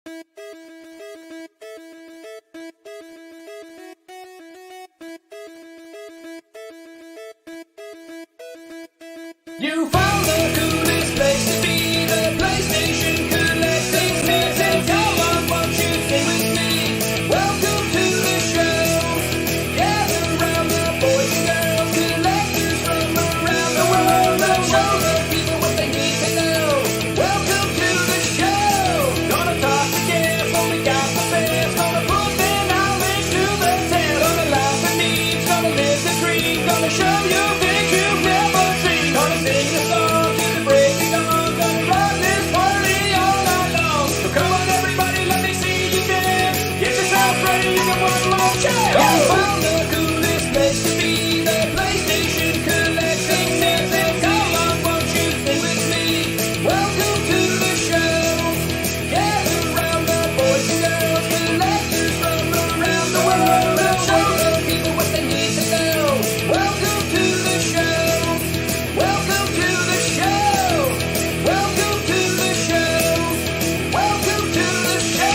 You found the coolest place to be, the PlayStation Collecting Smiths. Come on, won't you sing with me? Welcome to the show. Gather round the boys and girls, collectors from around the world. They'll show the people what they need to know. Welcome to the show. Gonna talk to guests, only got the best. Gonna put their knowledge to the test. Gonna laugh and eat, gonna live the dream. Gonna show you things you've never seen. Gonna sing a song to the break of dawn. Gonna rock this party all night long. So come on everybody, let me see you dance. Get yourself ready, you got one more chance. You found the coolest place to be, the PlayStation Collecting Smiths. Come on, won't you sing with me? Welcome to the show. Gather round the boys and girls, collectors from around the world. They'll show the people what they need to know. Welcome to the show. Welcome to the show. Welcome to the show. Welcome to the show.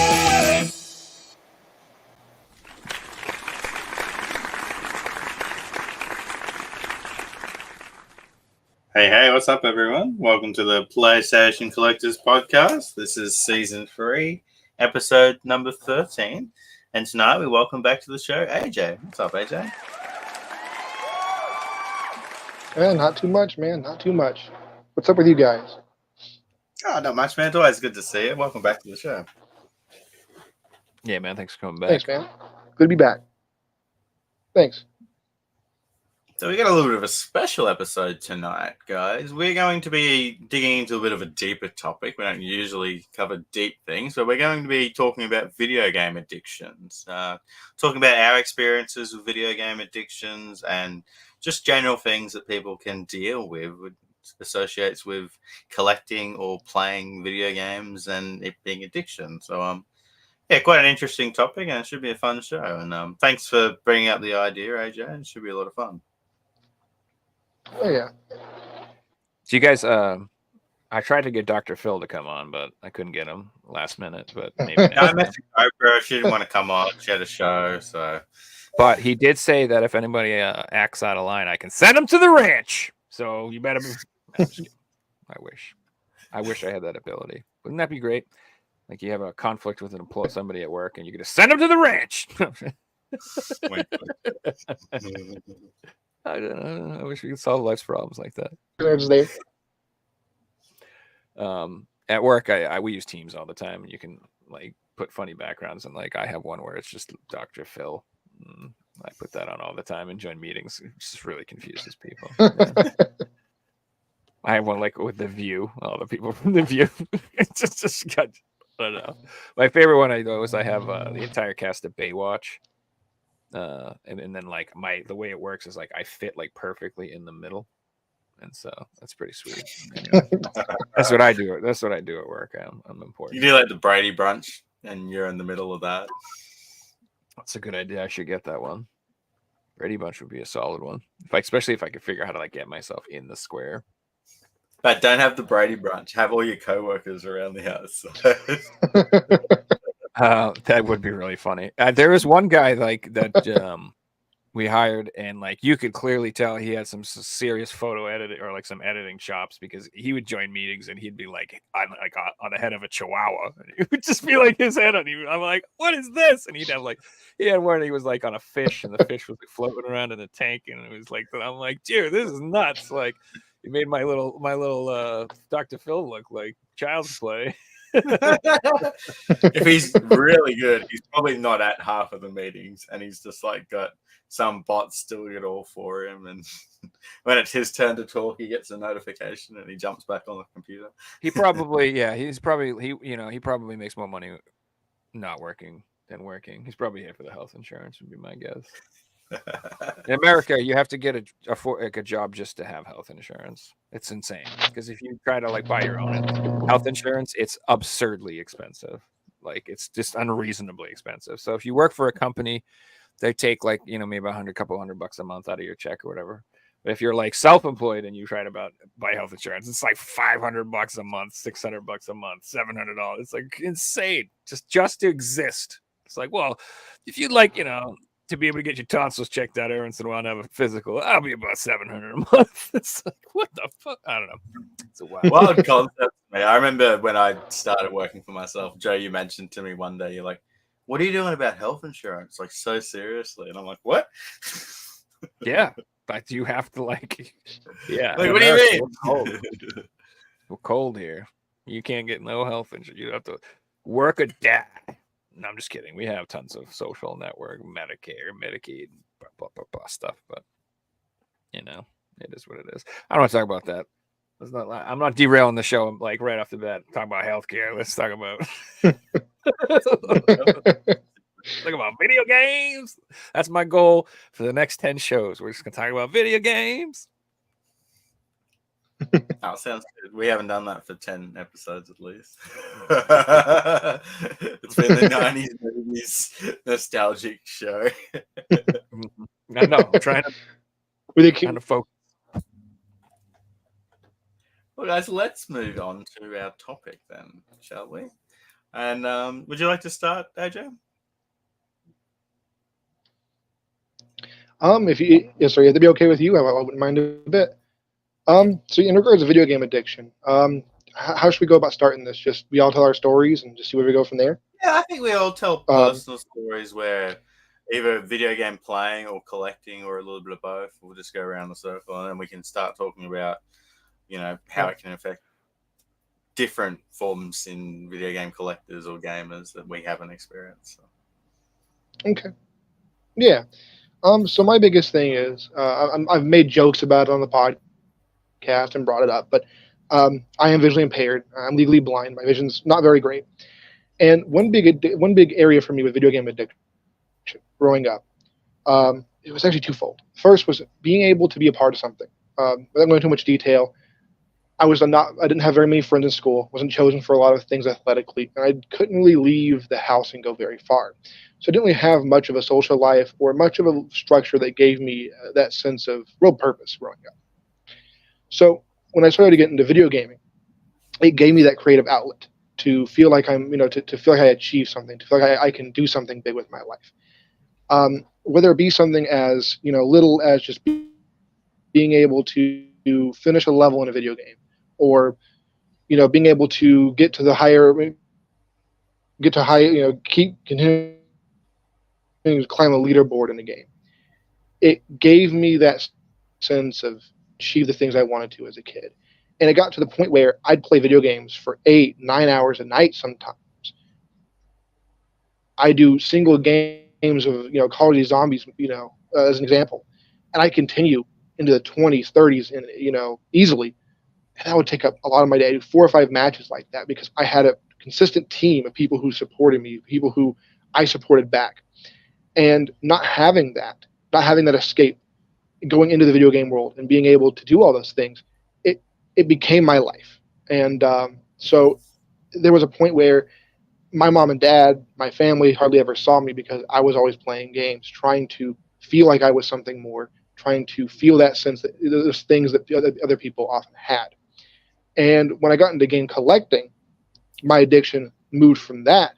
Hey, what's up, everyone? Welcome to the PlayStation Collectors Podcast. This is Season 3, Episode number 13. And tonight we welcome back to the show AJ. What's up, AJ? Not too much, man. Not too much. What's up with you guys? Oh, not much, man. It's always good to see you. Welcome back to the show. Yeah, man. Thanks for coming back. Thanks, man. Good to be back. Thanks. So we got a little bit of a special episode tonight, guys. We're going to be digging into a bit of a deeper topic. We don't usually cover deep things, but we're going to be talking about video game addictions, talking about our experiences with video game addictions and just general things that people can deal with associates with collecting or playing video games and it being addiction. So, yeah, quite an interesting topic, and it should be a fun show. And thanks for bringing up the idea, AJ. It should be a lot of fun. Oh, yeah. So you guys, I tried to get Dr. Phil to come on, but I couldn't get him last minute. But maybe I messaged Oprah. She didn't want to come on. She had a show, so. But he did say that if anybody acts out of line, I can send him to the ranch. So you better. I wish I had that ability. Wouldn't that be great? Like you have a conflict with somebody at work, and you can just send him to the ranch. I don't know. I wish we could solve life's problems like that. There's there. At work, we use Teams all the time, and you can like put funny backgrounds. And like I have one where it's just Dr. Phil. I put that on all the time and join meetings. It just really confuses people. I have one like with The View. All the people from The View. It's just got. I don't know. My favorite one I have the entire cast of Baywatch. And then like the way it works is like I fit like perfectly in the middle, and so that's pretty sweet. That's what I do. That's what I do at work. I'm important. You do like the Brady Brunch, and you're in the middle of that. That's a good idea. I should get that one. Brady Bunch would be a solid one, especially if I could figure out how to like get myself in the square. But don't have the Brady Brunch. Have all your coworkers around the house. That would be really funny. There was one guy like that we hired, and like you could clearly tell he had some serious photo editing or like some editing chops, because he would join meetings and he'd be like on the head of a chihuahua. And it would just be like his head on you. I'm like, what is this? And he had one. He was like on a fish, and the fish was like, floating around in a tank, and it was like, I'm like, dude, this is nuts. Like, it made my little Dr. Phil look like child's play. If he's really good, he's probably not at half of the meetings, and he's just like got some bots doing it all for him. And when it's his turn to talk, he gets a notification and he jumps back on the computer. He probably he probably makes more money not working than working. He's probably here for the health insurance, would be my guess. In America, you have to get a job just to have health insurance. It's insane, because if you try to like buy your own health insurance, it's absurdly expensive. Like it's just unreasonably expensive. So if you work for a company, they take like maybe couple $100 a month out of your check or whatever. But if you're like self-employed and you try to buy health insurance, it's like $500 a month, $600 a month, $700. It's like insane just to exist. It's like, well, if you'd like, to be able to get your tonsils checked out every once in a while and have a physical, I'll be about $700 a month. It's like, what the fuck? I don't know. It's a wild concept. I remember when I started working for myself, Joe, you mentioned to me one day, you're like, what are you doing about health insurance? Like, so seriously. And I'm like, what? Yeah. But you have to yeah. Like, what do you mean? We're cold here. You can't get no health insurance. You have to work or die. No, I'm just kidding. We have tons of social network, Medicare, Medicaid, stuff, but it is what it is. I don't want to talk about that. I'm not derailing the show. I'm like right off the bat talking about healthcare. Let's talk about talk about video games. That's my goal for the next 10 shows. We're just gonna talk about video games. Oh, sounds good. We haven't done that for 10 episodes at least. It's been the 90s movies nostalgic show. I know. I'm trying to focus. Well, guys, let's move on to our topic then, shall we? And would you like to start, AJ? If you have to be okay with you, I wouldn't mind a bit. So in regards to video game addiction, how should we go about starting this? Just we all tell our stories and just see where we go from there? Yeah, I think we all tell personal stories where either video game playing or collecting or a little bit of both. We'll just go around the circle and then we can start talking about, how it can affect different forms in video game collectors or gamers that we haven't experienced. So. Okay. Yeah. So my biggest thing is I've made jokes about it on the podcast and brought it up, but I am visually impaired. I'm legally blind. My vision's not very great. And one big area for me with video game addiction growing up, it was actually twofold. First was being able to be a part of something. Without going into too much detail, I didn't have very many friends in school, wasn't chosen for a lot of things athletically, and I couldn't really leave the house and go very far. So I didn't really have much of a social life or much of a structure that gave me that sense of real purpose growing up. So when I started to get into video gaming, it gave me that creative outlet to feel like to feel like I achieved something, to feel like I can do something big with my life. Whether it be something as little as just being able to finish a level in a video game, or being able to keep continuing to climb a leaderboard in the game. It gave me that sense of achieve the things I wanted to as a kid. And it got to the point where I'd play video games for 8-9 hours a night sometimes. I do single games of Call of Duty Zombies, as an example, and I continue into the 20s, 30s, and easily. And that would take up a lot of my day. I do 4 or 5 matches like that because I had a consistent team of people who supported me, people who I supported back. And not having that escape, going into the video game world and being able to do all those things, it became my life. And so there was a point where my mom and dad, my family hardly ever saw me because I was always playing games, trying to feel like I was something more, trying to feel that sense that there's things that other people often had. And when I got into game collecting, my addiction moved from that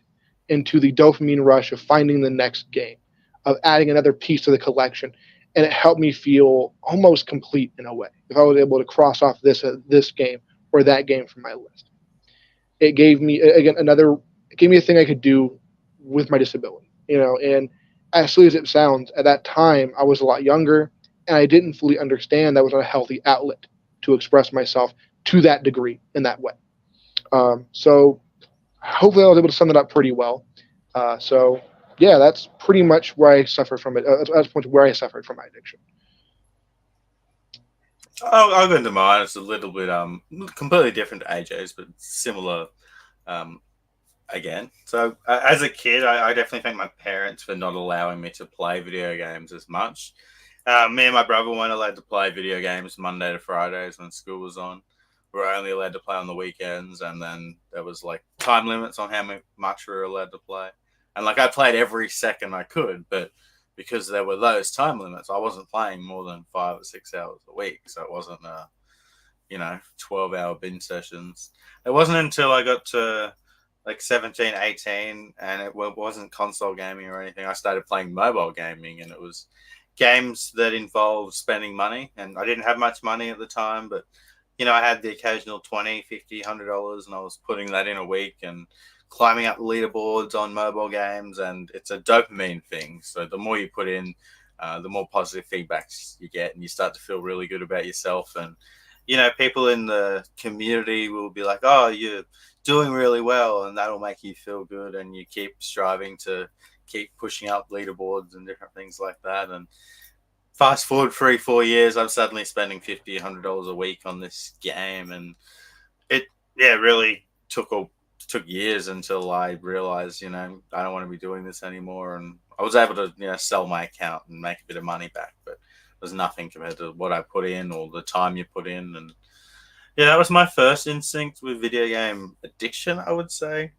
into the dopamine rush of finding the next game, of adding another piece to the collection. And it helped me feel almost complete in a way. If I was able to cross off this game or that game from my list, it gave me a thing I could do with my disability, and as silly as it sounds, at that time, I was a lot younger and I didn't fully understand that was not a healthy outlet to express myself to that degree in that way. So hopefully I was able to sum it up pretty well. So yeah, that's pretty much where I suffered from it. That's where I suffered from my addiction. I'll go into mine. It's a little bit completely different to AJ's, but similar again. So as a kid, I definitely thank my parents for not allowing me to play video games as much. Me and my brother weren't allowed to play video games Monday to Fridays when school was on. We were only allowed to play on the weekends, and then there was like time limits on how much we were allowed to play. And like I played every second I could, but because there were those time limits. I wasn't playing more than 5 or 6 hours a week, so it wasn't 12-hour binge sessions. It wasn't until I got to like 17, 18, and it wasn't console gaming or anything. I started playing mobile gaming, and it was games that involved spending money. And I didn't have much money at the time, but I had the occasional $20, $50, $100, and I was putting that in a week and climbing up leaderboards on mobile games. And it's a dopamine thing. So the more you put in, the more positive feedbacks you get, and you start to feel really good about yourself. And people in the community will be like, "Oh, you're doing really well," and that'll make you feel good, and you keep striving to keep pushing up leaderboards and different things like that. And fast forward 3-4 years, I'm suddenly spending $50, $100 a week on this game, and it really took years until I realized, I don't want to be doing this anymore. And I was able to sell my account and make a bit of money back, but was nothing compared to what I put in or the time you put in. And that was my first instinct with video game addiction, I would say.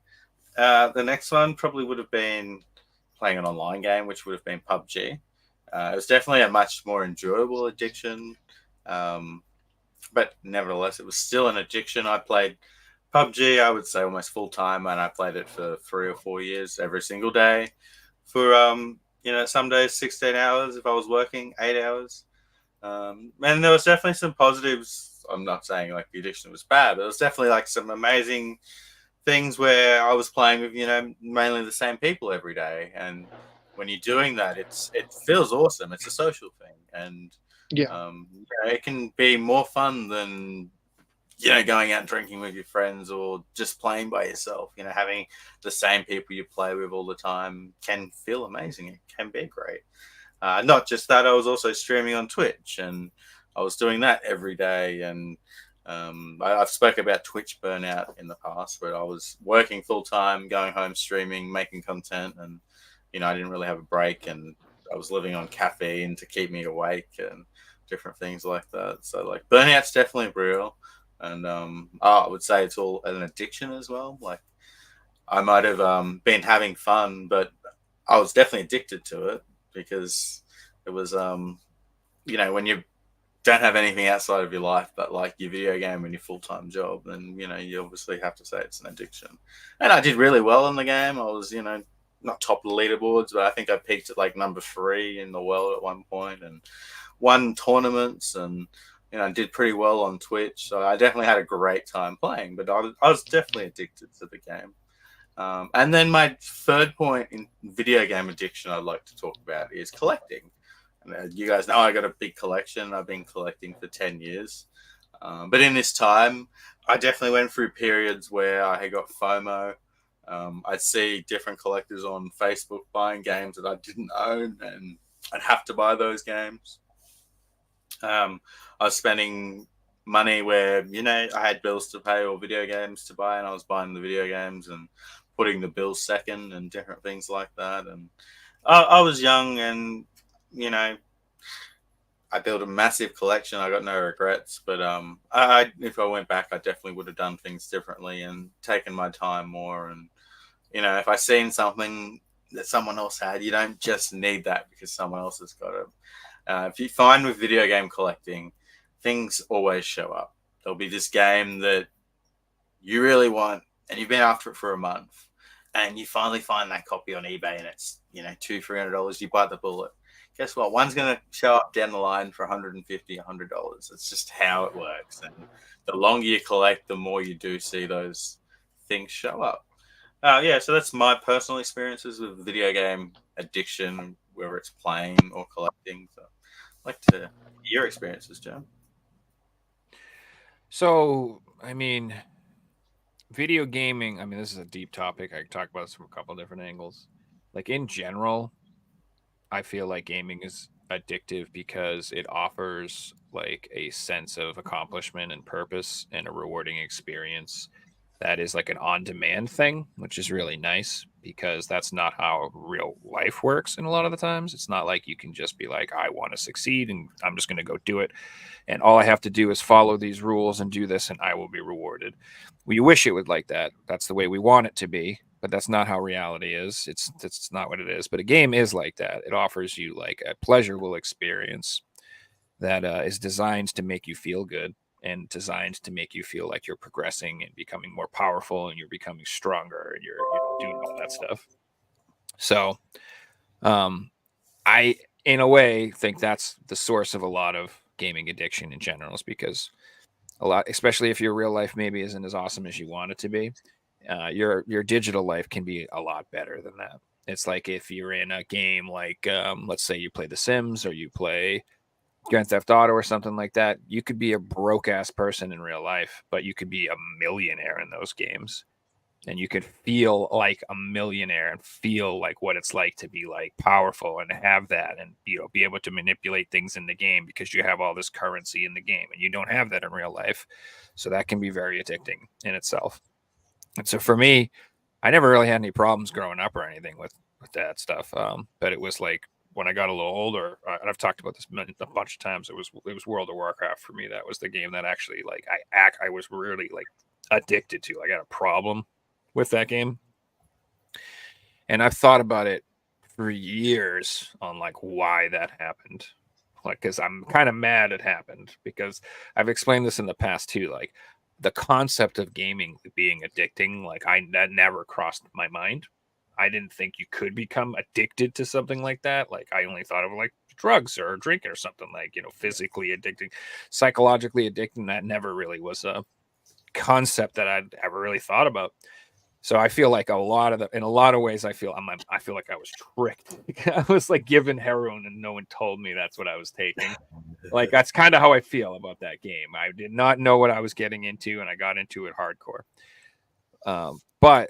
The next one probably would have been playing an online game, which would have been PUBG. It was definitely a much more enjoyable addiction, but nevertheless, it was still an addiction. I played PUBG, I would say, almost full time, and I played it for 3 or 4 years every single day for some days 16 hours if I was working, 8 hours. And there was definitely some positives. I'm not saying like the addiction was bad, but there was definitely like some amazing things where I was playing with, mainly the same people every day. And when you're doing that, it feels awesome. It's a social thing. And it can be more fun than going out and drinking with your friends or just playing by yourself. Having the same people you play with all the time can feel amazing. It can be great. Not just that, I was also streaming on Twitch, and I was doing that every day. And I've spoken about Twitch burnout in the past, where I was working full time, going home, streaming, making content, and I didn't really have a break, and I was living on caffeine to keep me awake and different things like that. So like burnout's definitely real. And I would say it's all an addiction as well. Like I might have been having fun, but I was definitely addicted to it because it was, when you don't have anything outside of your life but like your video game and your full-time job, then, you obviously have to say it's an addiction. And I did really well in the game. I was, not top of the leaderboards, but I think I peaked at like number 3 in the world at one point and won tournaments and, did pretty well on Twitch. So I definitely had a great time playing, but I was definitely addicted to the game. And then my third point in video game addiction I'd like to talk about is collecting. And, you guys know I got a big collection. I've been collecting for 10 years. But in this time, I definitely went through periods where I had got FOMO. I'd see different collectors on Facebook buying games that I didn't own, and I'd have to buy those games. I was spending money where, I had bills to pay or video games to buy, and I was buying the video games and putting the bills second and different things like that. And I was young and, I built a massive collection. I got no regrets, but if I went back, I definitely would have done things differently and taken my time more. And, if I seen something that someone else had, you don't just need that because someone else has got it. If you find with video game collecting, things always show up. There'll be this game that you really want and you've been after it for a month and you finally find that copy on eBay and it's, $200-$300. You bite the bullet. Guess what? One's going to show up down the line for $150, $100. It's just how it works. And the longer you collect, the more you do see those things show up. So that's my personal experiences with video game addiction, whether it's playing or collecting. So I'd like to hear your experiences, Joe. So, video gaming, this is a deep topic. I can talk about this from a couple of different angles. Like in general, I feel like gaming is addictive because it offers like a sense of accomplishment and purpose and a rewarding experience that is like an on-demand thing, which is really nice because that's not how real life works. And a lot of the times it's not like you can just be like, I want to succeed and I'm just going to go do it. And all I have to do is follow these rules and do this and I will be rewarded. We wish it would like that. That's the way we want it to be. but that's not how reality is. It's not what it is. But a game is like that. It offers you like a pleasurable experience that is designed to make you feel good and designed to make you feel like you're progressing and becoming more powerful and you're becoming stronger and you're doing all that stuff. So I, in a way, think that's the source of a lot of gaming addiction in general, is because a lot, especially if your real life maybe isn't as awesome as you want it to be, your digital life can be a lot better than that. It's like if you're in a game like, let's say you play The Sims or you play Grand Theft Auto or something like that, you could be a broke ass person in real life, but you could be a millionaire in those games. And you could feel like a millionaire and feel like what it's like to be like powerful and have that and be able to manipulate things in the game because you have all this currency in the game and you don't have that in real life. So that can be very addicting in itself. And so for me, I never really had any problems growing up or anything with that stuff. But it was like when I got a little older, and I've talked about this a bunch of times, it was World of Warcraft for me. That was the game that actually like I was really like addicted to. I got a problem with that game, and I've thought about it for years on like why that happened. Like, because I'm kind of mad it happened, because I've explained this in the past too. Like the concept of gaming being addicting, like that never crossed my mind. I didn't think you could become addicted to something like that. Like I only thought of like drugs or drinking or something, like, physically addicting, psychologically addicting. That never really was a concept that I'd ever really thought about. So I feel like in a lot of ways, I feel like I was tricked. I was like given heroin and no one told me that's what I was taking. Like that's kind of how I feel about that game. I did not know what I was getting into, and I got into it hardcore. But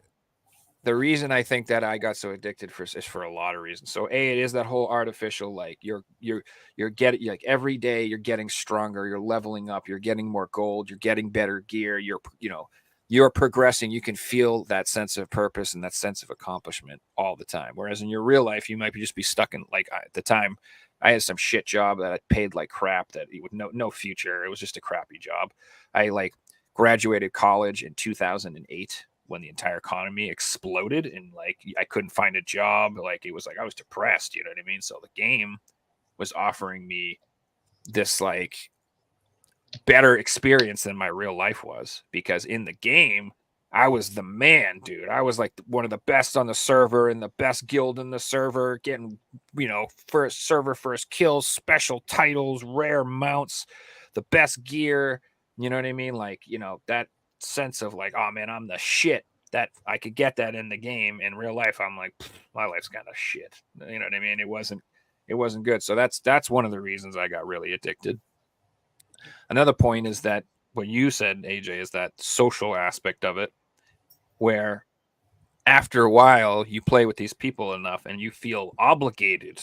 the reason I think that I got so addicted is for a lot of reasons. So it is that whole artificial, like you're getting, like every day you're getting stronger, you're leveling up, you're getting more gold, you're getting better gear, you're progressing. You can feel that sense of purpose and that sense of accomplishment all the time. Whereas in your real life, you might just be stuck in, like, at the time I had some shit job that I paid like crap, that it would no future. It was just a crappy job. I like graduated college in 2008 when the entire economy exploded and like I couldn't find a job. Like it was like I was depressed, you know what I mean? So the game was offering me this like better experience than my real life was, because in the game I was the man, dude. I was like one of the best on the server and the best guild in the server, getting, first kills, special titles, rare mounts, the best gear, you know what I mean? Like, that sense of like, oh man, I'm the shit. That I could get that in the game. In real life, I'm like, my life's kind of shit. You know what I mean? It wasn't good. So that's one of the reasons I got really addicted. Another point is that what you said, AJ, is that social aspect of it, where after a while you play with these people enough and you feel obligated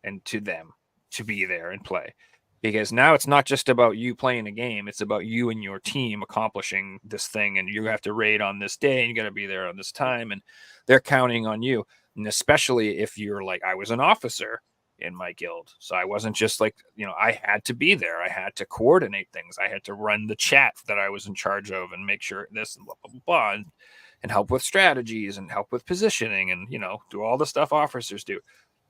and to them to be there and play. Because now it's not just about you playing a game. It's about you and your team accomplishing this thing. And you have to raid on this day and you got to be there on this time. And they're counting on you. And especially if you're like, I was an officer in my guild. So I wasn't just like, I had to be there. I had to coordinate things. I had to run the chat that I was in charge of and make sure this and blah, blah, blah, and help with strategies and help with positioning and, do all the stuff officers do.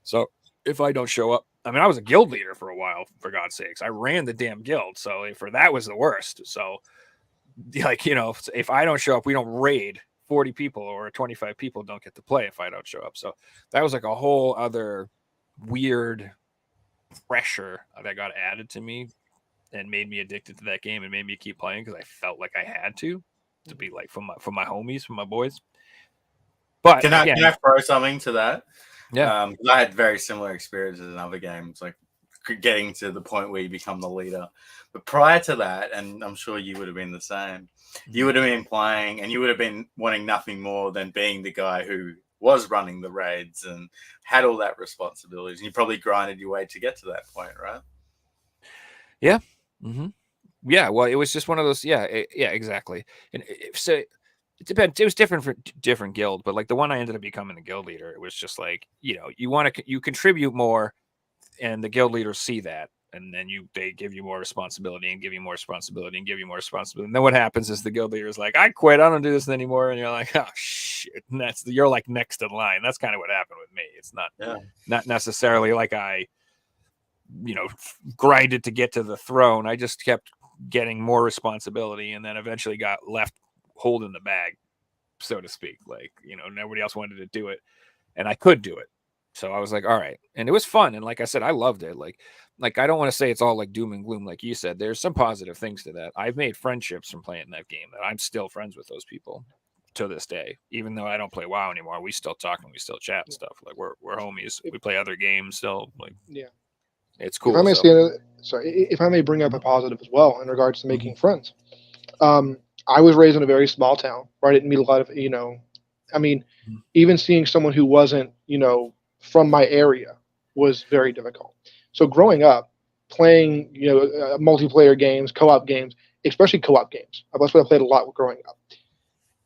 So if I don't show up, I mean, I was a guild leader for a while, for God's sakes. I ran the damn guild. So that was the worst. So like, if I don't show up, we don't raid 40 people or 25 people don't get to play if I don't show up. So that was like a whole other weird pressure that got added to me and made me addicted to that game and made me keep playing because I felt like I had to be like for my homies, for my boys. But can I throw something to that? Yeah. I had very similar experiences in other games, like getting to the point where you become the leader. But prior to that, and I'm sure you would have been the same, you would have been playing and you would have been wanting nothing more than being the guy who was running the raids and had all that responsibilities. And you probably grinded your way to get to that point, right? Yeah. Mm-hmm. Yeah. Well, it was just one of those. Yeah. Exactly. And so it depends. It was different for different guild, but like the one I ended up becoming the guild leader, it was just like, you contribute more and the guild leaders see that. and then they give you more responsibility and give you more responsibility and give you more responsibility. And then what happens is the guild leader is like, I quit, I don't do this anymore. And you're like, oh shit. And you're like next in line. That's kind of what happened with me. It's not necessarily like I, grinded to get to the throne. I just kept getting more responsibility and then eventually got left holding the bag, so to speak. Like, nobody else wanted to do it and I could do it. So I was like, all right. And it was fun. And like I said, I loved it. Like I don't want to say it's all like doom and gloom. Like you said, there's some positive things to that. I've made friendships from playing that game that I'm still friends with those people to this day. Even though I don't play WoW anymore, we still talk and we still chat and stuff. Like we're homies. We play other games still. Like, Yeah. it's cool. If I may bring up a positive as well in regards to making friends. I was raised in a very small town where I didn't meet a lot of, even seeing someone who wasn't, from my area was very difficult. So growing up, playing, multiplayer games, co-op games, especially co-op games. That's what I played a lot growing up.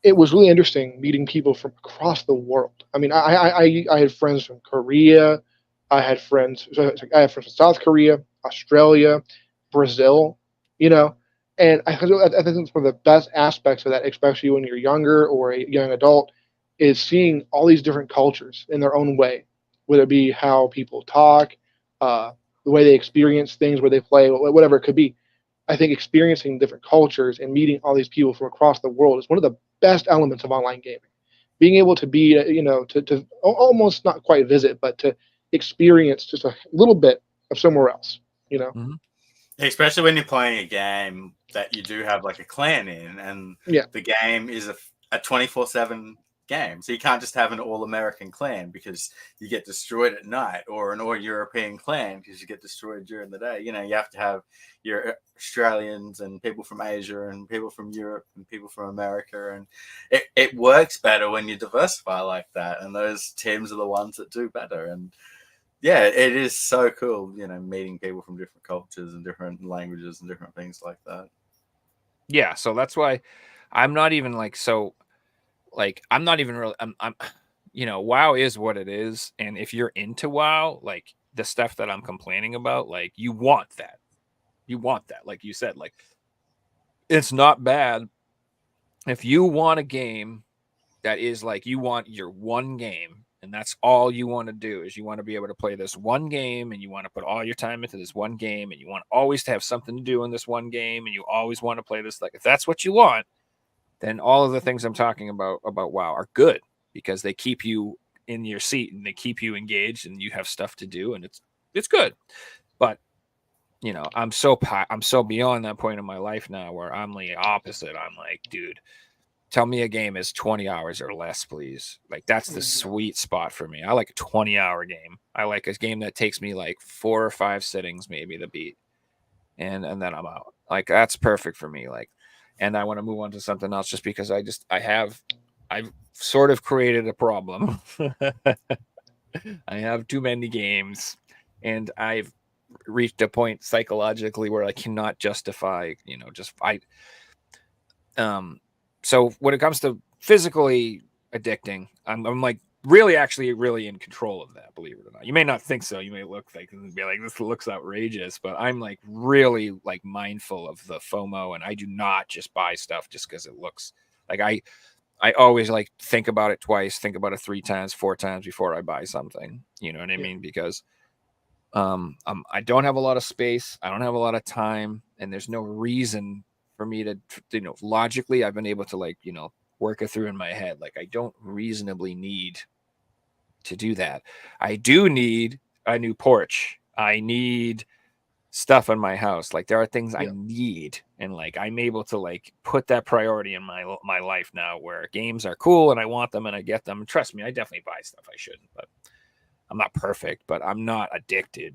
It was really interesting meeting people from across the world. I mean, I had friends from Korea. I had friends from South Korea, Australia, Brazil, and I think it's one of the best aspects of that, especially when you're younger or a young adult, is seeing all these different cultures in their own way, whether it be how people talk, the way they experience things, where they play, whatever it could be. I think experiencing different cultures and meeting all these people from across the world is one of the best elements of online gaming. Being able to be, to almost not quite visit, but to experience just a little bit of somewhere else, Mm-hmm. Especially when you're playing a game that you do have like a clan in, and the game is a 24/7 game, so you can't just have an all-American clan because you get destroyed at night, or an all-European clan because you get destroyed during the day. You have to have your Australians and people from Asia and people from Europe and people from America, and it works better when you diversify like that, and those teams are the ones that do better. And yeah, it is so cool, meeting people from different cultures and different languages and different things like that. Yeah, so that's why I'm not even I'm not even really, I'm WoW is what it is. And if you're into WoW, like the stuff that I'm complaining about, like you want that. Like you said, like it's not bad. If you want a game that is like, you want your one game, and that's all you want to do, is you want to be able to play this one game, and you want to put all your time into this one game, and you want always to have something to do in this one game, and you always want to play this. Like, if that's what you want, then all of the things I'm talking about WoW are good, because they keep you in your seat and they keep you engaged and you have stuff to do, and it's good. But I'm so beyond that point in my life now where I'm the opposite. I'm like, dude, tell me a game is 20 hours or less, please. Like, that's the sweet spot for me. I like a 20-hour game. I like a game that takes me like 4 or 5 sittings maybe to beat, and then I'm out. Like, that's perfect for me. Like, and I want to move on to something else just because I've sort of created a problem. I have too many games, and I've reached a point psychologically where I cannot justify, so when it comes to physically addicting, I'm like really in control of that, believe it or not. You may not think so. You may look like and be like, this looks outrageous, but I'm like really like mindful of the FOMO, and I do not just buy stuff just because it looks like I always like think about it twice, think about it 3 times, 4 times before I buy something. You know what I mean? Because I don't have a lot of space. I don't have a lot of time, and there's no reason for me to, logically, I've been able to work it through in my head. Like, I don't reasonably need to do that. I do need a new porch. I need stuff in my house. Like, there are things I need, and like I'm able to like put that priority in my life now, where games are cool and I want them and I get them. And trust me, I definitely buy stuff I shouldn't, but I'm not perfect, but I'm not addicted.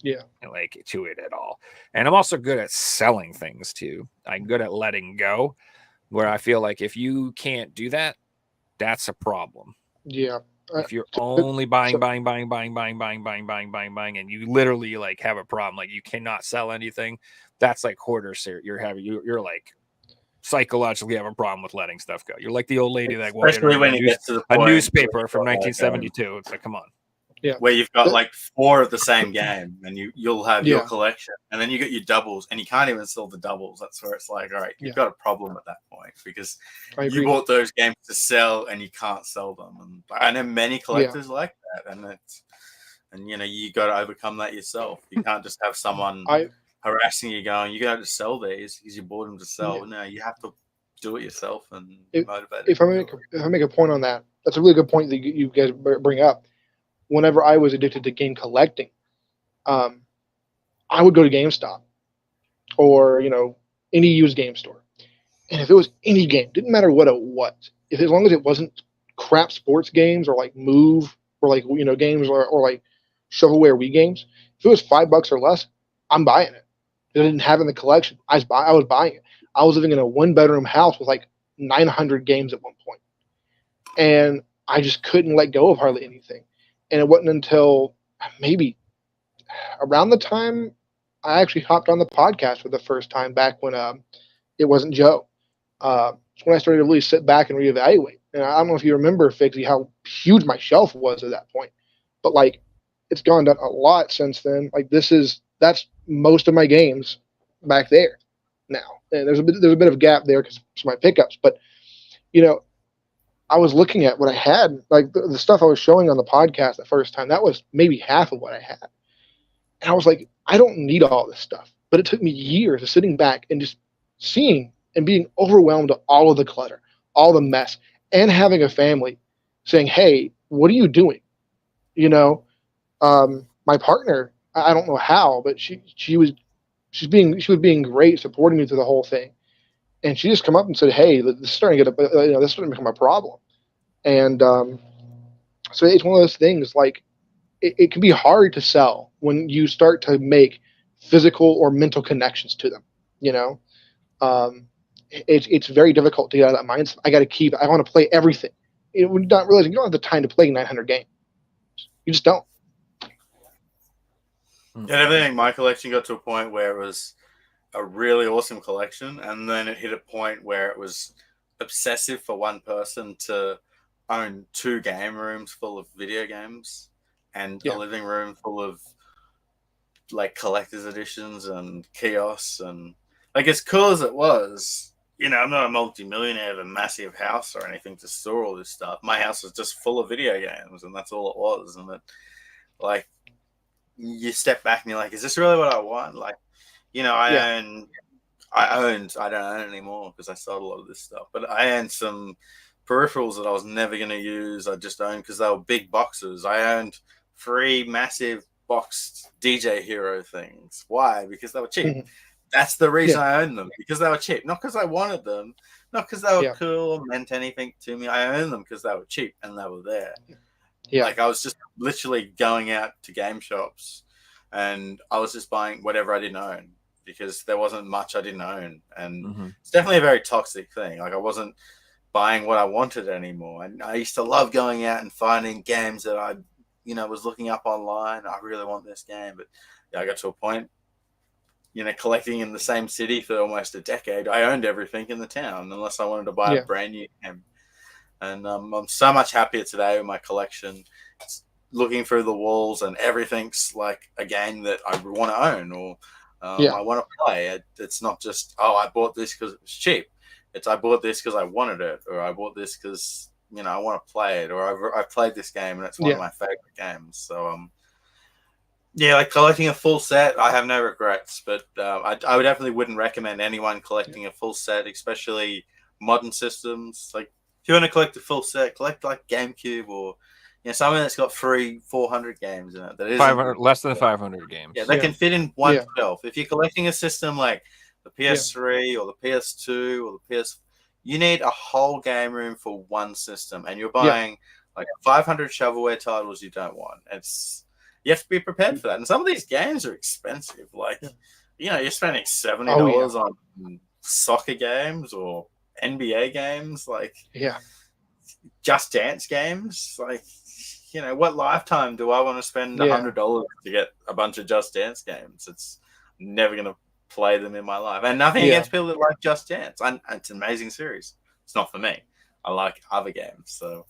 To it at all. And I'm also good at selling things too. I'm good at letting go, where I feel like if you can't do that, that's a problem. If you're only buying, and you literally like have a problem, like you cannot sell anything, that's like hoarder. You're like psychologically have a problem with letting stuff go. You're like the old lady that wanted a newspaper from 1972. It's like, come on. Yeah. where you've got But- like 4 of the same game, and you'll have your Yeah. collection, and then you got your doubles, and you can't even sell the doubles. That's where it's like, all right, you've Yeah. got a problem at that point because I you agree. bought those games to sell, and you can't sell them. And I know many collectors like that, and you got to overcome that yourself. You can't just have someone I harassing you, going, "You got to sell these because you bought them to sell." Yeah. No, you have to do it yourself and If- motivate. if I make a point on that, that's a really good point that you guys bring up. Whenever I was addicted to game collecting, I would go to GameStop or any used game store, and if it was any game, didn't matter what it was, as long as it wasn't crap sports games or like Move or like games or like shovelware Wii games, if it was $5 or less, I'm buying it. If I didn't have it in the collection, I was buying it. I was living in a 1-bedroom house with like 900 games at one point, and I just couldn't let go of hardly anything. And it wasn't until maybe around the time I actually hopped on the podcast for the first time back when it wasn't Joe. It's when I started to really sit back and reevaluate. And I don't know if you remember, Figsy, how huge my shelf was at that point, but like it's gone down a lot since then. Like that's most of my games back there now. And there's a bit of a gap there because of my pickups, but I was looking at what I had, like the stuff I was showing on the podcast the first time. That was maybe half of what I had, and I was like, I don't need all this stuff. But it took me years of sitting back and just seeing and being overwhelmed with all of the clutter, all the mess, and having a family saying, "Hey, what are you doing?" My partner, I don't know how, but she was being great, supporting me through the whole thing. And she just come up and said, "Hey, this is starting to this is starting to become a problem." And so it's one of those things. Like it can be hard to sell when you start to make physical or mental connections to them. It's very difficult to get out of that mindset. I want to play everything. We're not realizing you don't have the time to play 900 games. You just don't. Yeah, I think my collection got to a point where it was a really awesome collection, and then it hit a point where it was obsessive for one person to own 2 game rooms full of video games and Yeah. a living room full of like collector's editions and kiosks. And like, as cool as it was, I'm not a multi-millionaire of a massive house or anything to store all this stuff. My house was just full of video games, and that's all it was. And like, you step back and you're like, is this really what I want? Like, I don't own it anymore because I sold a lot of this stuff, but I owned some peripherals that I was never going to use. I just owned because they were big boxes. I owned 3 massive boxed DJ Hero things. Why? Because they were cheap. Mhm. That's the reason I owned them, because they were cheap, not because I wanted them, not because they were cool or meant anything to me. I owned them because they were cheap and they were there. Yeah. Like, I was just literally going out to game shops and I was just buying whatever I didn't own because there wasn't much I didn't own. And it's definitely a very toxic thing. Like, I wasn't buying what I wanted anymore. And I used to love going out and finding games that I, was looking up online. I really want this game. But I got to a point, collecting in the same city for almost a decade. I owned everything in the town unless I wanted to buy a brand new game. And I'm so much happier today with my collection. It's looking through the walls and everything's like a game that I want to own or I want to play. It's not just, I bought this because it was cheap. It's, I bought this because I wanted it, or I bought this because, I want to play it, or I've played this game and it's one of my favorite games. So, like collecting a full set, I have no regrets, but I would definitely wouldn't recommend anyone collecting a full set, especially modern systems. Like, if you want to collect a full set, collect like GameCube or something that's got 300-400 games in it. That is 500, less than 500 games. Yeah, they can fit in one shelf. If you're collecting a system like the PS3 or the PS2 or the PS, you need a whole game room for one system, and you're buying like 500 shovelware titles you don't want. You have to be prepared for that. And some of these games are expensive. Like, you're spending $70 on soccer games or NBA games, like Just Dance games. Like, what lifetime do I want to spend $100 to get a bunch of Just Dance games? It's never going to play them in my life. And nothing against people that like Just Dance. It's an amazing series. It's not for me. I like other games. So,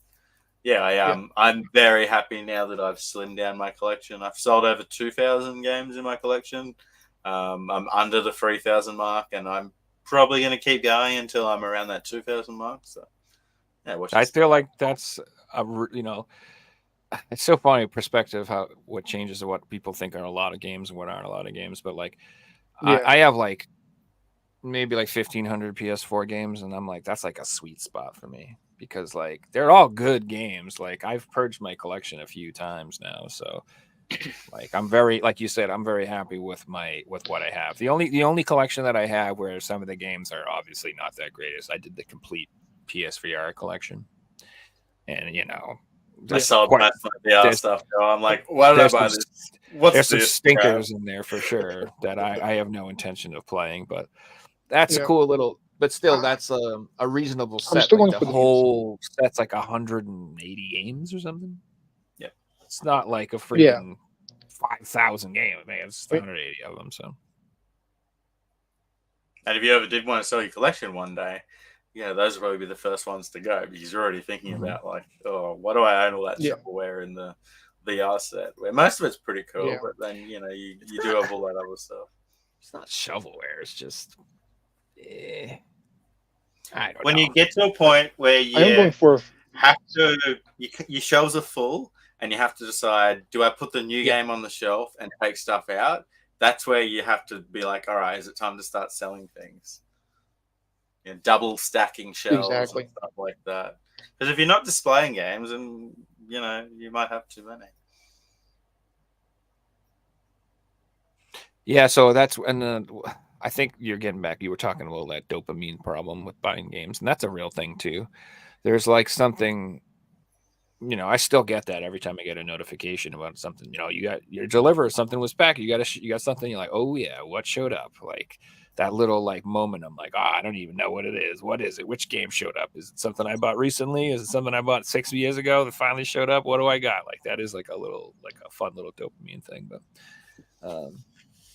Yeah, I'm very happy now that I've slimmed down my collection. I've sold over 2,000 games in my collection. I'm under the 3,000 mark, and I'm probably going to keep going until I'm around that 2,000 mark. So, yeah, watch I this. feel like that's it's so funny perspective how what changes to what people think are a lot of games and what aren't a lot of games. But like, Yeah. I have like maybe like 1,500 PS4 games, and I'm like, that's like a sweet spot for me because like they're all good games. Like I've purged my collection a few times now, so like I'm very, like you said, I'm very happy with what I have. The only collection that I have where some of the games are obviously not that great is I did the complete PSVR collection, and I there's sold quite most of the VR there's stuff. So I'm like, why did I there's buy some, this? What's there's some this? stinkers in there for sure that I have no intention of playing, but that's a cool little. But still, that's a reasonable set. still Like going the for the whole set's like 180 games or something. Yeah, it's not like a Yeah. freaking 5,000 game. Man, it's 180 of them. So, And if you ever did want to sell your collection one day, those would probably be the first ones to go because you're already thinking about like, oh, what do I own all that shovelware in the VR set? Where most of it's pretty cool, but then you do have all that other stuff. It's not shovelware. It's just, I don't when know. you get to a point where I am going for have to, your shelves are full, and you have to decide: do I put the new game on the shelf and take stuff out? That's where you have to be like, all right, is it time to start selling things? Double stacking shelves and stuff like that. Because if you're not displaying games, and you might have too many. Yeah, so that's and I think you're getting back. You were talking about that dopamine problem with buying games, and that's a real thing too. There's like something, I still get that every time I get a notification about something. You got your deliver, something was back. You got something. You're like, oh yeah, what showed up? Like that little like moment. I'm like, I don't even know what it is. What is it? Which game showed up? Is it something I bought recently? Is it something I bought 6 years ago that finally showed up? What do I got? Like that is like a fun little dopamine thing. But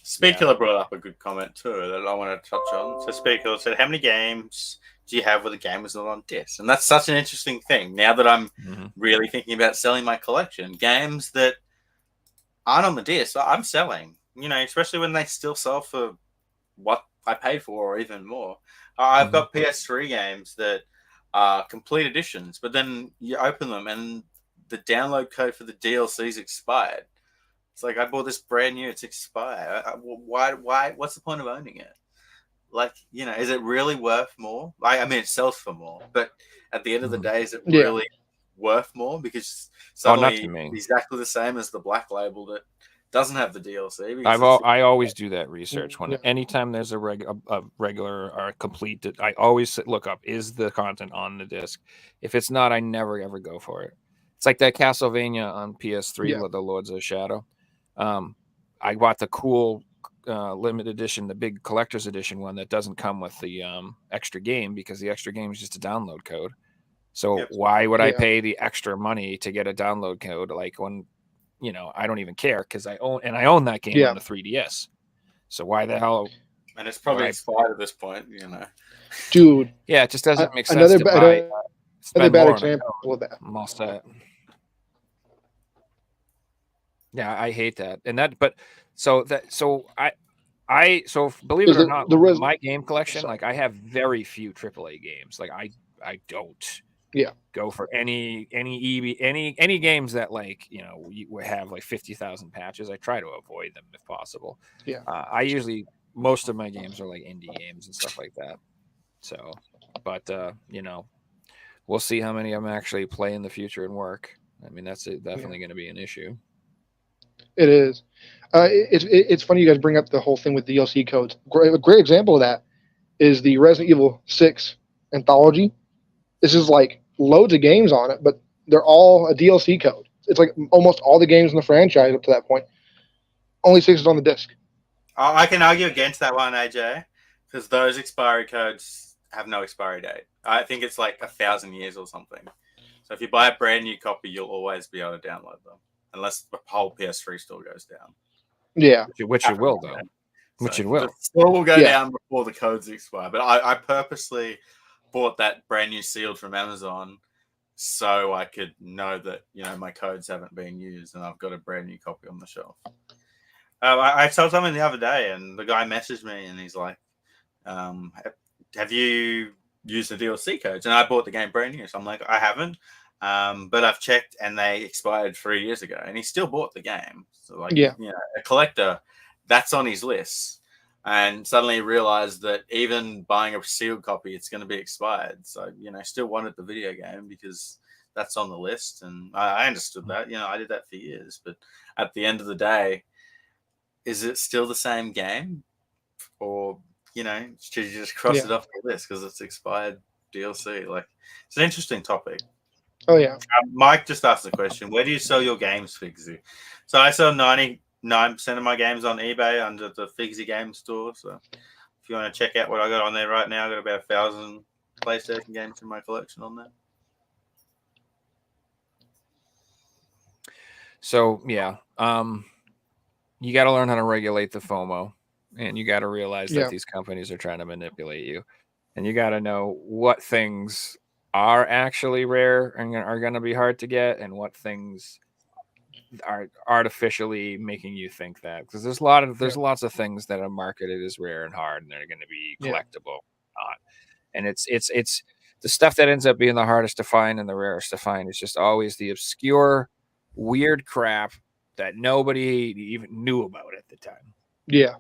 Speaker brought up a good comment too that I want to touch on. So Speaker said, how many games do you have where the game was not on disc? And that's such an interesting thing. Now that I'm really thinking about selling my collection, games that aren't on the disc, I'm selling. Especially when they still sell for what I paid for or even more. I've got PS3 games that are complete editions, but then you open them and the download code for the DLC's expired. It's like, I bought this brand new, it's expired. Why? What's the point of owning it? Like, is it really worth more? I mean, it sells for more, but at the end of the day, is it really worth more? Because suddenly it's exactly the same as the black label that doesn't have the DLC. I always do that research when anytime there's a regular or a complete. I always look up, is the content on the disc? If it's not, I never ever go for it. It's like that Castlevania on PS3, the Lords of Shadow. I bought the cool limited edition, the big collector's edition one that doesn't come with the extra game because the extra game is just a download code. So why would I pay the extra money to get a download code? Like when, I don't even care because I own that game on the 3DS. So why the hell? And it's probably expired at this point, Dude. Yeah, it just doesn't make sense to buy. Another bad example of that. I'm all set. Yeah, I hate that. And that, but so believe it or not, my game collection, like I have very few AAA games. Like I don't go for any games that like, you have like 50,000 patches. I try to avoid them if possible. Yeah. Most of my games are like indie games and stuff like that. So, but we'll see how many of them actually play in the future and work. I mean, that's definitely going to be an issue. It is. It's funny you guys bring up the whole thing with DLC codes. A great example of that is the Resident Evil 6 anthology. This is like loads of games on it, but they're all a DLC code. It's like almost all the games in the franchise up to that point. Only 6 is on the disc. I can argue against that one, AJ, because those expiry codes have no expiry date. I think it's like 1,000 years or something. So if you buy a brand new copy, you'll always be able to download them. Unless the whole PS3 store goes down. Yeah. Which it will, though. Which it will. The store will go down before the codes expire. But I purposely bought that brand new sealed from Amazon so I could know that my codes haven't been used and I've got a brand new copy on the shelf. I saw something the other day, and the guy messaged me, and he's like, "Have you used the DLC codes?" And I bought the game brand new, so I'm like, "I haven't, but I've checked, and they expired 3 years ago." And he still bought the game. So, like, Yeah. a collector, that's on his list, and suddenly realized that even buying a sealed copy, it's going to be expired. So, still wanted the video game because that's on the list, and I understood that. I did that for years, but at the end of the day, is it still the same game, or should you just cross it off the list because it's expired DLC? Like, it's an interesting topic. Oh yeah. Mike just asked the question: where do you sell your games, Figsy? So I sell 99% of my games on eBay under the Figsy Game Store. So if you want to check out what I got on there right now, I got about 1,000 PlayStation games in my collection on there. So yeah, you got to learn how to regulate the FOMO, and you got to realize that these companies are trying to manipulate you, and you got to know what things are actually rare and are going to be hard to get, and what things are artificially making you think that, because there's lots of things that are marketed as rare and hard, and they're going to be collectible, not. And it's the stuff that ends up being the hardest to find and the rarest to find is just always the obscure, weird crap that nobody even knew about at the time. Yeah.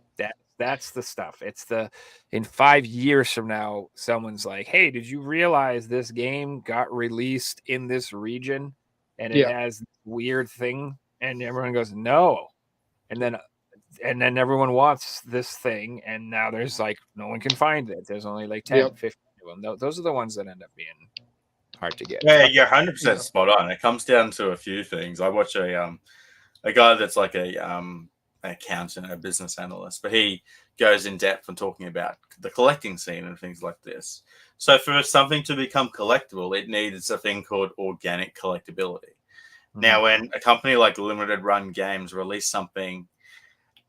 That's the stuff. It's in 5 years from now, someone's like, "Hey, did you realize this game got released in this region and it has this weird thing?" And everyone goes, "No." And then everyone wants this thing, and now there's like no one can find it. There's only like 10, 15 of them. Those are the ones that end up being hard to get. Yeah, you're 100% spot on. It comes down to a few things. I watch a guy that's like an accountant, a business analyst, but he goes in depth on talking about the collecting scene and things like this. So for something to become collectible, it needs a thing called organic collectability. Mm-hmm. Now, when a company like Limited Run Games release something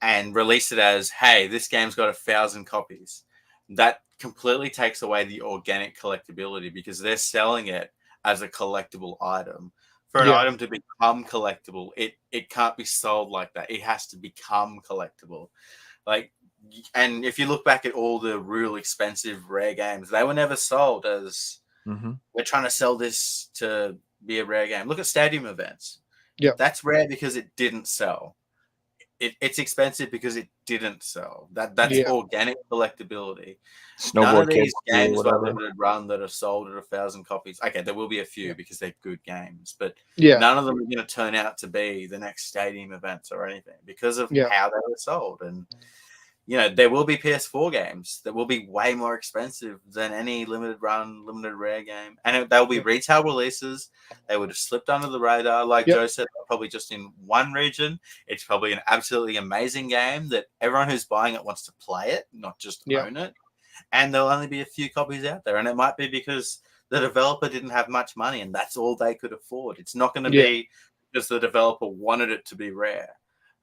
and release it as, "Hey, this game's got 1,000 copies," that completely takes away the organic collectability because they're selling it as a collectible item. For an item to become collectible, it can't be sold like that. It has to become collectible. Like, and if you look back at all the real expensive rare games, they were never sold as we're trying to sell this to be a rare game. Look at Stadium Events. Yeah, that's rare because it didn't sell. It's expensive because it didn't sell. That's organic collectibility. None of these games like Limited Run that are sold at 1,000 copies. Okay, there will be a few because they're good games, but none of them are going to turn out to be the next Stadium Events or anything because of how they were sold. And there will be PS4 games that will be way more expensive than any limited rare game. And they'll be retail releases. They would have slipped under the radar. Like Joe said, probably just in one region. It's probably an absolutely amazing game that everyone who's buying it wants to play it, not just own it. And there'll only be a few copies out there. And it might be because the developer didn't have much money and that's all they could afford. It's not going to be because the developer wanted it to be rare.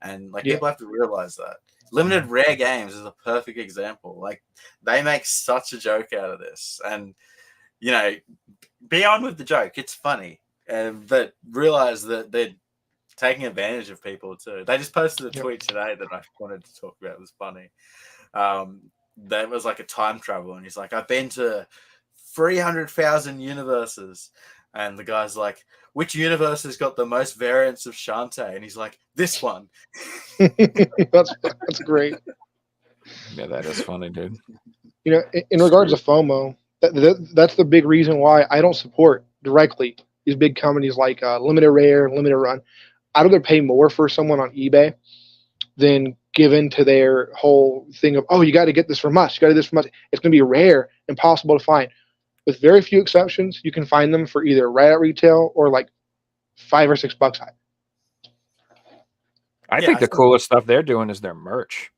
And people have to realize that. Limited Rare Games is a perfect example. Like, they make such a joke out of this. And, be on with the joke. It's funny. But realize that they're taking advantage of people too. They just posted a tweet today that I wanted to talk about. It was funny. That was like a time travel. And he's like, "I've been to 300,000 universes." And the guy's like, "Which universe has got the most variants of Shantae?" And he's like, "This one." that's great. Yeah, that is funny, dude. In regards to FOMO, that's the big reason why I don't support directly these big companies like Limited Rare, Limited Run. I'd rather pay more for someone on eBay than give in to their whole thing of, "Oh, you got to get this from us. You got to get this from us. It's going to be rare, impossible to find." With very few exceptions, you can find them for either right at retail or like $5 or $6 high. I think the coolest stuff they're doing is their merch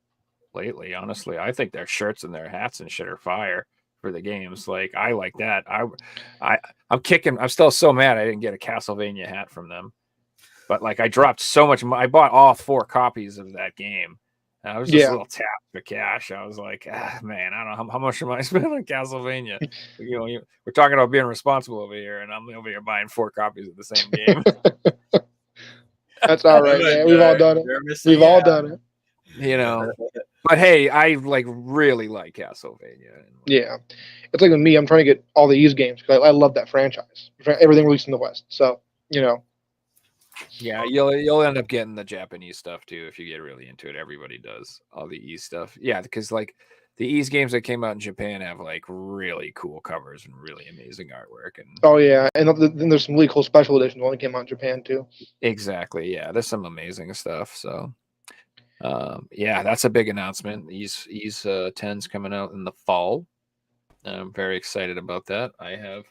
lately. Honestly, I think their shirts and their hats and shit are fire for the games. Like, I like that. I'm kicking. I'm still so mad I didn't get a Castlevania hat from them. But like, I dropped so much. I bought all 4 copies of that game, And I was just Yeah. a little tapped for cash. I was like, man, I don't know how much am I spending on Castlevania. We're talking about being responsible over here, and I'm over here buying 4 copies of the same game. That's all right, man. We've all done it. You're missing We've all out. done it. But hey, I really like Castlevania. Yeah, it's like with me. I'm trying to get all the Ys games because I love that franchise. Everything released in the West, so Yeah, you'll end up getting the Japanese stuff too if you get really into it. Everybody does all the Ys stuff. Yeah, because like the Ys games that came out in Japan have like really cool covers and really amazing artwork. And Oh yeah, and then there's some really cool special editions. One that came out in Japan too. exactly, yeah, there's some amazing stuff. So, yeah, that's a big announcement. Ys 10's coming out in the fall. I'm very excited about that. I have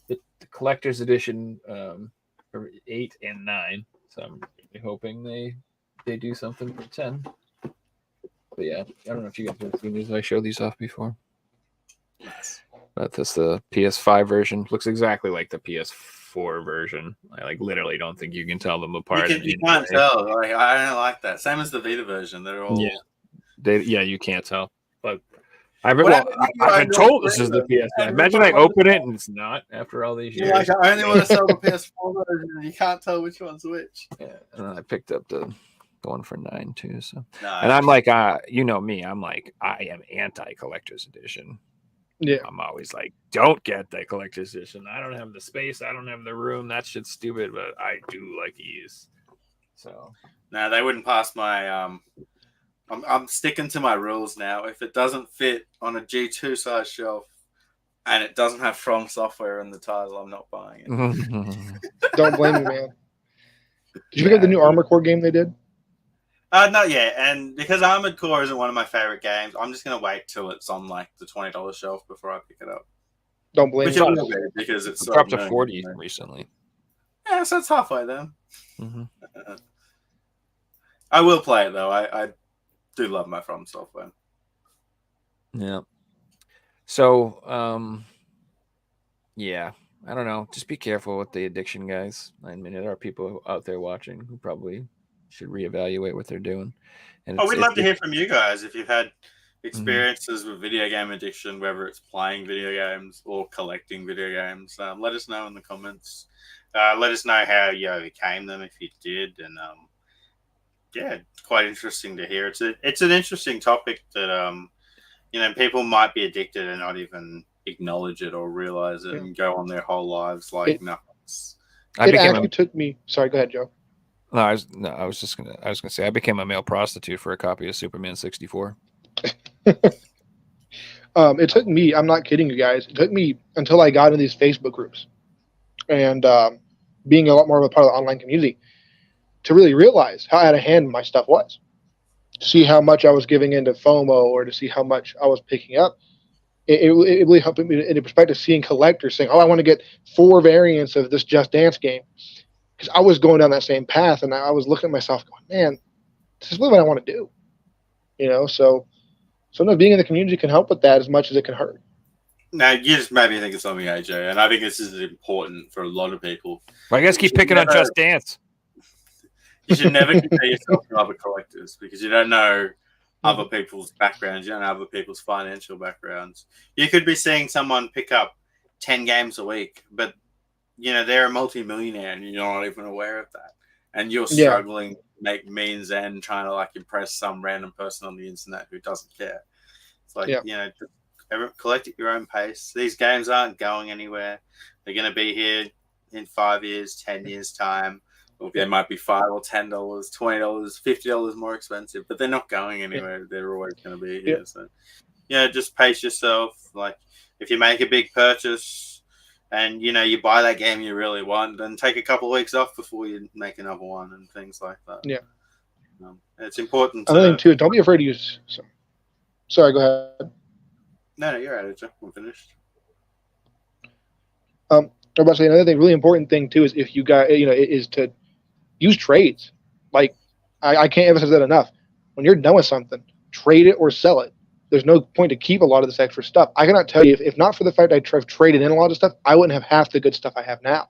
the collector's edition. 8 and 9, so I'm really hoping they do something for 10. But yeah, I don't know if you guys have seen these. I showed these off before. Nice. But this the PS5 version looks exactly like the PS4 version. I like literally don't think you can tell them apart. You can't tell. Like, I don't like that. Same as the Vita version. They're all you can't tell. But I've What been, happened if you I've been own told the this is the Vita? PS5. Imagine I open it and it's not after all these You're years. like, I only want to sell the PS4 version, and you can't tell which one's which. Yeah, and then I picked up the one for 9 too. So. No, And I'm like, you know me, I'm like, I am anti-collector's edition. Yeah, I'm always like, don't get the collector's edition. I don't have the space. I don't have the room. That shit's stupid, but I do like Ys. So, no, they wouldn't pass my. I'm sticking to my rules now. If it doesn't fit on a G2 size shelf, and it doesn't have From Software in the title, I'm not buying it. don't blame me, man. Did you pick up the new Armored Core game they did? Not yet, and because Armored Core isn't one of my favorite games, I'm just gonna wait till it's on like the $20 shelf before I pick it up. Don't blame Which me. it will be because it's dropped to known, 40 recently. Yeah, so it's halfway then. Mm-hmm. I will play it though. I do love my From Software. Yeah. So, yeah, I don't know. Just be careful with the addiction, guys. I mean, there are people out there watching who probably should reevaluate what they're doing. And We'd love to hear from you guys if you've had experiences with video game addiction, whether it's playing video games or collecting video games. Let us know in the comments. Let us know how you overcame them if you did, and yeah, quite interesting to hear. It's an interesting topic that people might be addicted and not even acknowledge it or realize it and go on their whole lives like nothing. It actually took me. Sorry, go ahead, Joe. No, I was gonna say I became a male prostitute for a copy of Superman 64. It took me. I'm not kidding you guys. It took me until I got into these Facebook groups and being a lot more of a part of the online community to really realize how out of hand my stuff was. To see how much I was giving into FOMO or to see how much I was picking up. It really helped me in perspective, seeing collectors saying, "Oh, I want to get 4 variants of this Just Dance game," because I was going down that same path, and I was looking at myself, going, "Man, this is really what I want to do." So sometimes being in the community can help with that as much as it can hurt. Now, you just made me think of something, AJ, and I think this is important for a lot of people. Well, I guess keep picking on Just Dance. You should never compare yourself to other collectors because you don't know other people's backgrounds. You don't know other people's financial backgrounds. You could be seeing someone pick up 10 games a week, but they're a multi-millionaire and you're not even aware of that. And you're struggling to make means and trying to impress some random person on the internet who doesn't care. It's like, just collect at your own pace. These games aren't going anywhere. They're going to be here in 5 years, 10 years time. Or they might be $5 or $10, $20, $50 more expensive, but they're not going anywhere. They're always going to be here. So, just pace yourself. Like, if you make a big purchase and, you buy that game you really want, then take a couple of weeks off before you make another one and things like that. Yeah. It's important. Another thing, too, don't be afraid to use some. Sorry, go ahead. No, you're right, Jeff. I'm finished. I'm about to say another thing, really important thing, too, is if you got, is to use trades. Like, I can't emphasize that enough. When you're done with something, trade it or sell it. There's no point to keep a lot of this extra stuff. I cannot tell you, if not for the fact I've traded in a lot of stuff, I wouldn't have half the good stuff I have now.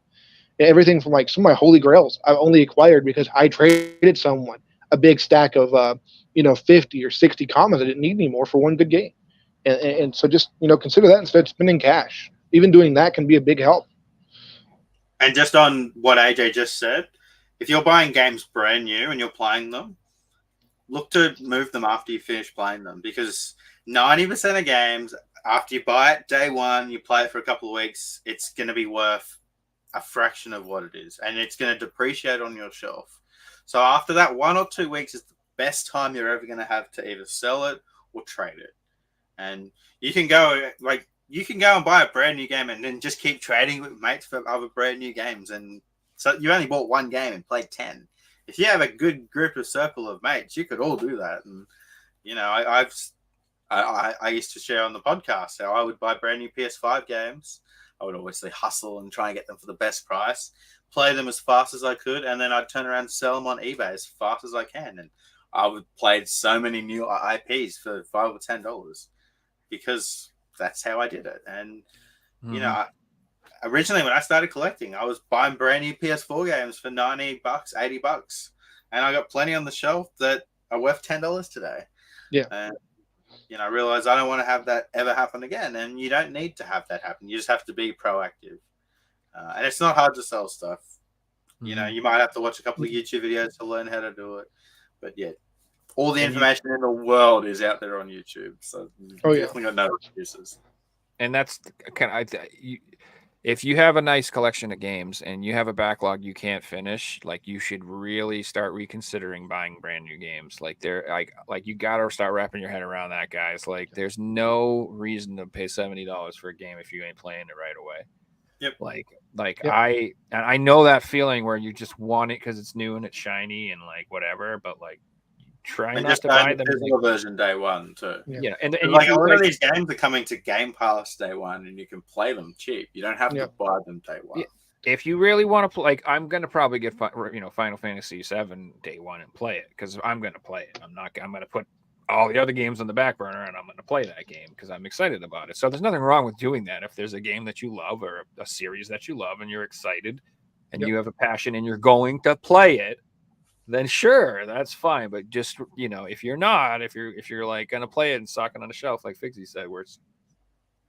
Everything from some of my holy grails I've only acquired because I traded someone a big stack of 50 or 60 commons I didn't need anymore for one good game. And so just consider that instead of spending cash. Even doing that can be a big help. And just on what AJ just said, if you're buying games brand new and you're playing them, look to move them after you finish playing them, because 90% of games, after you buy it day one, you play it for a couple of weeks, it's going to be worth a fraction of what it is, and it's going to depreciate on your shelf. So after that 1 or 2 weeks is the best time you're ever going to have to either sell it or trade it. And you can go and buy a brand new game and then just keep trading with mates for other brand new games. And so you only bought one game and played 10. If you have a good group of circle of mates, you could all do that. And I used to share on the podcast how I would buy brand new PS5 games. I would obviously hustle and try and get them for the best price, play them as fast as I could, and then I'd turn around and sell them on eBay as fast as I can. And I would play so many new IPs for $5 or $10 because that's how I did it. And originally when I started collecting, I was buying brand new PS4 games for $90, $80, and I got plenty on the shelf that are worth $10 today. Yeah. And I realized I don't want to have that ever happen again, and you don't need to have that happen. You just have to be proactive. And it's not hard to sell stuff. You might have to watch a couple of YouTube videos to learn how to do it. But yeah, all the information in the world is out there on YouTube. So definitely got no excuses. And that's kind of, if you have a nice collection of games and you have a backlog you can't finish, like you should really start reconsidering buying brand new games. Like you gotta start wrapping your head around that, guys. Like there's no reason to pay $70 for a game if you ain't playing it right away. Yep. I know that feeling where you just want it because it's new and it's shiny and like whatever, but like try not to buy them. Physical version day one too. Yeah, and like a lot of these games are coming to Game Pass day one, and you can play them cheap. You don't have to buy them day one. Yeah. If you really want to play, like I'm gonna probably get Final Fantasy VII day one and play it because I'm gonna play it. I'm gonna put all the other games on the back burner and I'm gonna play that game because I'm excited about it. So there's nothing wrong with doing that if there's a game that you love or a series that you love and you're excited and you have a passion and you're going to play it. Then sure, that's fine. But just if you're not, if you're like gonna play it and sock it on the shelf, like Figsy said, where it's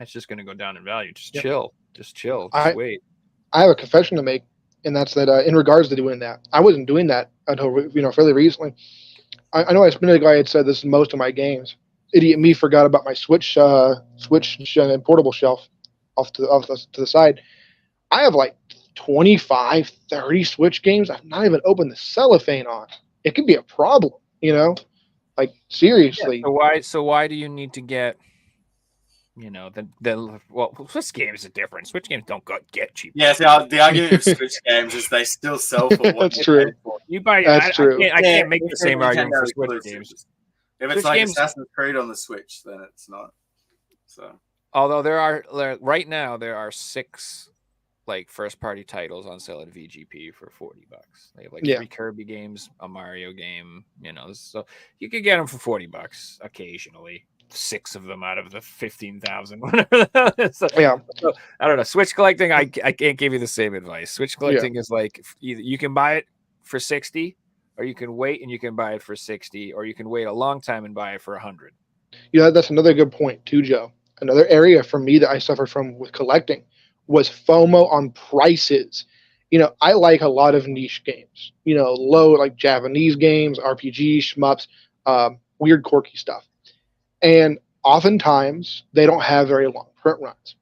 just gonna go down in value. Just chill. Just wait. I have a confession to make, and that's that in regards to doing that, I wasn't doing that until fairly recently. I know a minute ago I had said this in most of my games. Idiot me forgot about my Switch and portable shelf off to the side. I have like 25, 30 Switch games I've not even opened the cellophane on. It could be a problem, like seriously. Yeah, so why do you need to get, Switch games are different. Switch games don't get cheap. Yeah, so the argument of Switch games is they still sell for what that's true. For. You buy. That's true. I can't make the same argument for Switch games. If it's like Assassin's Creed on the Switch, then it's not. So, although right now there are 6 like first party titles on sale at VGP for $40. They have like 3 Kirby games, a Mario game, so you could get them for $40 occasionally. 6 of them out of the 15,000. So I don't know. Switch collecting, I can't give you the same advice. Switch collecting is like either you can buy it for $60, or you can wait and you can buy it for $60, or you can wait a long time and buy it for $100. That's another good point too, Joe. Another area for me that I suffered from with collecting was FOMO on prices. I like a lot of niche games. Low like Japanese games, RPGs, shmups, weird quirky stuff. And oftentimes they don't have very long print runs,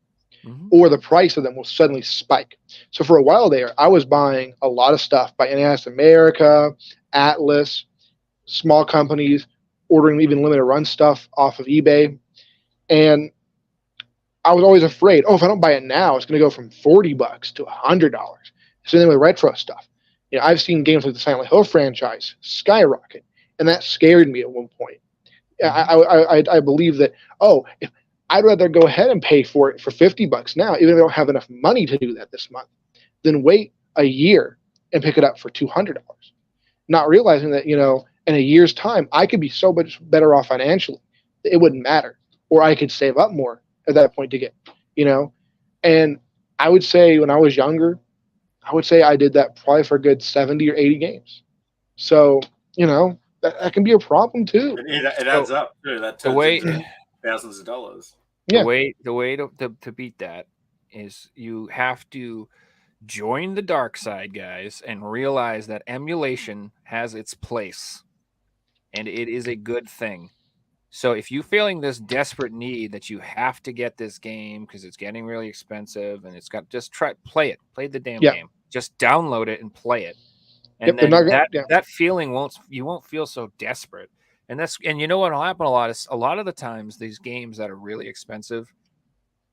or the price of them will suddenly spike. So for a while there, I was buying a lot of stuff by NAS America, Atlas, small companies, ordering even limited run stuff off of eBay. And I was always afraid, if I don't buy it now, it's going to go from $40 to $100. Same thing with retro stuff. I've seen games like the Silent Hill franchise skyrocket, and that scared me at one point. I believe that, if I'd rather go ahead and pay for it for $50 now, even if I don't have enough money to do that this month, than wait a year and pick it up for $200. Not realizing that, in a year's time, I could be so much better off financially. It wouldn't matter. Or I could save up more at that point to get, And I would say when I was younger, I did that probably for a good 70 or 80 games. So, that can be a problem too. It adds up too. That The turns way into thousands of dollars. the Yeah. way to beat that is you have to join the dark side, guys, and realize that emulation has its place, and it is a good thing. So if you're feeling this desperate need that you have to get this game because it's getting really expensive and it's got, just play it, play the damn Yeah. game, just download it and play it, and Yep, they're then not gonna- that yeah. that feeling you won't feel so desperate. And you know what will happen a lot is a lot of the times these games that are really expensive,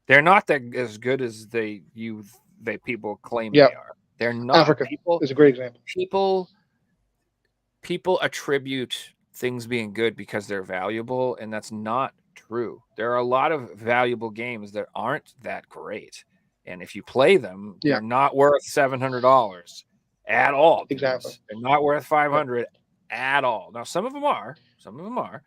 they're not that as good as people claim Yeah. they are. They're not. Africa is a great example. People attribute things being good because they're valuable, and that's not true. There are a lot of valuable games that aren't that great, and if you play them, Yeah. they're not worth $700 at all. Exactly. They're not worth $500 at all. Now, some of them are.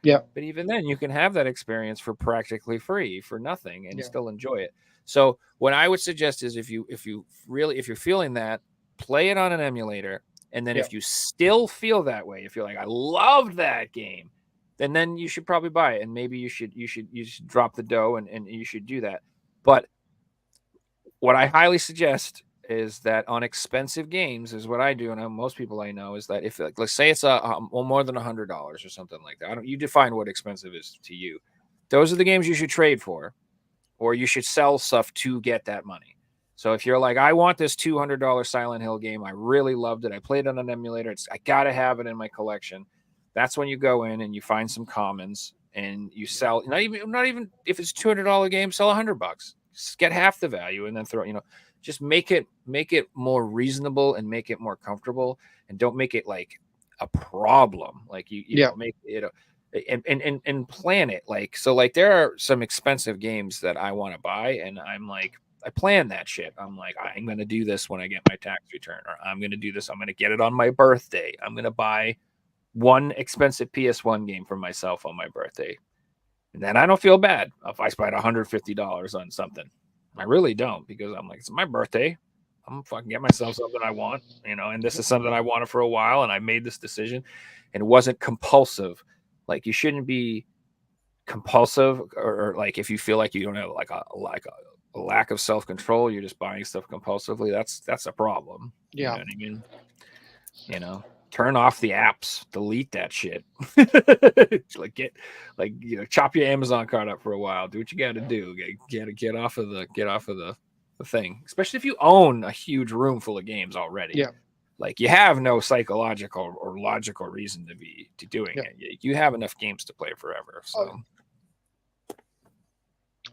Yeah. But even then, you can have that experience for practically free, for nothing, and Yeah. still enjoy it. So, what I would suggest is if you're feeling that, play it on an emulator, and then Yeah. if you still feel that way, if you're like, I loved that game, then you should probably buy it, and maybe you should drop the dough and you should do that. But what I highly suggest is that on expensive games is what I do, and most people I know is that if, like, let's say it's more than $100 or something like that. You define what expensive is to you. Those are the games you should trade for, or you should sell stuff to get that money. So if you're like, I want this $200 Silent Hill game, I really loved it, I played it on an emulator, I gotta have it in my collection. That's when you go in and you find some commons and you sell. Not even if it's $200 game, sell $100. Just get half the value and then throw. Just make it more reasonable and make it more comfortable, and don't make it like a problem. Like you know, make it and plan it. Like, so like there are some expensive games that I want to buy, and I'm like, I plan that shit. I'm like, I'm going to do this when I get my tax return, or I'm going to do this. I'm going to get it on my birthday. I'm going to buy one expensive PS1 game for myself on my birthday. And then I don't feel bad if I spend $150 on something. I really don't, because I'm like, it's my birthday. I'm gonna fucking get myself something I want, and this is something I wanted for a while, and I made this decision, and it wasn't compulsive. Like, you shouldn't be compulsive, or like if you feel like you don't have like a lack of self-control, you're just buying stuff compulsively. That's a problem. Yeah. You know what I mean? Turn off the apps, delete that shit. Chop your Amazon card up for a while. Do what you got to do. Get off of the thing. Especially if you own a huge room full of games already. Yeah. Like, you have no psychological or logical reason to doing it. You have enough games to play forever. So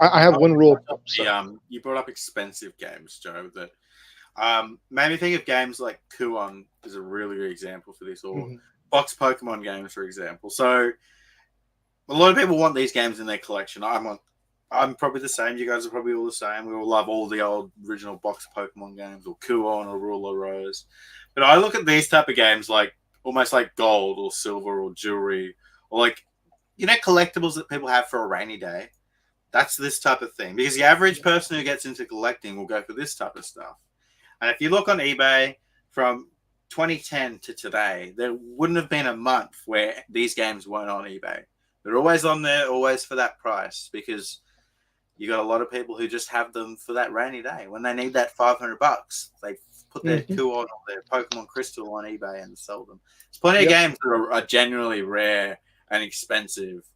I have one rule. You brought up expensive games, Joe, that made me think of games like Kuon is a really good example for this, or box Pokemon games, for example. So a lot of people want these games in their collection. I'm probably the same. You guys are probably all the same. We all love all the old original box Pokemon games, or Kuon or Ruler Rose. But I look at these type of games like almost like gold or silver or jewelry, or like, collectibles that people have for a rainy day. That's this type of thing, because the average person who gets into collecting will go for this type of stuff. And if you look on eBay from 2010 to today, there wouldn't have been a month where these games weren't on eBay. They're always on there, always for that price, because you got a lot of people who just have them for that rainy day. When they need that $500, they put their Kuon or their Pokemon Crystal on eBay and sell them. There's plenty of games that are genuinely rare and expensive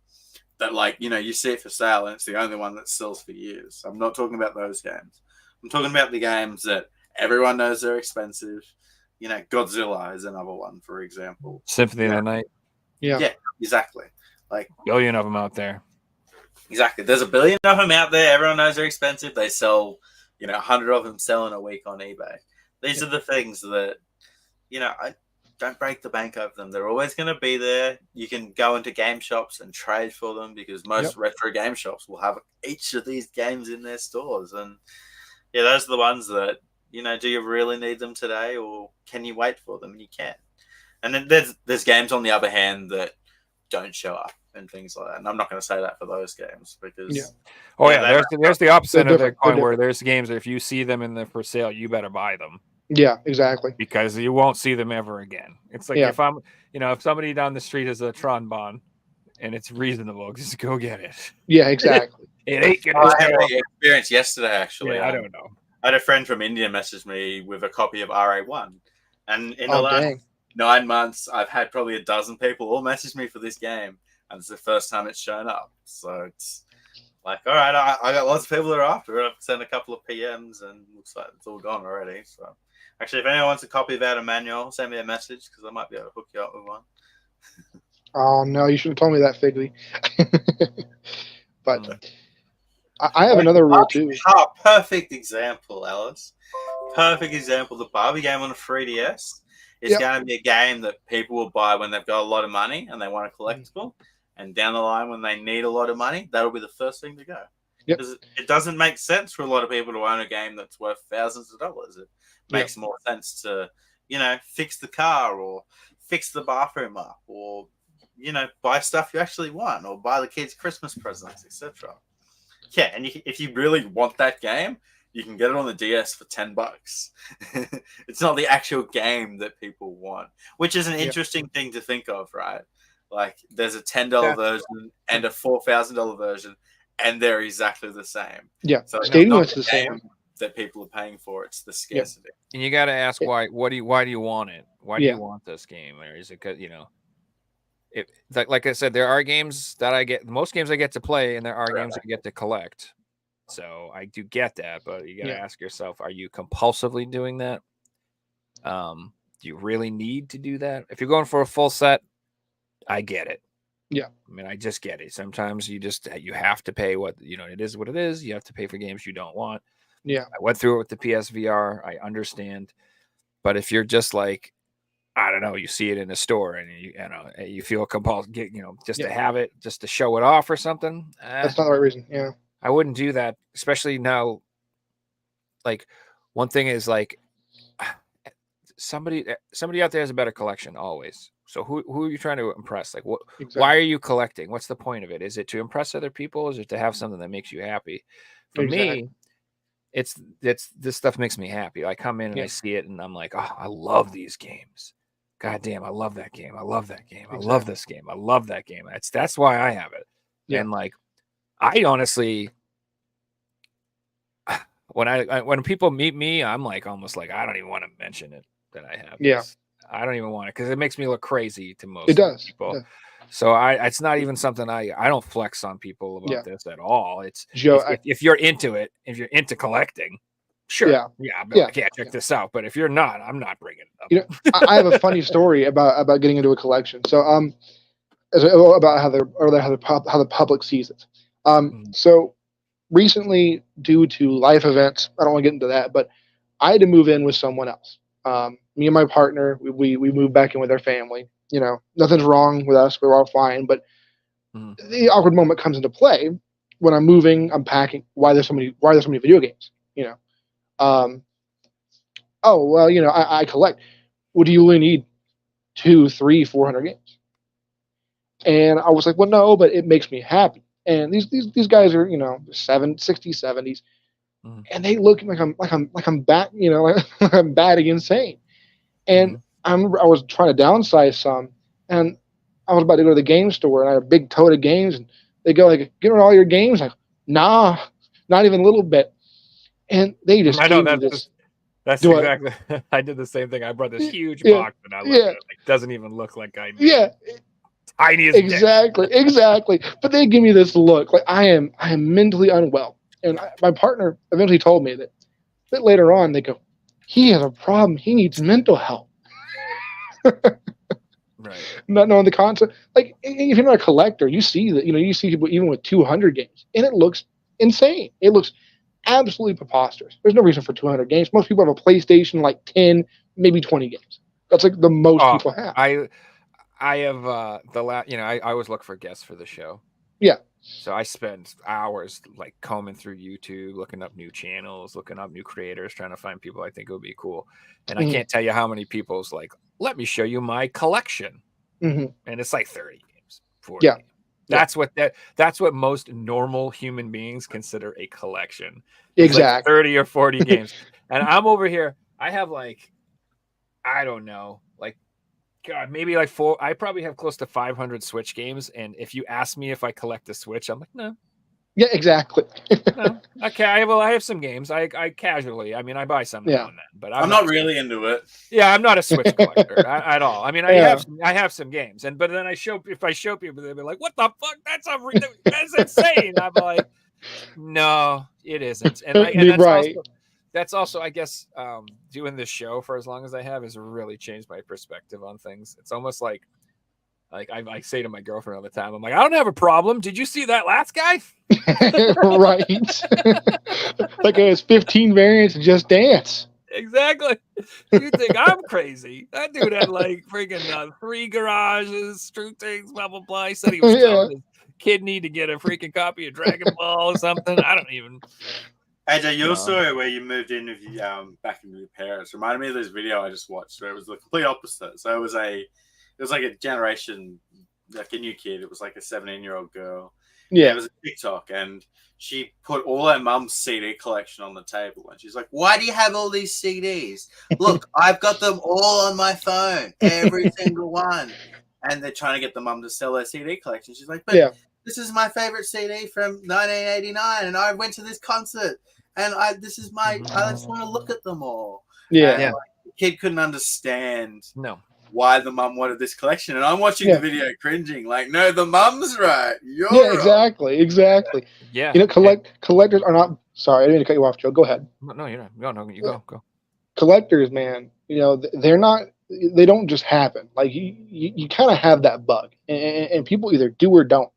that, like, you see it for sale and it's the only one that sells for years. I'm not talking about those games. I'm talking about the games that everyone knows they're expensive. Godzilla is another one, for example. Symphony of the Night. Yeah, exactly. Like, billion of them out there. Exactly. There's a billion of them out there. Everyone knows they're expensive. They sell, 100 of them sell in a week on eBay. These are the things that, I don't break the bank over them. They're always going to be there. You can go into game shops and trade for them, because most retro game shops will have each of these games in their stores. And those are the ones that, do you really need them today, or can you wait for them? And you can. And then there's games, on the other hand, that don't show up and things like that. And I'm not going to say that for those games, because there's the opposite of the coin, They're where there's games that if you see them in the for sale, you better buy them. Yeah, exactly. because you won't see them ever again. It's like Yeah. if I'm, if somebody down the street has a Tron Bon and it's reasonable, just go get it. Yeah, exactly. It ain't gonna I had show up. the experience yesterday, actually. Yeah, I don't know. I had a friend from India message me with a copy of RA1. And in the Oh, last dang. 9 months, I've had probably a dozen people all message me for this game. And it's the first time it's shown up. So it's like, all right, I got lots of people that are after it. I've sent a couple of PMs and looks like it's all gone already. So actually, if anyone wants a copy of that manual, send me a message because I might be able to hook you up with one. Oh no, you should have told me that, Figley. But I have another rule too. Perfect example, Alice. Perfect example. The Barbie game on the 3DS is Yep. going to be a game that people will buy when they've got a lot of money and they want a collectible. And down the line, when they need a lot of money, that'll be the first thing to go. Yep. Because it doesn't make sense for a lot of people to own a game that's worth thousands of dollars. It makes more sense to, fix the car or fix the bathroom up or, buy stuff you actually want or buy the kids Christmas presents, etc. Yeah, and if you really want that game, you can get it on the DS for $10. It's not the actual game that people want, which is an interesting thing to think of, right? Like, there's a $10 version and a $4,000 version, and they're exactly the same. Yeah, So it's Stadium not is the same. game that people are paying for; it's the scarcity. And you got to ask why. Why do you want it? Why do Yeah. you want this game? Or is it because like I said, there are games that I get. Most games I get to play, and there are games I get to collect. So I do get that, but you got to ask yourself: are you compulsively doing that? Do you really need to do that? If you're going for a full set, I get it. Yeah. I mean, I just get it. Sometimes you have to pay what, it is what it is. You have to pay for games you don't want. Yeah. I went through it with the PSVR. I understand. But if you're just like, I don't know, you see it in a store and you feel compelled, just to have it, just to show it off or something. That's not the right reason. Yeah. I wouldn't do that, especially now. Like, one thing is like, somebody out there has a better collection always. So who are you trying to impress? Like, what? Exactly. Why are you collecting? What's the point of it? Is it to impress other people? Is it to have something that makes you happy? For me, it's this stuff makes me happy. I come in and I see it, and I'm like, oh, I love these games. God damn, I love that game. I love that game. I love this game. I love that game. That's why I have it. Yeah. And like, I honestly, when people meet me, I'm like almost like I don't even want to mention it that I have. Yeah. This. I don't even want it because it makes me look crazy to most It does. people. Yeah. So it's not even something I don't flex on people about this at all. It's Joe, if you're into it, if you're into collecting, sure, check this out. But if you're not, I'm not bringing it up. I have a funny story about getting into a collection. So about how the public sees it. So recently, due to life events, I don't want to get into that, but I had to move in with someone else. Me and my partner, we moved back in with our family. Nothing's wrong with us. We're all fine. But the awkward moment comes into play when I'm moving, I'm packing. Why there's so many video games? I collect. What do you really need? 200, 300, 400 games? And I was like, well, no, but it makes me happy. And these guys are 60s, 70s, and they look like I'm back, like I'm batting insane. And I was trying to downsize some, and I was about to go to the game store, and I had a big tote of games, and they go like, "Get rid of all your games." Like, nah, not even a little bit. And they just gave me this. That's exactly. I did the same thing. I brought this huge box, and I looked at it. It doesn't even look like I. Tiny as exactly. But they give me this look like I am mentally unwell. And my partner eventually told me that later on they go, he has a problem. He needs mental help. Right. Not knowing the concept. Like, if you're not a collector, you see that, you see people even with 200 games, and it looks insane. It looks absolutely preposterous. There's no reason for 200 games. Most people have a PlayStation, like 10, maybe 20 games. That's like the most people have. I have I always look for guests for the show. Yeah. So I spend hours like combing through YouTube, looking up new channels, looking up new creators, trying to find people I think would be cool. And I can't tell you how many people's like, let me show you my collection. And it's like 30 games, 40 games. That's what most normal human beings consider a collection. It's exactly. like 30 or 40 games. And I'm over here. I have like, I don't know, like, God, maybe like I probably have close to 500 Switch games. And if you ask me if I collect a Switch, I'm like, no. Yeah, exactly. No. Okay, well, I have some games. I casually, I mean, I buy some now and then, but I'm not really into it. Yeah, I'm not a Switch collector at all. I mean, I have some games, but then if I show people, they'll be like, "What the fuck? That's insane." I'm like, "No, it isn't." And that's also, I guess, doing this show for as long as I have has really changed my perspective on things. It's almost like I say to my girlfriend all the time, I'm like, I don't have a problem. Did you see that last guy? Right. Like it has 15 variants of Just Dance. Exactly. You think I'm crazy? That dude had like freaking 3 garages, true things, blah blah blah. He said he was telling his kid need to get a freaking copy of Dragon Ball or something. I don't even. AJ, your story where you moved in with back into your parents reminded me of this video I just watched where it was the complete opposite. So it was like a generation, like a new kid. It was like a 17-year-old girl. Yeah. It was a TikTok, and she put all her mum's CD collection on the table, and she's like, "Why do you have all these CDs? Look, I've got them all on my phone, every single one." And they're trying to get the mum to sell her CD collection. She's like, "But this is my favorite CD from 1989, and I went to this concert, and I just want to look at them all." Yeah. And, the kid couldn't understand. No. Why the mum wanted this collection, and I'm watching the video cringing, like, no, the mum's right. You're right. Exactly. Yeah. You know, collectors are not. Sorry, I didn't mean to cut you off, Joe. Go ahead. No, you're not. No, you go. Collectors, man. You know, they're not. They don't just happen. Like you kind of have that bug, and people either do or don't.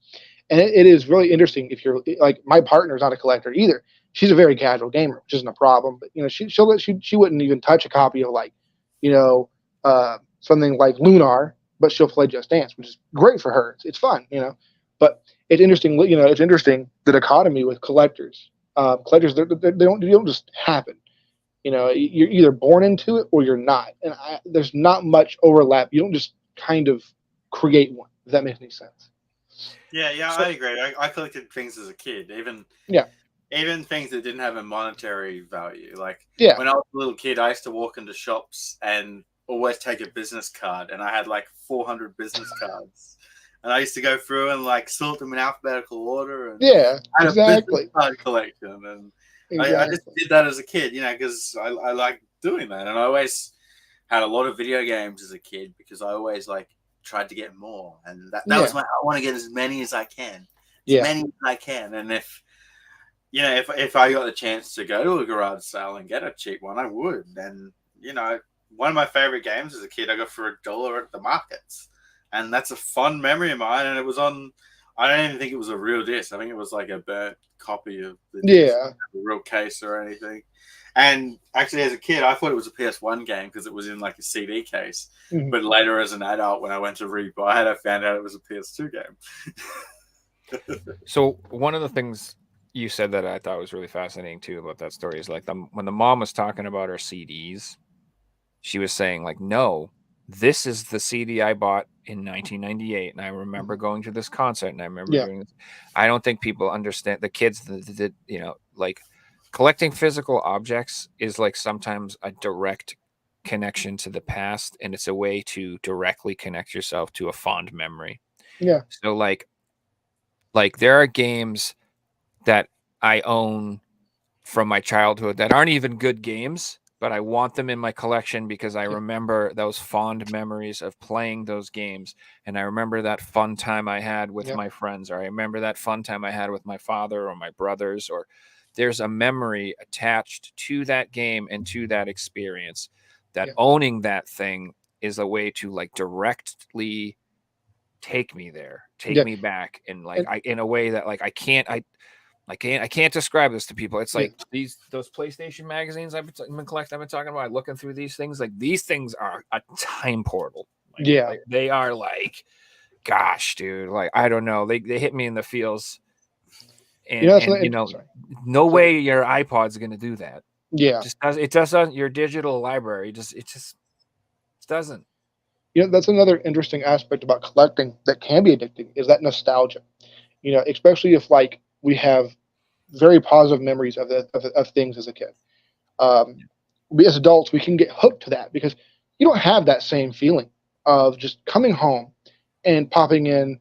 And it is really interesting if you're like my partner's not a collector either. She's a very casual gamer, which isn't a problem. But you know, she wouldn't even touch a copy of like, you know, something like Lunar, but she'll play Just Dance, which is great for her. It's fun, you know. But it's interesting, you know. It's interesting the dichotomy with collectors. Collectors, they don't just happen. You know, you're either born into it or you're not, and there's not much overlap. You don't just kind of create one. If that makes any sense. Yeah, so, I agree. I collected things as a kid, even things that didn't have a monetary value. Like when I was a little kid, I used to walk into shops and always take a business card, and I had like 400 business cards, and I used to go through and like sort them in alphabetical order. And I had a business card collection, and I just did that as a kid, you know, because I like doing that, and I always had a lot of video games as a kid because I always like tried to get more, and that was I want to get as many as I can, many as I can, and if I got the chance to go to a garage sale and get a cheap one, I would. And you know, one of my favorite games as a kid I got for $1 at the markets, and that's a fond memory of mine. And it was on. I don't even think it was a real disc. I think it was like a burnt copy of the disc, a real case or anything. And actually, as a kid, I thought it was a PS1 game because it was in like a CD case. Mm-hmm. But later, as an adult, when I went to rebuy it, I found out it was a PS2 game. So one of the things you said that I thought was really fascinating too about that story is like when the mom was talking about her CDs, she was saying like, no, this is the CD I bought in 1998. And I remember going to this concert and I remember doing this. I don't think people understand the kids that you know, like collecting physical objects is like sometimes a direct connection to the past. And it's a way to directly connect yourself to a fond memory. Yeah. So like there are games that I own from my childhood that aren't even good games, but I want them in my collection because I remember those fond memories of playing those games. And I remember that fun time I had with my friends, or I remember that fun time I had with my father or my brothers, or there's a memory attached to that game and to that experience that owning that thing is a way to like directly take me there, take me back. And like, in a way that like, I can't describe this to people. It's like those PlayStation magazines I've been collecting. I've been talking about looking through these things. Like these things are a time portal. Like, like, they are like, gosh, dude. Like I don't know. They hit me in the feels. And you know, no way your iPod's going to do that. Yeah, it doesn't. Your digital library it just doesn't. You know, that's another interesting aspect about collecting that can be addicting is that nostalgia. You know, especially if like we have very positive memories of things as a kid. we as adults, we can get hooked to that because you don't have that same feeling of just coming home and popping in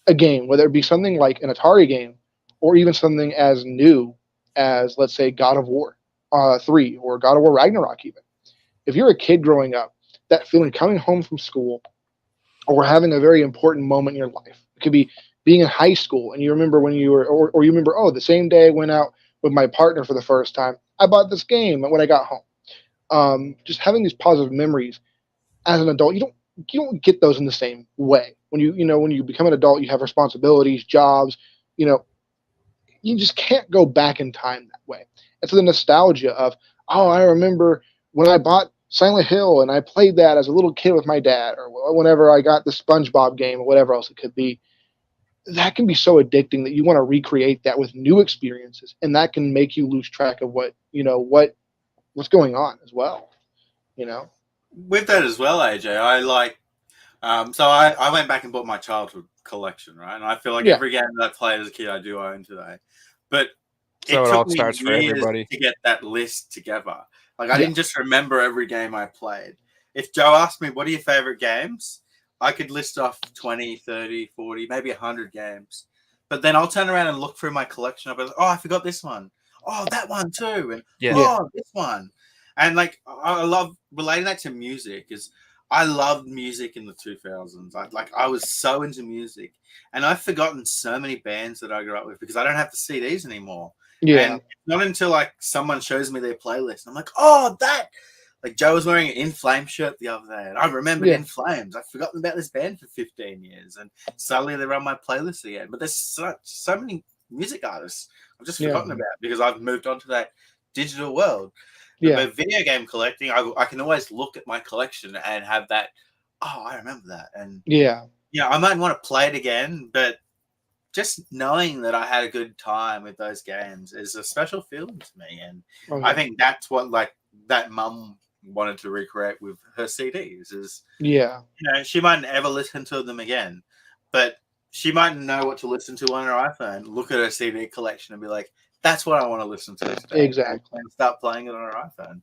a game, whether it be something like an Atari game or even something as new as, let's say, God of War 3 or God of War Ragnarok even. If you're a kid growing up, that feeling coming home from school or having a very important moment in your life, it could be being in high school and you remember when you were, or you remember, oh, the same day I went out with my partner for the first time, I bought this game when I got home. Just having these positive memories as an adult, you don't get those in the same way. When when you become an adult, you have responsibilities, jobs, you know, you just can't go back in time that way. And so the nostalgia of, oh, I remember when I bought Silent Hill and I played that as a little kid with my dad, or whenever I got the SpongeBob game or whatever else it could be, that can be so addicting that you want to recreate that with new experiences, and that can make you lose track of what's going on as well. You know. With that as well, AJ, I like. So I went back and bought my childhood collection, right? And I feel like Yeah. every game that I played as a kid, I do own today. But So it took all me starts for years everybody. to get that list together. Like I Yeah. didn't just remember every game I played. If Joe asked me, what are your favorite games? I could list off 20, 30, 40, maybe 100 games. But then I'll turn around and look through my collection. I'll be like, oh, I forgot this one. Oh, that one too. And Yeah. oh, this one. And like I love relating that to music is I loved music in the 2000s. I was so into music. And I've forgotten so many bands that I grew up with because I don't have the CDs anymore. Yeah. And not until like someone shows me their playlist, I'm like, oh, that. Like Joe was wearing an In Flames shirt the other day, and I remembered Yeah. In Flames. I've forgotten about this band for 15 years, and suddenly they're on my playlist again. But there's so many music artists I've just Yeah. forgotten about because I've moved on to that digital world. Yeah. But video game collecting, I can always look at my collection and have that, oh, I remember that. And Yeah. I might want to play it again, but just knowing that I had a good time with those games is a special feeling to me. And Okay. I think that's what like that mum wanted to recreate with her CDs is, Yeah. she mightn't ever listen to them again, but she might know what to listen to on her iPhone, look at her CD collection and be like, that's what I want to listen to today. Exactly. And start playing it on her iPhone.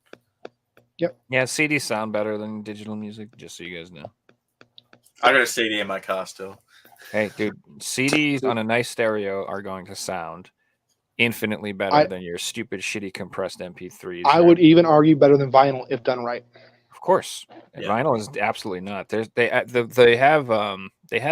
Yeah, CDs sound better than digital music, just so you guys know. I got a CD in my car still. Hey, dude, CDs on a nice stereo are going to sound infinitely better than your stupid, shitty compressed MP3s. I would even argue better than vinyl if done right. Of course, and Yeah. vinyl is absolutely not. They had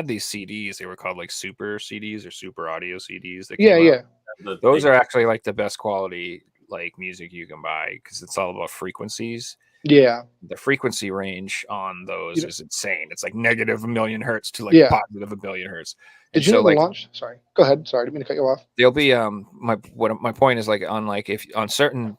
these CDs. They were called like super CDs or super audio CDs. That Yeah. came out. Yeah. Those are actually like the best quality like music you can buy because it's all about frequencies. Yeah. The frequency range on those You know- is insane. It's like negative a million hertz to like Yeah. positive a billion hertz. Did And you so, know the like, launch? Sorry. Go ahead. Sorry, I didn't mean to cut you off. there'll be my point is like on like if on certain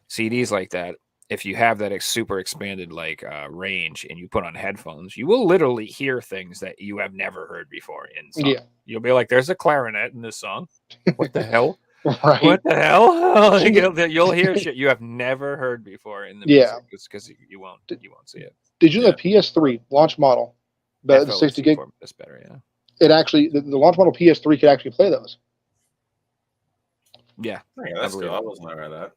CDs like that, if you have that super expanded like range and you put on headphones, you will literally hear things that you have never heard before in song. Yeah. You'll be like, "There's a clarinet in this song. What the hell? Right. What the hell?" Like, you'll hear shit you have never heard before in the Yeah. music because you won't see it. Did you know the PS3 launch model, the 60 gig? That's better, yeah. It actually the launch model PS3 could actually play those. Yeah, Yeah, that's believe cool. I it. wasn't aware of that.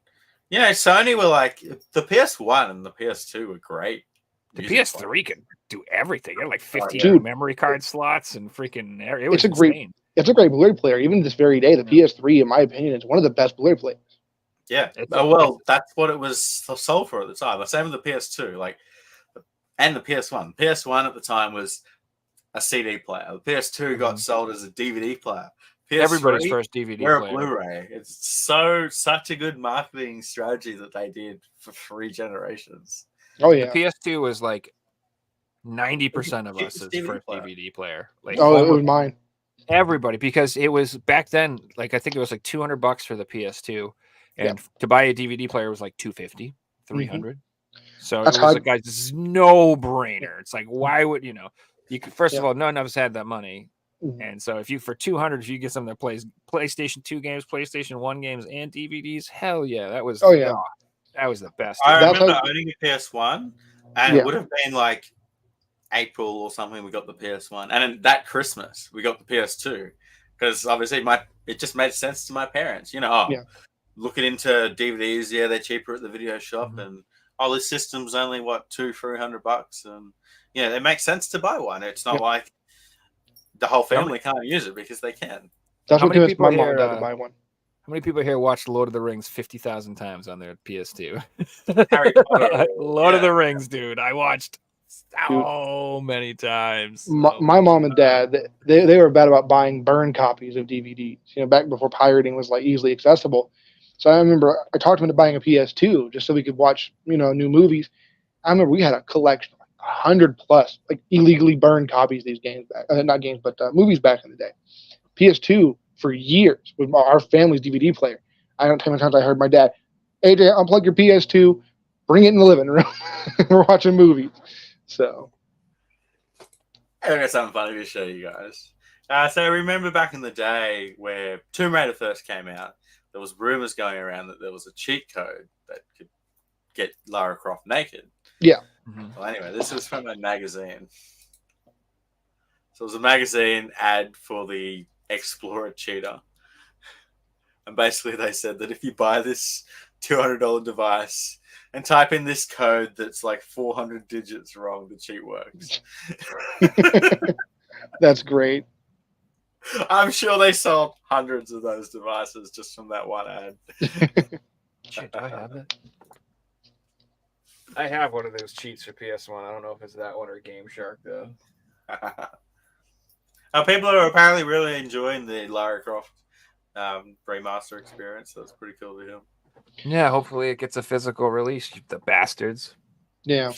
Sony were like the PS1 and the PS2 were great. The music PS3 could do everything. It had like 15 Dude. memory card slots and freaking. It was It's a great- insane. It's a great Blu-ray player. Even this very day, the PS3, in my opinion, is one of the best Blu-ray players. Yeah. It's- Well, that's what it was sold for at the time. The same with the PS2, and the PS1. PS1 at the time was a CD player. The PS2 got sold as a DVD player. PS3, Everybody's first DVD we're a player. Blu-ray. It's such a good marketing strategy that they did for 3 generations. Oh The yeah. PS2 was like 90% of us Cheapest is DVD first player. DVD player. Like Oh, it was almost mine. everybody, because it was back then. Like I think it was like $200 for the PS2, and to buy a DVD player was like $250, $300. So That's it was how like, guys, this is no brainer. It's like, why would you know? You could, first of Yeah. all, none of us had that money. Mhm. And so if you for $200, if you get something that plays PlayStation 2 games, PlayStation 1 games, and DVDs, hell yeah, that was Oh, yeah. that was the best. I That's remember how- owning a PS1, and Yeah. it would have been like April or something. We got the PS1, and then that Christmas we got the PS2 because obviously it just made sense to my parents. Yeah. Looking into DVDs, yeah, they're cheaper at the video shop, Mhm. and oh, this system's only what $200-300, and yeah, it makes sense to buy one. It's not Yeah. like the whole family can't use it because they can. That's How what many convinced my people mom and here, dad to buy one. How many people here watched Lord of the Rings 50,000 times on their PS2? Harry Potter, Lord of yeah. the Rings, dude. I watched so many times. My mom and dad, they were bad about buying burn copies of DVDs. Back before pirating was like easily accessible. So I remember I talked them into buying a PS2 just so we could watch new movies. I remember we had a collection of 100 plus like illegally burned copies of these games back, not games but movies back in the day. PS2 for years was our family's DVD player. I don't know how many times I heard my dad, AJ, unplug your PS2, bring it in the living room. We're watching movies. So I got something funny to show you guys. So I remember back in the day where Tomb Raider first came out, there was rumors going around that there was a cheat code that could get Lara Croft naked. Yeah. Well, anyway, this was from a magazine. So it was a magazine ad for the Explorer cheater. And basically they said that if you buy this $200 device and type in this code that's like 400 digits wrong, the cheat works. That's great. I'm sure they sold hundreds of those devices just from that one ad. Shit, do I have it? I have one of those cheats for PS1. I don't know if it's that one or Game Shark, though. People are apparently really enjoying the Lara Croft remaster experience. So it's pretty cool to hear. Yeah, hopefully it gets a physical release, the bastards. Yeah.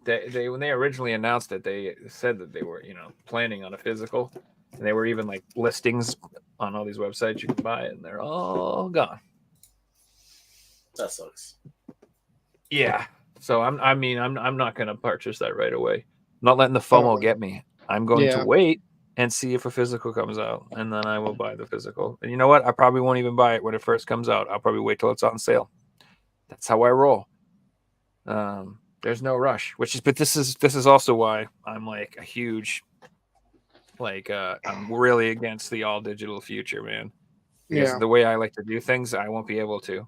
They when they originally announced it, they said that they were, planning on a physical. And they were even like listings on all these websites you can buy it, and they're all gone. That sucks. Yeah. So I'm not going to purchase that right away. I'm not letting the FOMO get me. I'm going to wait and see if a physical comes out, and then I will buy the physical. And you know what? I probably won't even buy it when it first comes out. I'll probably wait till it's on sale. That's how I roll. There's no rush. But this is also why I'm like a huge, I'm really against the all digital future, man. Because the way I like to do things, I won't be able to.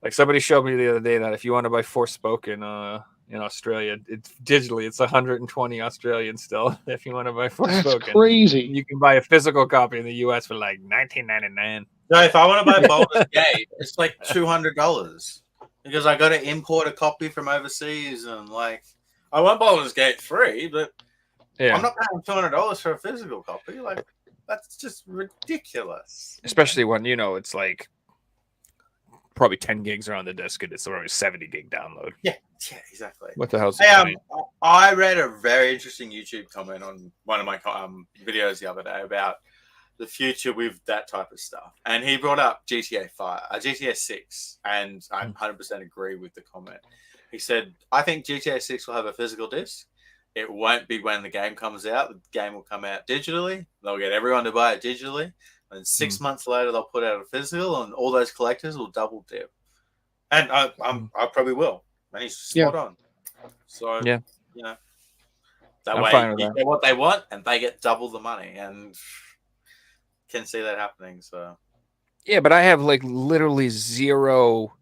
Like somebody showed me the other day that if you want to buy Forspoken in Australia, it's digitally, it's 120 Australian still. If you want to buy Forspoken, that's crazy. You can buy a physical copy in the US for like $19.99. No, if I want to buy Baldur's Gate, it's like $200 because I got to import a copy from overseas, and like I want Baldur's Gate free, but I'm not paying $200 for a physical copy. Like that's just ridiculous. Especially when it's like probably 10 gigs are on the disc and it's already 70 gig download. Yeah, exactly. What the hell's I read a very interesting YouTube comment on one of my videos the other day about the future with that type of stuff, and he brought up GTA 6, and I 100% agree with the comment. He said, I think GTA 6 will have a physical disc. It won't be when the game comes out. The game will come out digitally. They'll get everyone to buy it digitally. And 6 months later, they'll put out a physical, and all those collectors will double dip. And I probably will. And he's spot on. So, that way you get what they want, and they get double the money. And can see that happening. So, yeah, but I have like literally zero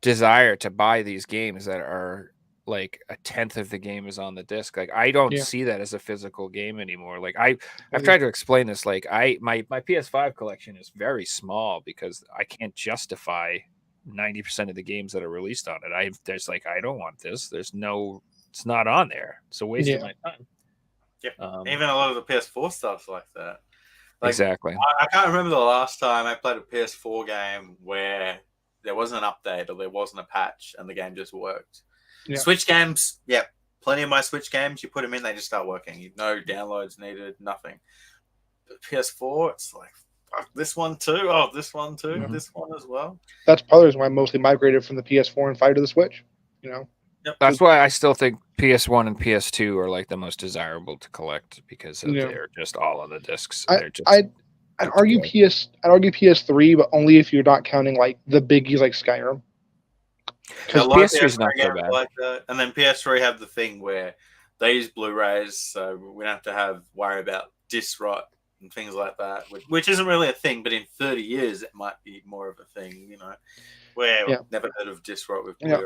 desire to buy these games that are like a tenth of the game is on the disc. Like I don't see that as a physical game anymore. Like I've tried to explain this. Like my PS5 collection is very small because I can't justify 90% of the games that are released on it. I don't want this. It's not on there. It's a waste of my time. Yeah. Even a lot of the PS4 stuff's like that. Like, exactly. I can't remember the last time I played a PS4 game where there wasn't an update or there wasn't a patch and the game just worked. Yeah. Switch games, plenty of my Switch games, you put them in, they just start working. No downloads needed, nothing. But PS4, it's like, this one too, this one too, this one as well. That's probably why I mostly migrated from the PS4 and 5 to the Switch, Yep. That's why I still think PS1 and PS2 are like the most desirable to collect because they're just all on the discs. I'd argue PS3, but only if you're not counting like the biggies like Skyrim. Because PS3 is not so bad. Like that. And then PS3 have the thing where they use Blu-rays, so we don't have to worry about disc rot and things like that, which isn't really a thing, but in 30 years it might be more of a thing, Well, Yeah. never heard of Discworld with Yeah.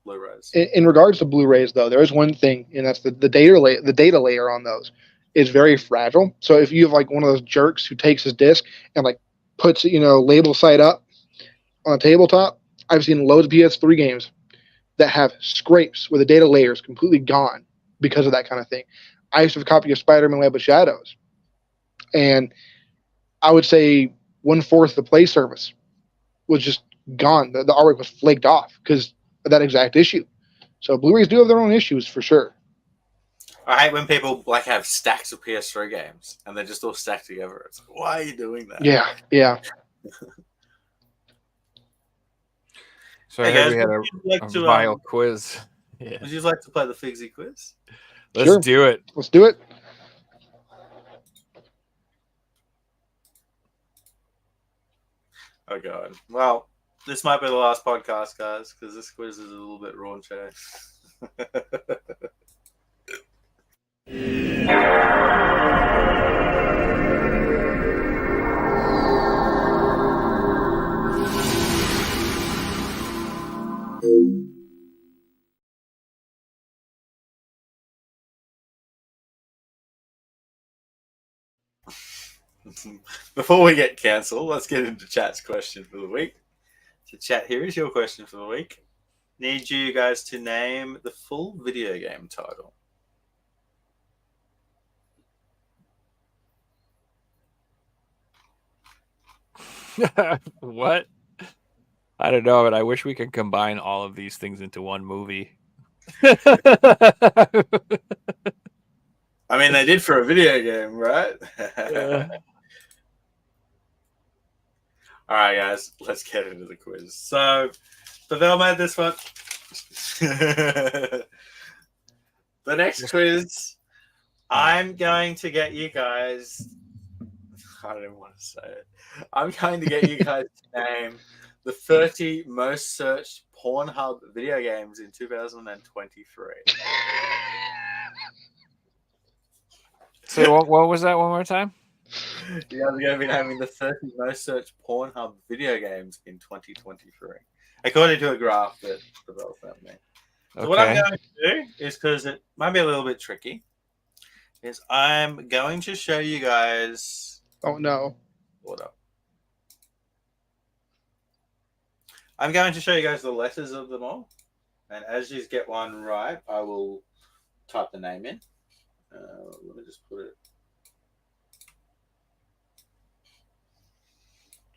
Blu-rays. In regards to Blu-rays, though, there is one thing, and that's the data layer on those is very fragile. So if you have like one of those jerks who takes his disc and like puts it, label side up on a tabletop, I've seen loads of PS3 games that have scrapes where the data layer is completely gone because of that kind of thing. I used to have a copy of Spider-Man Web of Shadows, and I would say 1/4 of the play service was just gone. The artwork was flaked off because of that exact issue. So Blu-rays do have their own issues for sure. I hate when people like have stacks of PS3 games and they're just all stacked together. It's like, why are you doing that? Yeah. So Hey I heard guys, we had would you like a to, vile quiz. Yeah. would you like to play the Figsy quiz? Let's Sure. do it. Let's do it. Oh god. Well, this might be the last podcast, guys, because this quiz is a little bit raunchy. Before we get cancelled, let's get into chat's question for the week. So chat, here is your question for the week. Need you guys to name the full video game title. What? I don't know, but I wish we could combine all of these things into one movie. I mean, they did for a video game, right? All right, guys, let's get into the quiz. So, Pavel made this one. The next quiz, I'm going to get you guys. I don't even want to say it. I'm going to get you guys to name the 30 most searched Pornhub video games in 2023. So what was that one more time? You guys are going to be naming the 30 most searched Pornhub video games in 2023, according to a graph that Pavel sent me. So what I'm going to do is, because it might be a little bit tricky, is I'm going to show you guys. Oh no. Hold up. I'm going to show you guys the letters of them all, and as you get one right, I will type the name in. Let me just put it.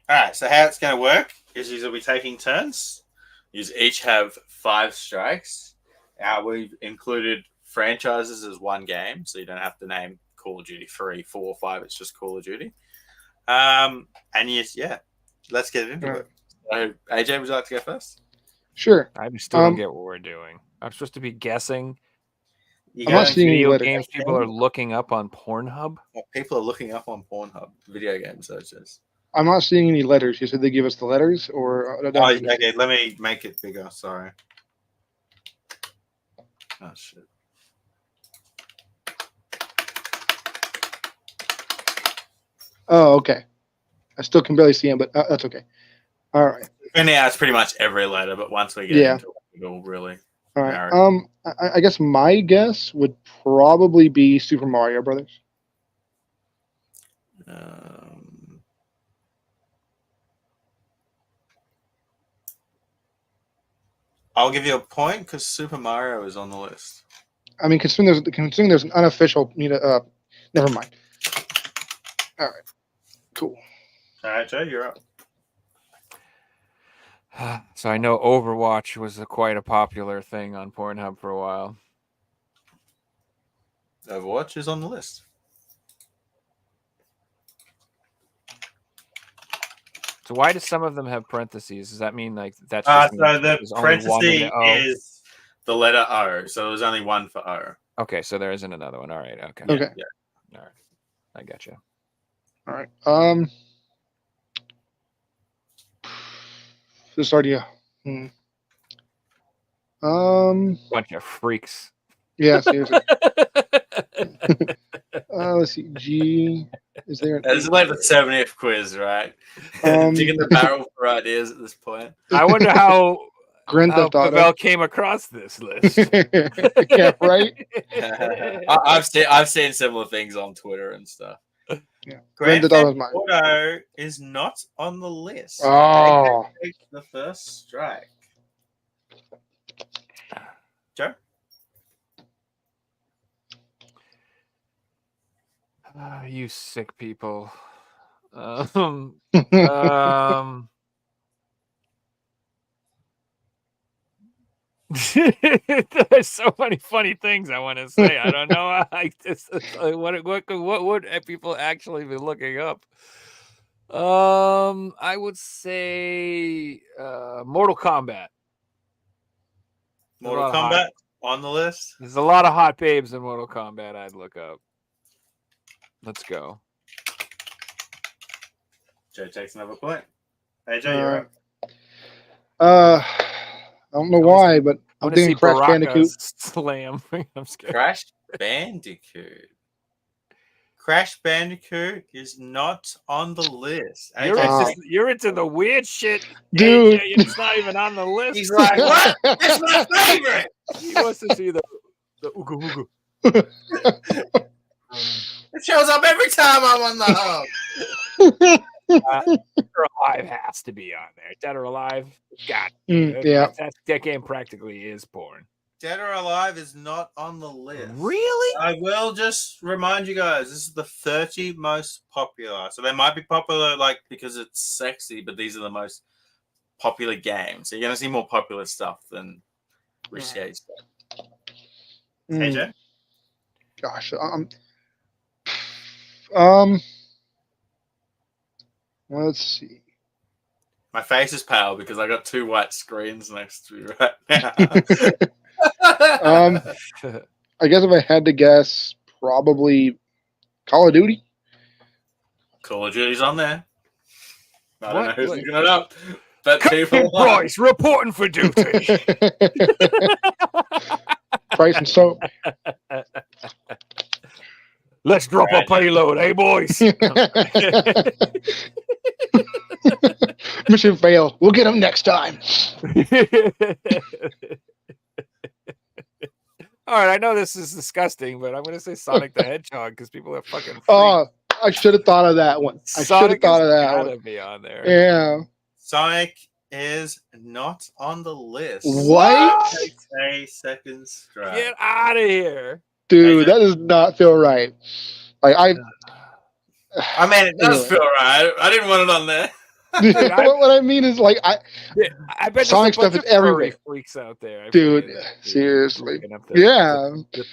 All right, so how it's going to work is you'll be taking turns. You each have 5 strikes. We've included franchises as one game, so you don't have to name Call of Duty 3, 4, 5. It's just Call of Duty. And yes, yeah, let's get into it. So, AJ, would you like to go first? Sure. I still don't get what we're doing. I'm supposed to be guessing You I'm not guys- seeing any video letters. games people are looking up on Pornhub. People are looking up on Pornhub video game searches. I'm not seeing any letters. You said they give us the letters, or Oh, okay, let me make it bigger. Sorry. Oh, shit. Oh, okay. I still can barely see them, but that's okay. All right. And yeah, it's pretty much every letter, but once we get into it, it'll really. All right. narrow. I guess my guess would probably be Super Mario Brothers. I'll give you a point because Super Mario is on the list. I mean, considering there's an unofficial, never mind. All right. Cool. All right, Joe, you're up. So I know Overwatch was quite a popular thing on Pornhub for a while. Overwatch is on the list. So why do some of them have parentheses? Does that mean like that's So just the there's only one in parenthesis the O? is the letter O. So there's only one for O. Okay, so there isn't another one. All right, okay. Okay. Yeah. All right. I got you. All right. This already. Bunch of freaks. Yeah. Seriously. Let's see. G. Is there? This is like the 70th quiz, right? Um, Digging the barrel for ideas at this point. I wonder how Grand Theft Auto. Pavel came across this list. Yeah, right. I've seen similar things on Twitter and stuff. Yeah. Grand Theft Theft Auto's mine. Auto is not on the list. Oh. Take the first strike. Joe? You sick people. There's so many funny things I want to say. I don't know. What would people actually be looking up? I would say Mortal Kombat. Mortal Kombat on the list. There's a lot of hot babes in Mortal Kombat I'd look up. Let's go. Joe takes another point. AJ, you're up. I don't know why, but I'm want to see thinking Crash Baraka Bandicoot. slam. I'm scared. Crash Bandicoot. Crash Bandicoot is not on the list. You're, AJ, into, you're into the weird shit, Dude. AJ, it's not even on the list. he's like, what? That's my favorite. He wants to see the ooga ooga. It shows up every time I'm on the hub. Dead or Alive has to be on there. Dead or Alive, God, Yeah. that game practically is porn. Dead or Alive is not on the list. Really? I will just remind you guys, this is the 30 most popular. So they might be popular like because it's sexy, but these are the most popular games. So you're going to see more popular stuff than risque stuff. AJ? Gosh, let's see. My face is pale because I got two white screens next to me right now. I guess if I had to guess, probably Call of Duty. Call of Duty's on there. I don't know What? who's Wait. looking it up. But Captain people Bryce reporting for duty. Price and soap. Let's drop a payload, hey boys. Mission failed. We'll get them next time. All right, I know this is disgusting, but I'm going to say Sonic the Hedgehog because people are fucking. Oh, I should have thought of that one. I should have thought of that Gotta one. be on there. Yeah. Sonic is not on the list. What? Takes a second strike. Get out of here. Dude, that does not feel right. Like I mean, it does feel right. I didn't want it on there. Dude, what I mean is like I bet Sonic there's a bunch stuff is of furry everywhere. freaks out there. I Dude, bet it is. seriously. Looking up Yeah.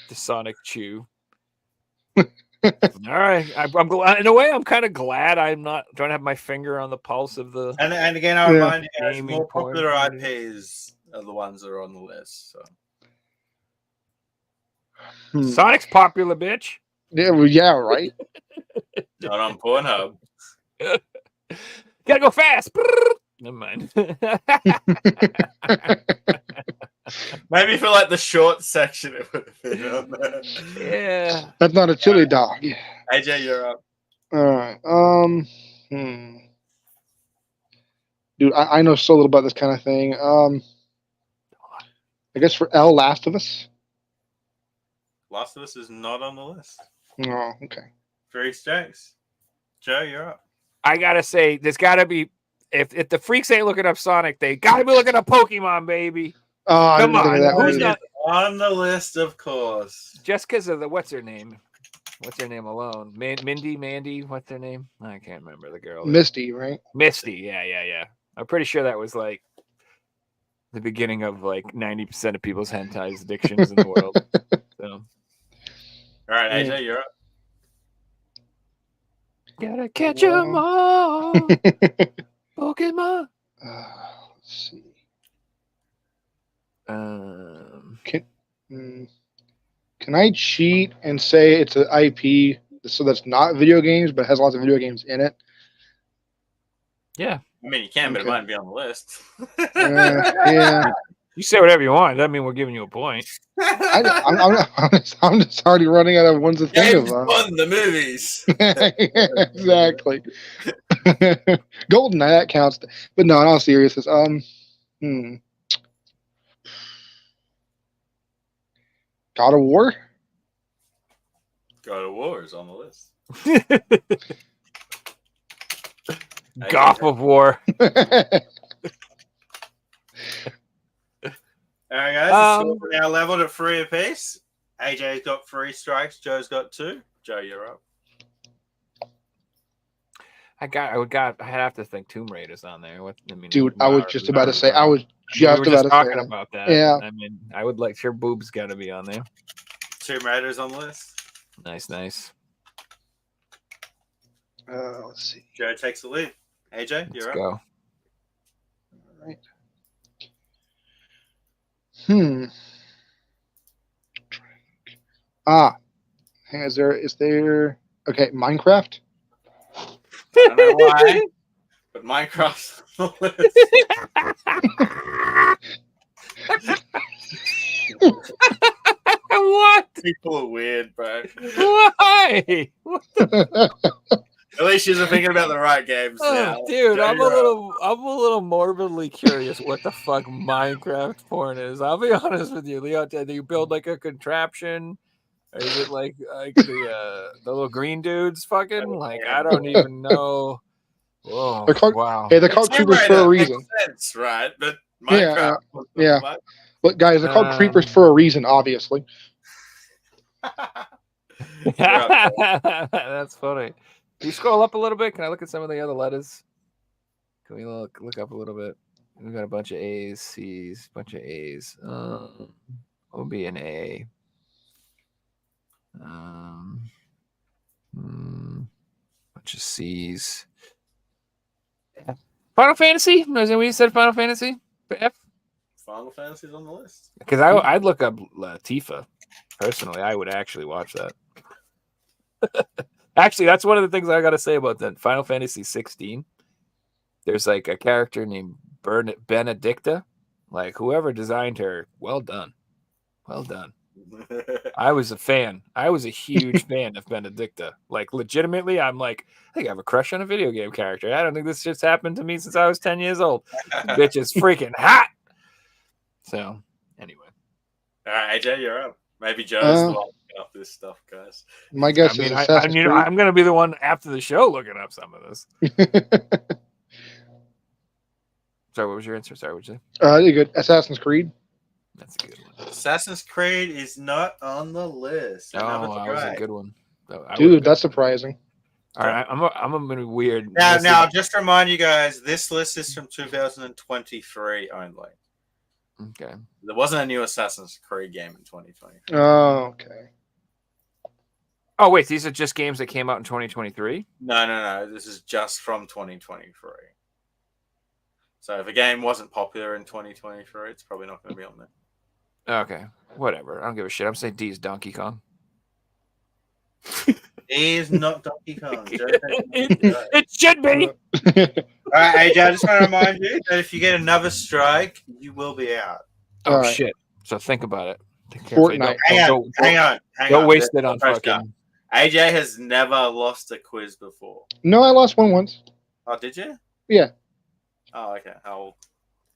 the Sonic Chew. All right, I'm glad. In a way, I'm kind of glad don't have my finger on the pulse of the. And again, I'll Yeah. remind you guys, Gaming more porn popular community. IPs are the ones that are on the list. So Sonic's popular, bitch. Yeah, well, yeah, right. not on Pornhub. Gotta go fast. Never mind. Maybe for like the short section, it would have been on there. Yeah. That's not a chili dog. AJ, you're up. All right. Dude, I know so little about this kind of thing. I guess for L, Last of Us. Last of Us is not on the list. Oh, okay. 3 strikes. Joe, you're up. I gotta say, there's gotta be if the freaks ain't looking up Sonic, they gotta be looking up Pokemon, baby. Oh, I Come didn't think of on, that who's one. not- On the list, of course. Just because of the what's her name alone. Mandy, what's her name? I can't remember the girl. Misty, right? Misty, yeah. I'm pretty sure that was like the beginning of like 90% of people's hentai addictions in the world. So All right, AJ, you're up. gotta catch 'em all, Pokemon. Let's see. Can I cheat and say it's an IP so that's not video games but has lots of video games in it? Yeah. I mean, you can, but it Okay. might be on the list. Yeah. You say whatever you want. Doesn't mean we're giving you a point. I'm just already running out of ones to think James of. Bond, the movies. Exactly. GoldenEye, that counts. But no, in all seriousness, God of War. God of War is on the list. God of War. All right, guys. The scores are now leveled at 3 apiece. AJ's got 3 strikes. Joe's got 2. Joe, you're up. I'd have to think Tomb Raider's on there. Dude, I was just about to say. I was we just were about just to talking say that. about that. Yeah. I mean, I would like your boobs got to be on there. Tomb Raider's on the list. Nice. Let's see. Joe takes the lead. AJ, you're Let's up. go. All right. Is there okay, Minecraft? I don't know why, but Minecraft's on the list. What? People are weird, bro. Why? At least you're thinking about the right games now. Oh, dude, Joe, I'm a you're up. little morbidly curious what the fuck Minecraft porn is. I'll be honest with you, Leo. Do you build like a contraption? Or is it like the little green dudes fucking? Like, I don't even know. Whoa, They're called- wow. Hey, they're called Tomb creepers for a Raider reason. makes sense, right? But Yeah, Minecraft. yeah. But guys, they're called creepers for a reason, obviously. That's funny. Can you scroll up a little bit? Can I look at some of the other letters? Can we look up a little bit? We got a bunch of A's, C's, bunch of A's. What would be an A? Bunch of C's. F. Final Fantasy? Was that what you said? Final Fantasy? F? Final Fantasy's on the list. Because I'd look up Tifa. Personally, I would actually watch that. Actually, that's one of the things I got to say about that. Final Fantasy 16. There's like a character named Benedicta. Like whoever designed her, well done. Well done. I was a fan. I was a huge fan of Benedicta. Like legitimately, I'm like, I think I have a crush on a video game character. I don't think this just happened to me since I was 10 years old. Bitch is freaking hot. So anyway. All right, AJ, you're up. Maybe Joe's the one looking up this stuff, guys. My guess is Assassin's Creed. I'm going to be the one after the show looking up some of this. Sorry, what was your answer? Sorry, what did you say? You're good. Assassin's Creed. That's a good one. Assassin's Creed is not on the list. Oh, that was a good one. Dude, that's surprising. All right, I'm going to be weird. Now, just to remind you guys, this list is from 2023 only. Okay. There wasn't a new Assassin's Creed game in 2020. Oh, okay. Oh, wait, these are just games that came out in 2023? No. This is just from 2023. So if a game wasn't popular in 2023, it's probably not going to be on there. Okay, whatever. I don't give a shit. I'm saying D is Donkey Kong. He is not Donkey Kong. It should be. All right, AJ, I just want to remind you that if you get another strike, you will be out. Oh, All right. shit. So think about it. Think carefully. Fortnite. Hang on. Don't waste it on Press fucking. AJ has never lost a quiz before. No, I lost one once. Oh, did you? Yeah. Oh, okay. Oh,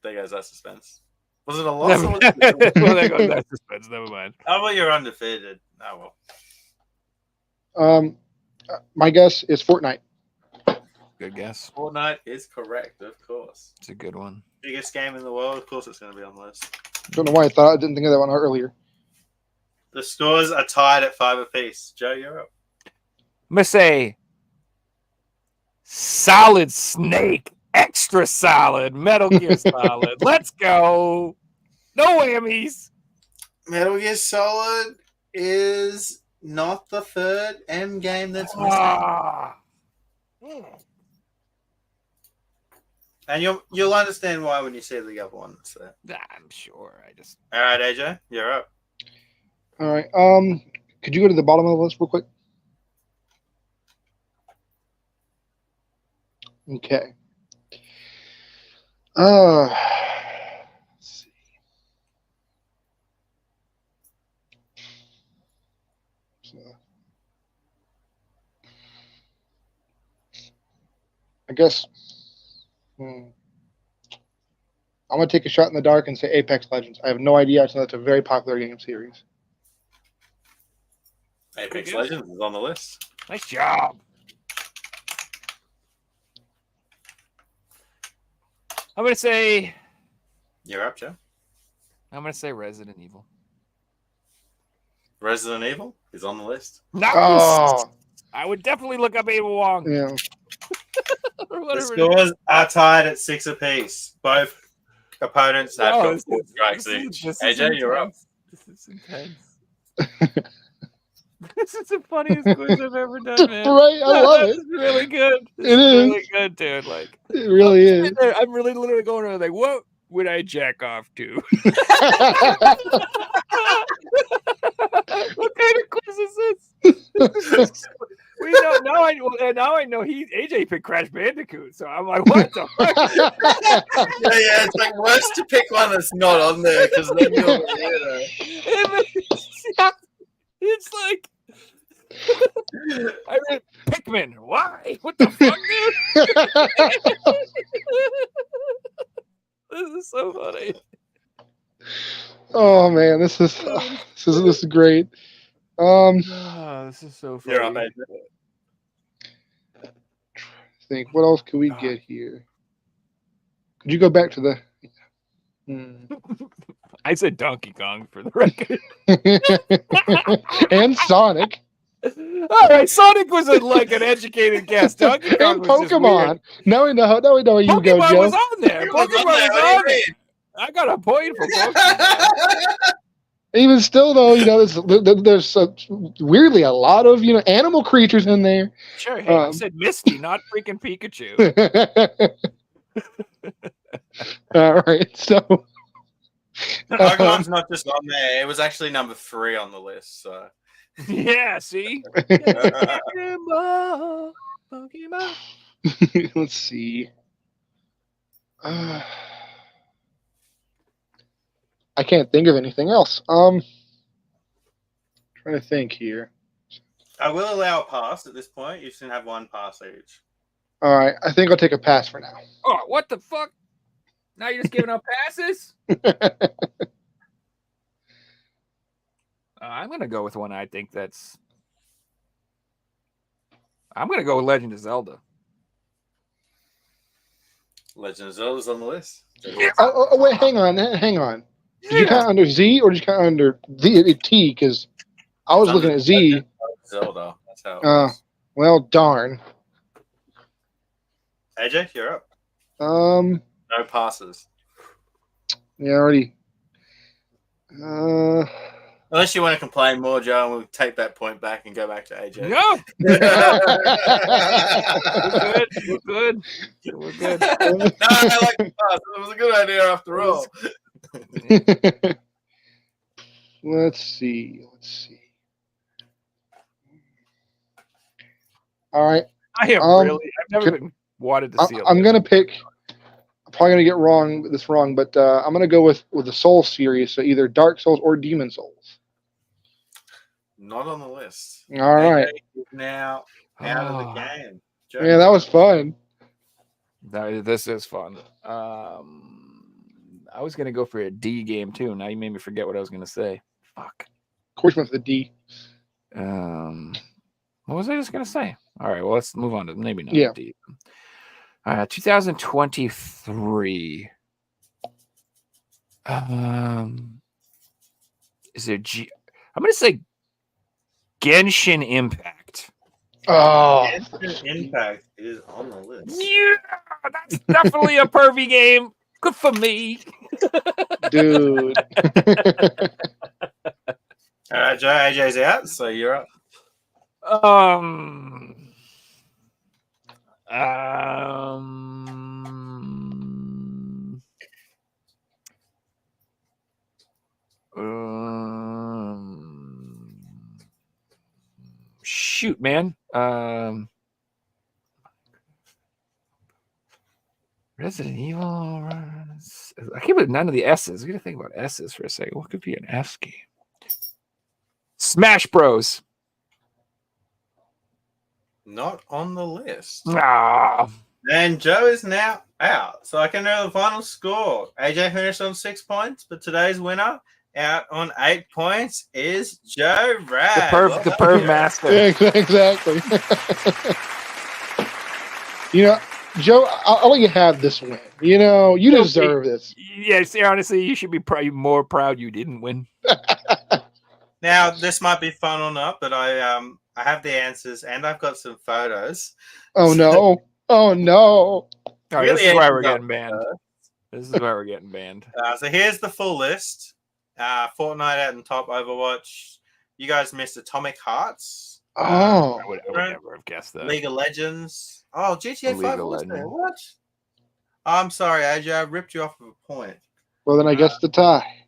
there goes that suspense. Was it a loss? Well, Or was it there goes that suspense. Never mind. How about you're undefeated? Oh, well. My guess is Fortnite. Good guess. Fortnite is correct, of course. It's a good one. Biggest game in the world, of course it's going to be on the list. Don't know why I didn't think of that one earlier. The scores are tied at 5 apiece. Joe, you're up. I'm going to say Solid Snake. Extra solid. Metal Gear Solid. Let's go. No whammies. Metal Gear Solid is not the third M game that's missing. Ah. And you'll understand why when you see the other one that's there. I'm sure. All right, AJ, you're up. All right. Could you go to the bottom of the list real quick? Okay. Let's see. I guess I'm gonna take a shot in the dark and say Apex Legends. I have no idea. I know that's a very popular game series. Apex good. Legends is on the list. Nice job. I'm gonna say You're up, Joe. Resident Evil. Resident Evil is on the list. Nice. Oh, I would definitely look up Ava Wong. yeah. Or The whatever. scores are tied at 6 apiece. Both opponents have got 4 strikes each. AJ, you're up. This is intense. This is the funniest quiz I've ever done, man. Right, I love it. It's really good. It It's is. really good, dude. Like, It really is. I'm really literally going around like, what would I jack off to? What kind of quiz is this? We know now. I know AJ picked Crash Bandicoot, so I'm like, what the fuck? Yeah, it's like worse to pick one that's not on there because then you're the weirdo. It's like I read Pikmin. Why? What the fuck, dude? This is so funny. Oh man, this is great. This is so funny. You're up, AJ. Think what else could we get here? Could you go back to the? I said Donkey Kong for the record. And Sonic All right, Sonic was like an educated guess. Donkey Kong and was just Pokemon. weird. Now we know how you Pokemon go, Joe. was on there. Pokemon was on there. I got a point for Pokemon. Even still, though, there's weirdly a lot of animal creatures in there. Sure, hey, I said Misty, not freaking Pikachu. All right, so Pokemon's not just on there. It was actually number 3 on the list. So Yeah, see? Pokemon. let's see. I can't think of anything else. Trying to think here. I will allow a pass at this point. You can have 1 pass each. All right, I think I'll take a pass for now. Oh, what the fuck? Now you're just giving up passes? I'm going to go with one I think that's... I'm going to go with Legend of Zelda. Legend of Zelda's on the list. Oh, wait, hang on. Did you count under Z or did you count under T? Because I was looking at Z. Zelda. That's how it works. Well, darn. AJ, you're up. No passes. Yeah, already. Unless you want to complain more, Joe, and we'll take that point back and go back to AJ. No! We're good. No, I like the pass. It was a good idea after all. Let's see. All right. I am I've never been wanted to see I'm going to pick, I'm probably going to get this wrong, but I'm going to go with the Souls series, so either Dark Souls or Demon Souls. Not on the list. All right. Now out of the game. Joe. Yeah, that was fun. This is fun. I was going to go for a D game, too. Now you made me forget what I was going to say. Fuck. Of course, went for the D. What was I just going to say? All right, well, let's move on to maybe not D. 2023. Is there G? I'm going to say Genshin Impact. Oh, Genshin Impact is on the list. Yeah, that's definitely a pervy game. Good for me. dude. All right, Joe, AJ's out, so you're up. Shoot, man. Resident Evil. I keep with none of the S's. I gotta think about S's for a second. What could be an S game? Smash Bros. not on the list. Ah, And Joe is now out. So I can know the final score. AJ finished on 6 points, but today's winner out on 8 points is Joe Rad. the perv master. Yeah, exactly. Joe, I'll let you have this win. You deserve this. Yes, honestly, you should be probably more proud you didn't win. Now, this might be fun or not, but I have the answers and I've got some photos. Oh no! Oh no! Oh, this Really is why we're ended up getting banned. This is why we're getting banned. So here's the full list. Fortnite out on top, Overwatch. You guys missed Atomic Hearts. Oh, I would never have guessed that. League of Legends. Oh, GTA 5 League of was there. Legends. What? I'm sorry, AJ. I ripped you off of a point. well then I guess the tie.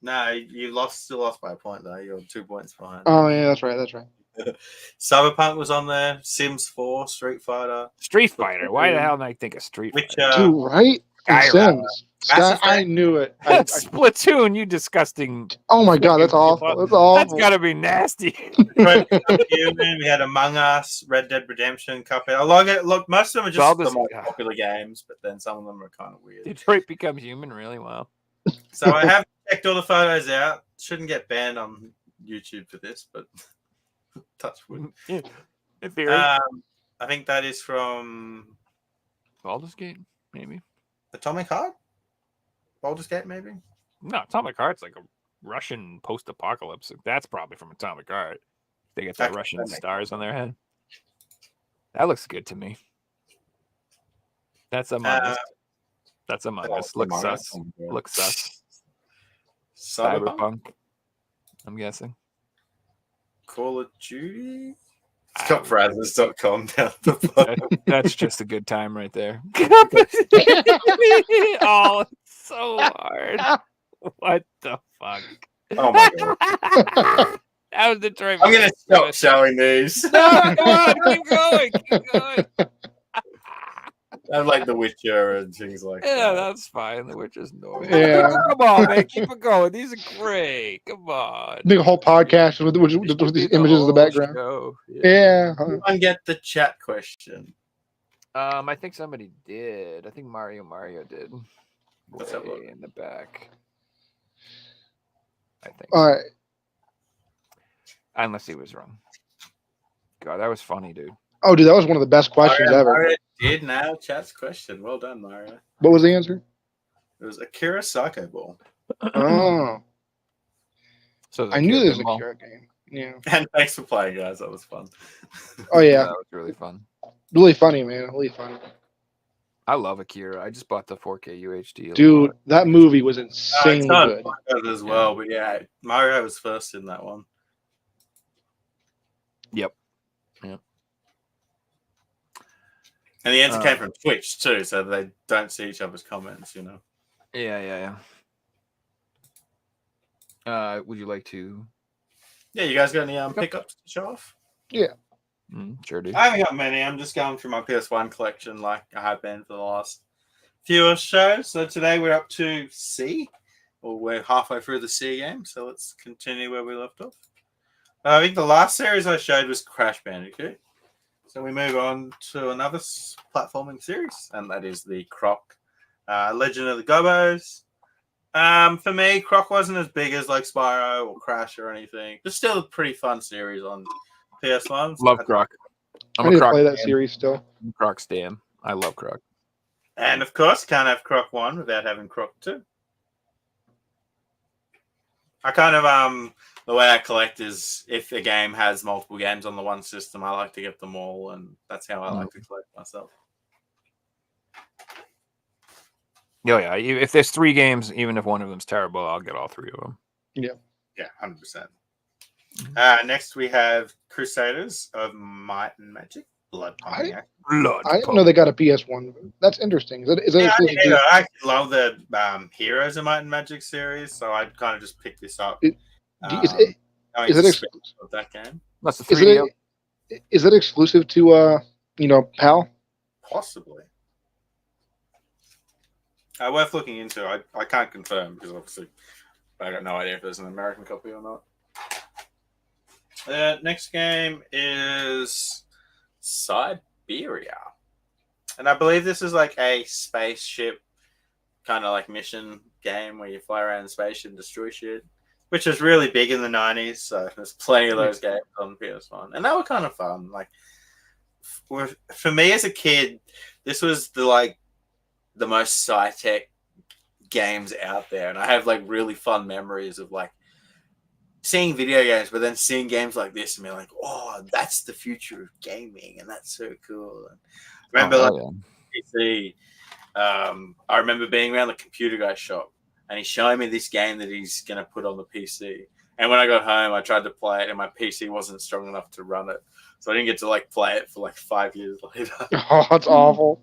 No, you still lost by a point, though. You're 2 points behind. Oh yeah, that's right. That's right. Cyberpunk was on there. Sims 4, Street Fighter. Street Fighter. Why the hell did I think of Street Which, Fighter? Dude, right? Skyrim. Sims. Mass I knew it. Splatoon, you disgusting. Oh my god, that's awful. That's awful. That's gotta be nasty. Human, we had Among Us, Red Dead Redemption, Cuphead. Look, most of them are All just this- the most popular games, but then some of them are kind of weird. Detroit Becomes Human, really? Wow. So I have checked all the photos out. Shouldn't get banned on YouTube for this, but touch wood. Yeah. In theory. I think that is from Baldur's Gate, maybe. Atomic Heart? Baldur's Gate, maybe? No, Atomic Heart's like a Russian post-apocalypse. That's probably from Atomic Heart. They get the Actually, Russian that makes stars on their head. That looks good to me. That's Among Us. That's Among Us. Looks sus. Looks sus. Cyberpunk? Cyberpunk. I'm guessing. Call of Duty? I It's got Brazzers.com down the bottom. That's just a good time right there. Oh, it's so hard. What the fuck? Oh my god. That was Detroit. I'm going to stop showing these. No, come on, keep going, keep going. I like The Witcher and things like Yeah, that. that's fine. The Witcher's noise. Yeah. Come on, man, keep it going. These are great. Come on. Big whole podcast with these images in the background. Show. Yeah. Everyone get the chat question. I think somebody did. I think Mario did. Let's have a look. Way in the back. I think. All right. Unless he was wrong. God, that was funny, dude. Oh, dude, that was one of the best questions ever. Mario did nail chat's question. Well done, Mario. What was the answer? It was Akira Psycho Ball. Oh, So I knew there was a pinball. Kira game. Yeah. And thanks for playing, guys. That was fun. Oh yeah, That was really fun. really funny, man. Really funny. I love Akira. I just bought the 4K UHD. Dude, that movie was It's insanely not good. good as well, but yeah, Mario was first in that one. Yep. And the answer came from Twitch too, so they don't see each other's comments, you know. Yeah. Would you like to? Yeah, you guys got any pickups to show off? Sure do. I haven't got many. I'm just going through my PS1 collection like I have been for the last few shows. So today we're up to C, or we're halfway through the C game. So let's continue where we left off. I think the last series I showed was Crash Bandicoot. So we move on to another platforming series, and that is the Croc Legend of the Gobos. For me, Croc wasn't as big as like Spyro or Crash or anything. Just still a pretty fun series on PS1. Love Croc. I I'm need a to Croc play that fan. series still. Croc stan. I love Croc. And of course, can't have Croc 1 without having Croc 2. I kind of the way I collect is if a game has multiple games on the one system, I like to get them all, and that's how I like to collect myself. Oh yeah. If there's 3 games, even if one of them's terrible, I'll get all 3 of them. Yeah, 100%. Next, we have Crusaders of Might and Magic. Blood Pumping Action. Blood. I didn't know they got a PS1. That's interesting. Is it Yeah, exclusive to- I actually love the Heroes of Might and Magic series, so I'd kind of just pick this up. Is it knowing is it the ex- spec of that game? That's the is 3D. it exclusive to PAL? Possibly. Worth looking into. I can't confirm because obviously I got no idea if there's an American copy or not. Next game is Siberia. And I believe this is like a spaceship kind of like mission game where you fly around in space and destroy shit, which was really big in the 90s. So there's plenty of those games on PS1. And they were kind of fun. Like, for me as a kid, this was the most sci-tech games out there. And I have like really fun memories of like seeing video games, but then seeing games like this and being like, oh, that's the future of gaming, and that's so cool. And I remember PC, I remember being around the computer guy's shop and he's showing me this game that he's going to put on the PC. And when I got home, I tried to play it and my PC wasn't strong enough to run it. So I didn't get to like play it for like 5 years later. Oh, that's awful.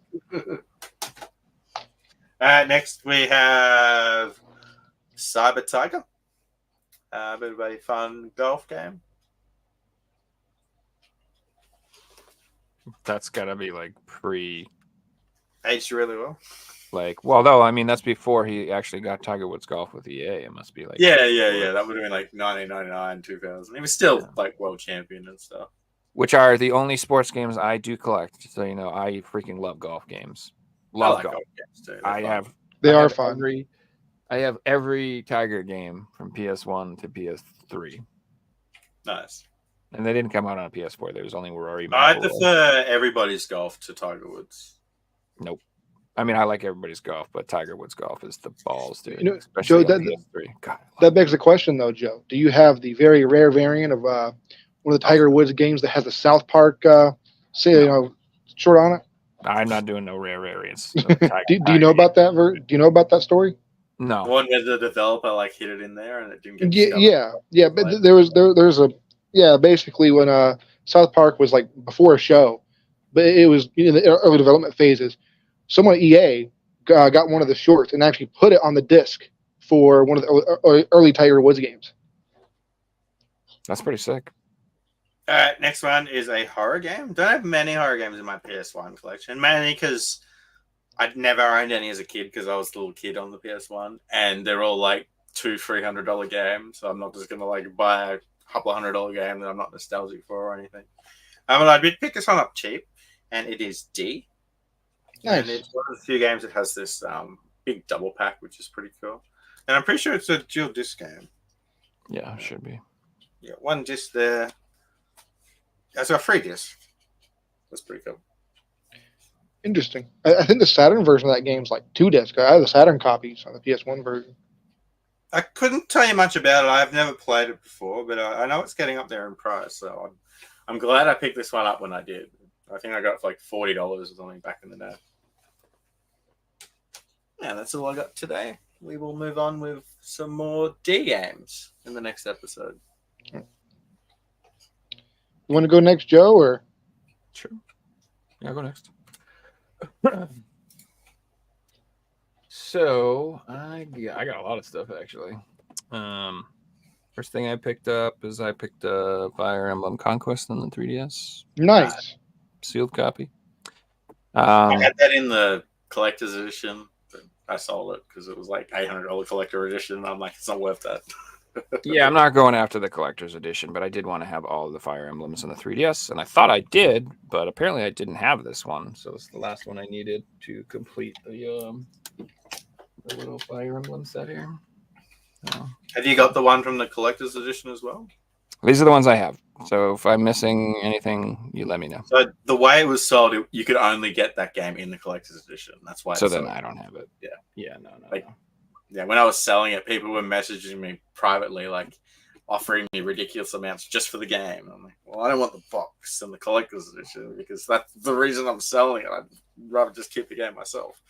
Next we have Cyber Tiger. A bit of a fun golf game. That's gotta be like aged really well. Well, though, I mean, that's before he actually got Tiger Woods Golf with EA. It must be like Yeah. That would have been like 1999, 2000. He was still like world champion and stuff. Which are the only sports games I do collect. So you know, I freaking love golf games. Love golf games too. They are fun. I have every Tiger game from PS1 to PS3. Nice. And they didn't come out on PS4. There was only Rory. I prefer Everybody's Golf to Tiger Woods. Nope. I mean, I like Everybody's Golf, but Tiger Woods Golf is the balls, dude. You know, especially Joe, on PS3. God, that begs the question, though, Joe. Do you have the very rare variant of one of the Tiger Woods games that has the South Park, short on it? I'm not doing no rare variants. Do you know about that? Do you know about that story? No. The one where the developer like hit it in there and it didn't get Yeah. But basically when South Park was like before a show, but it was in the early development phases. Someone at EA got one of the shorts and actually put it on the disc for one of the early Tiger Woods games. That's pretty sick. Next one is a horror game. Don't have many horror games in my PS1 collection, mainly because I'd never owned any as a kid because I was the little kid on the PS1, and they're all like $200-$300 games. So I'm not just gonna like buy a couple $100 game that I'm not nostalgic for or anything. But I did pick this one up cheap, and it is D. Nice. And it's one of the few games that has this big double pack, which is pretty cool. And I'm pretty sure it's a dual disc game. Yeah, it should be. Yeah, one disc there. That's a free disc. That's pretty cool. Interesting. I think the Saturn version of that game is like 2 disc. I have the Saturn copies on the PS1 version. I couldn't tell you much about it. I've never played it before, but I know it's getting up there in price. So I'm glad I picked this one up when I did. I think I got it for like $40 or something back in the day. Yeah, that's all I got today. We will move on with some more D games in the next episode. You want to go next, Joe, or? Sure. Yeah, I'll go next. So I got a lot of stuff actually. First thing I picked up is Fire Emblem Conquest on the 3DS. Nice. Sealed copy. I had that in the collector's edition, but I sold it because it was like $800 collector edition. And I'm like, it's not worth that. Yeah, I'm not going after the collector's edition, but I did want to have all of the Fire Emblems on the 3DS, and I thought I did, but apparently I didn't have this one, so it's the last one I needed to complete the little Fire Emblem set here. Have you got the one from the collector's edition as well? These are the ones I have. So if I'm missing anything, you let me know. So the way it was sold, you could only get that game in the collector's edition. That's why. So then I don't have it. Yeah. Yeah. No. Yeah, when I was selling it, people were messaging me privately, like offering me ridiculous amounts just for the game. And I'm like, well, I don't want the box and the collector's edition because that's the reason I'm selling it. I'd rather just keep the game myself.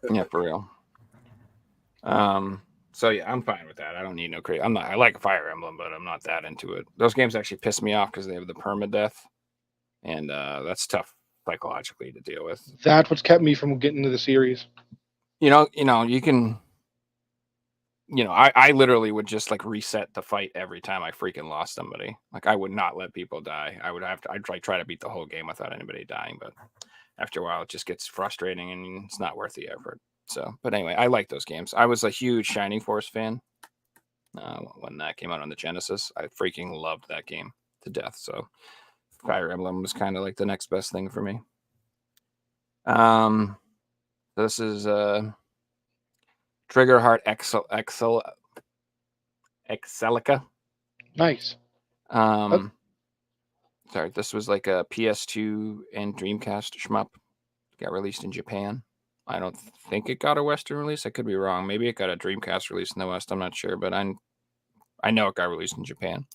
Yeah, for real. So yeah, I'm fine with that. I don't need no crazy. I like Fire Emblem, but I'm not that into it. Those games actually piss me off because they have the permadeath, and that's tough psychologically to deal with. That's what's kept me from getting into the series. You can. I literally would just like reset the fight every time I freaking lost somebody. Like I would not let people die. I'd try to beat the whole game without anybody dying, but after a while it just gets frustrating and it's not worth the effort. So, but anyway, I like those games. I was a huge Shining Force fan when that came out on the Genesis. I freaking loved that game to death. So Fire Emblem was kind of like the next best thing for me. This is Triggerheart Excelica. Nice. Sorry, this was like a PS2 and Dreamcast shmup. Got released in Japan. I don't think it got a Western release. I could be wrong. Maybe it got a Dreamcast release in the West. I'm not sure, but I know it got released in Japan.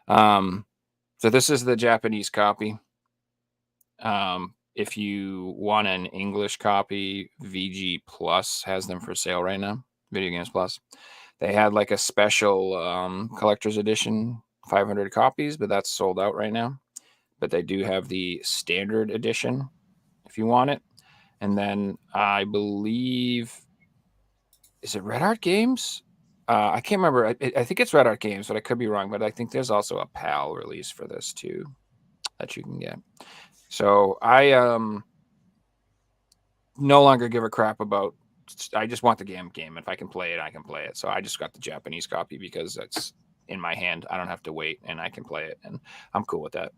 So this is the Japanese copy. If you want an English copy, VG Plus has them for sale right now. Video Games Plus. They had like a special collector's edition, 500 copies, but that's sold out right now. But they do have the standard edition if you want it. And then I believe, is it Red Art Games? I can't remember. I think it's Red Art Games, but I could be wrong. But I think there's also a PAL release for this too that you can get. So I no longer give a crap about. I just want the game. If I can play it, I can play it. So I just got the Japanese copy because it's in my hand. I don't have to wait, and I can play it, and I'm cool with that.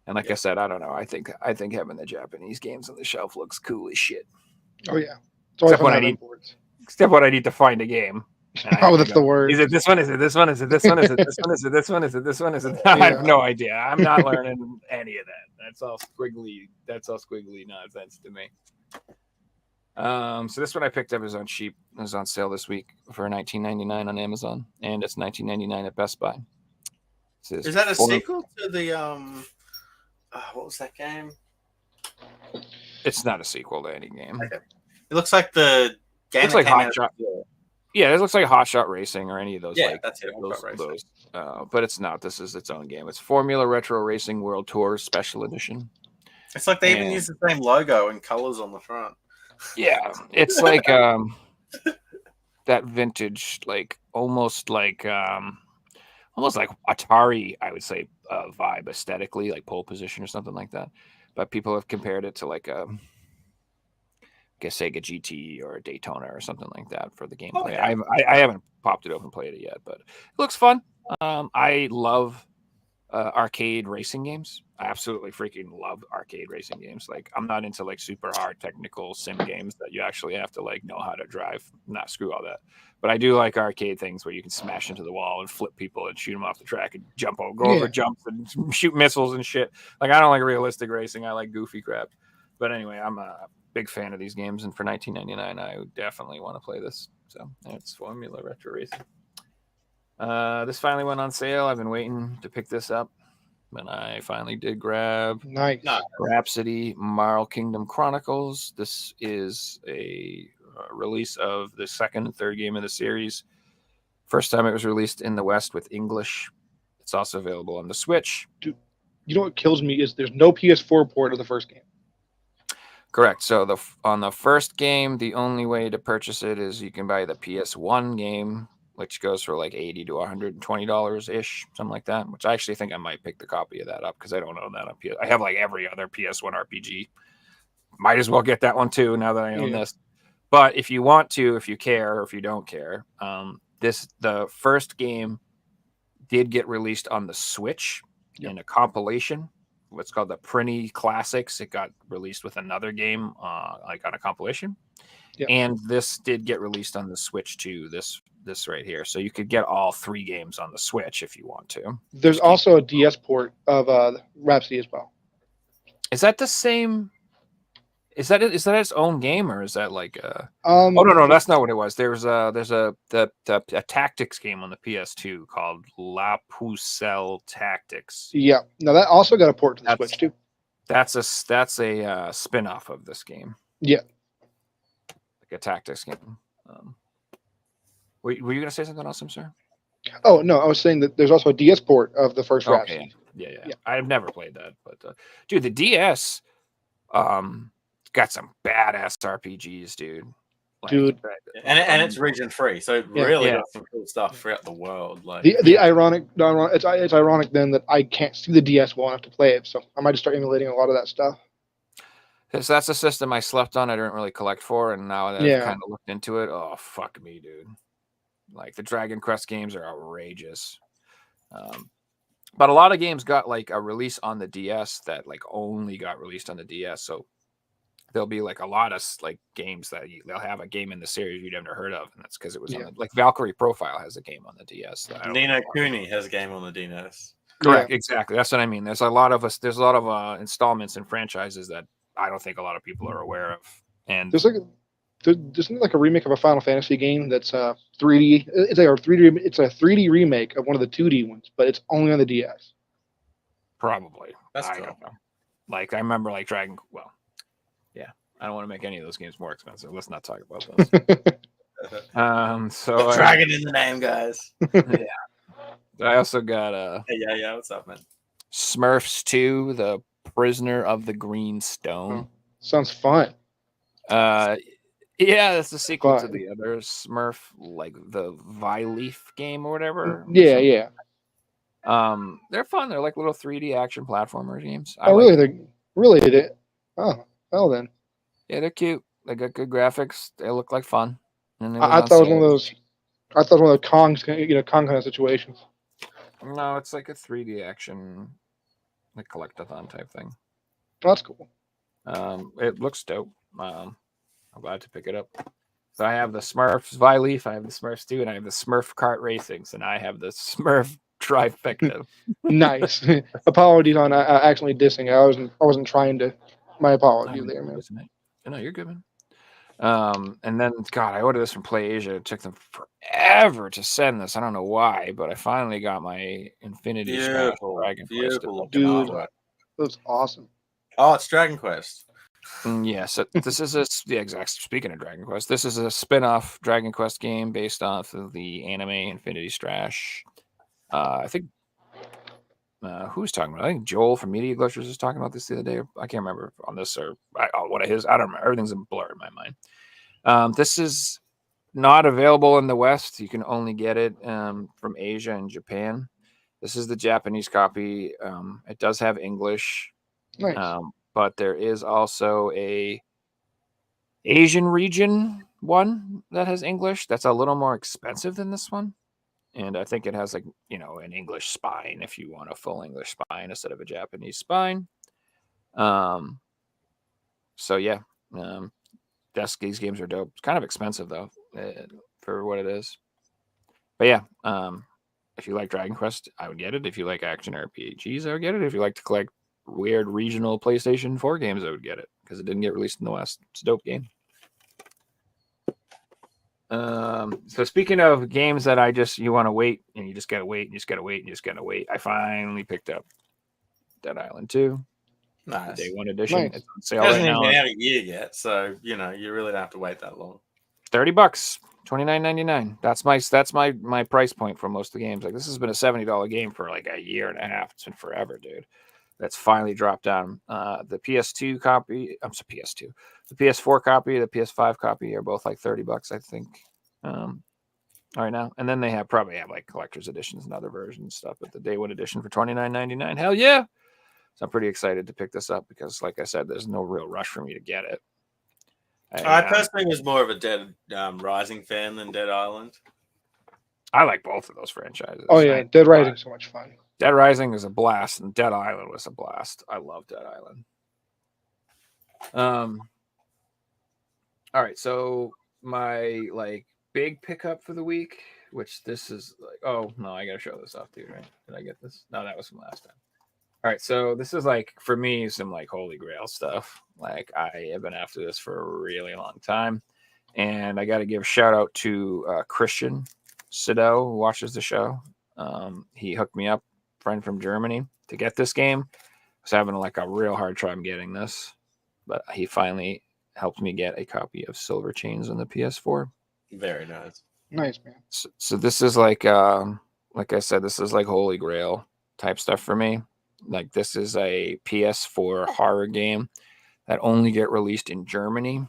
And like I said, I don't know. I think having the Japanese games on the shelf looks cool as shit. Oh yeah. It's always Except when fun I to have need- imports. Except when I need to find a game. and I have Oh, to that's go, the word. Is it this one? Is it this one? Is it this one? Is it this one? Is it this one? Is it this one? Is it? I have Yeah. no idea. I'm not learning any of that. That's all squiggly nonsense to me. So this one I picked up is on cheap. It was on sale this week for $19.99 on Amazon, and it's $19.99 at Best Buy. Is that a sequel to the what was that game? It's not a sequel to any game. Okay. It looks like the game. Looks that like came Hot out- Shot. Yeah, it looks like Hot Shot Racing or any of those. Yeah, like that's it. Hot those, Shot Racing. but it's not. This is its own game. It's Formula Retro Racing World Tour Special Edition. It's like they even And- use the same logo and colors on the front. Yeah, it's like that vintage, like almost like Atari, I would say, vibe aesthetically, like pole position or something like that. But people have compared it to like a Sega GT or a Daytona or something like that for the gameplay. Okay. I haven't popped it open and played it yet, but it looks fun. I love arcade racing games. I absolutely freaking love arcade racing games. Like, I'm not into like super hard technical sim games that you actually have to like know how to drive. Nah, screw all that. But I do like arcade things where you can smash into the wall and flip people and shoot them off the track and go over Yeah. jumps and shoot missiles and shit. Like, I don't like realistic racing. I like goofy crap. But anyway, I'm a big fan of these games, and for $19.99, I would definitely want to play this. So it's Formula Retro Racing. This finally went on sale. I've been waiting to pick this up, but I finally did grab Nice. No. Rhapsody Marl Kingdom Chronicles. This is a release of the second and third game of the series. First time it was released in the West with English. It's also available on the Switch. You know what kills me is there's no PS4 port of the first game. Correct. So on the first game, the only way to purchase it is you can buy the PS1 game, which goes for like $80 to $120 ish, something like that. Which I actually think I might pick the copy of that up because I don't own that on PS. I have like every other PS1 RPG. Might as well get that one too now that I own Yeah. this. But if you want to, if you care, or if you don't care, the first game did get released on the Switch in a compilation. What's called the Prinny Classics. It got released with another game, like on a compilation. Yep. And this did get released on the Switch too. This right here, so you could get all three games on the Switch if you want to. There's also a DS port of Rhapsody as well. Is that the same? Is that its own game, or is that like a? Oh No, that's not what it was. There's a tactics game on the PS2 called La Pucelle Tactics. Yeah. Now that also got a port to the That's- Switch too. That's a spin-off of this game. Yeah. Like a tactics game. Were you gonna say something else, sir? Oh no, I was saying that there's also a DS port of the first Rhapsody. Yeah. Yeah. I've never played that, but dude, the DS got some badass RPGs, dude. Dude. And it's region free, so it Yeah. really Yeah. got some cool stuff throughout the world. Like The ironic, it's ironic then that I can't see the DS well enough to play it, so I might just start emulating a lot of that stuff. Because that's a system I slept on. I didn't really collect for, and now that Yeah. I've kind of looked into it, oh fuck me, dude! Like the Dragon Quest games are outrageous. But a lot of games got like a release on the DS that like only got released on the DS. So there'll be like a lot of like games that they'll have a game in the series you'd never heard of, and that's because it was on the, like Valkyrie Profile has a game on the DS. That I don't Nino know. Cooney has a game on the DNS. Correct, exactly. That's what I mean. There's a lot of installments and franchises that I don't think a lot of people are aware of. And There's like a remake of a Final Fantasy game that's 3D. It's like a 3D. It's a 3D remake of one of the 2D ones, but it's only on the DS. probably That's I cool. don't know. Like I remember like Dragon. Well, yeah. I don't want to make any of those games more expensive. Let's not talk about those. So Dragon in the name, guys. yeah. I also got Yeah. What's up, man? Smurfs 2, The Prisoner of the Green Stone. Sounds fun. Yeah, that's the sequel to Fun. the other Smurf, like the Vileaf game or whatever. Yeah. They're fun. They're like little 3D action platformer games. Oh, really? They really did it. Oh, well then. Yeah, they're cute. They got good graphics. They look like fun. And I thought it was one of those. I thought it was one of the Kong kind of situations. No, it's like a 3D action, like collectathon type thing. Oh, that's cool. It looks dope. I'm glad to pick it up. So I have the Smurfs Vileaf, I have the Smurfs 2, and I have the Smurf Kart Racings, and I have the Smurf Trifecta. Nice. Apologies on accidentally dissing. I wasn't trying to. My apologies there, man. No, you're good, man. And then God, I ordered this from PlayAsia. It took them forever to send this. I don't know why, but I finally got my Infinity Strash Dragon Quest. Dude, that's awesome. Oh, it's Dragon Quest. Yes, this is the exact. Speaking of Dragon Quest, this is a spin-off Dragon Quest game based off of the anime Infinity Strash. I think who was talking about? I think Joel from Media Glitchers was talking about this the other day. I can't remember on this or what it is. I don't remember. Everything's a blur in my mind. This is not available in the West. You can only get it from Asia and Japan. This is the Japanese copy. It does have English. Nice. But there is also a Asian region one that has English. That's a little more expensive than this one. And I think it has like, an English spine if you want a full English spine instead of a Japanese spine. So yeah, these games are dope. It's kind of expensive though for what it is. But yeah, if you like Dragon Quest, I would get it. If you like action RPGs, I would get it. If you like to collect weird regional PlayStation 4 games, I would get it because it didn't get released in the West. It's a dope game. So speaking of games that you want to wait and you just gotta wait and you just gotta wait and you just gotta wait, I finally picked up Dead Island 2. Nice. Day 1 edition. Nice. It's on sale It hasn't right even now. been out a year yet, so you really don't have to wait that long. $30, $29.99. That's my price point for most of the games. Like this has been a $70 game for like a year and a half. It's been forever, dude. That's finally dropped down. The PS2 copy, the PS4 copy, the PS5 copy are both like $30, I think. Right now, and then they probably have like collector's editions and other versions and stuff. But the Day 1 edition for $29.99, hell yeah! So I'm pretty excited to pick this up because, like I said, there's no real rush for me to get it. I personally was more of a Dead Rising fan than Dead Island. I like both of those franchises. Oh yeah, Dead Rising so much fun. Dead Rising is a blast, and Dead Island was a blast. I love Dead Island. All right, so my big pickup for the week, which this is oh no, I gotta show this off to you, right? Did I get this? No, that was from last time. All right, so this is for me some holy grail stuff. I have been after this for a really long time, and I got to give a shout out to Christian Sido, who watches the show. He hooked me up, friend from Germany, to get this game. I was having a real hard time getting this, but he finally helped me get a copy of Silver Chains on the PS4. Very nice. Nice, man. So this is like I said, this is holy grail type stuff for me. This is a PS4 horror game that only get released in Germany.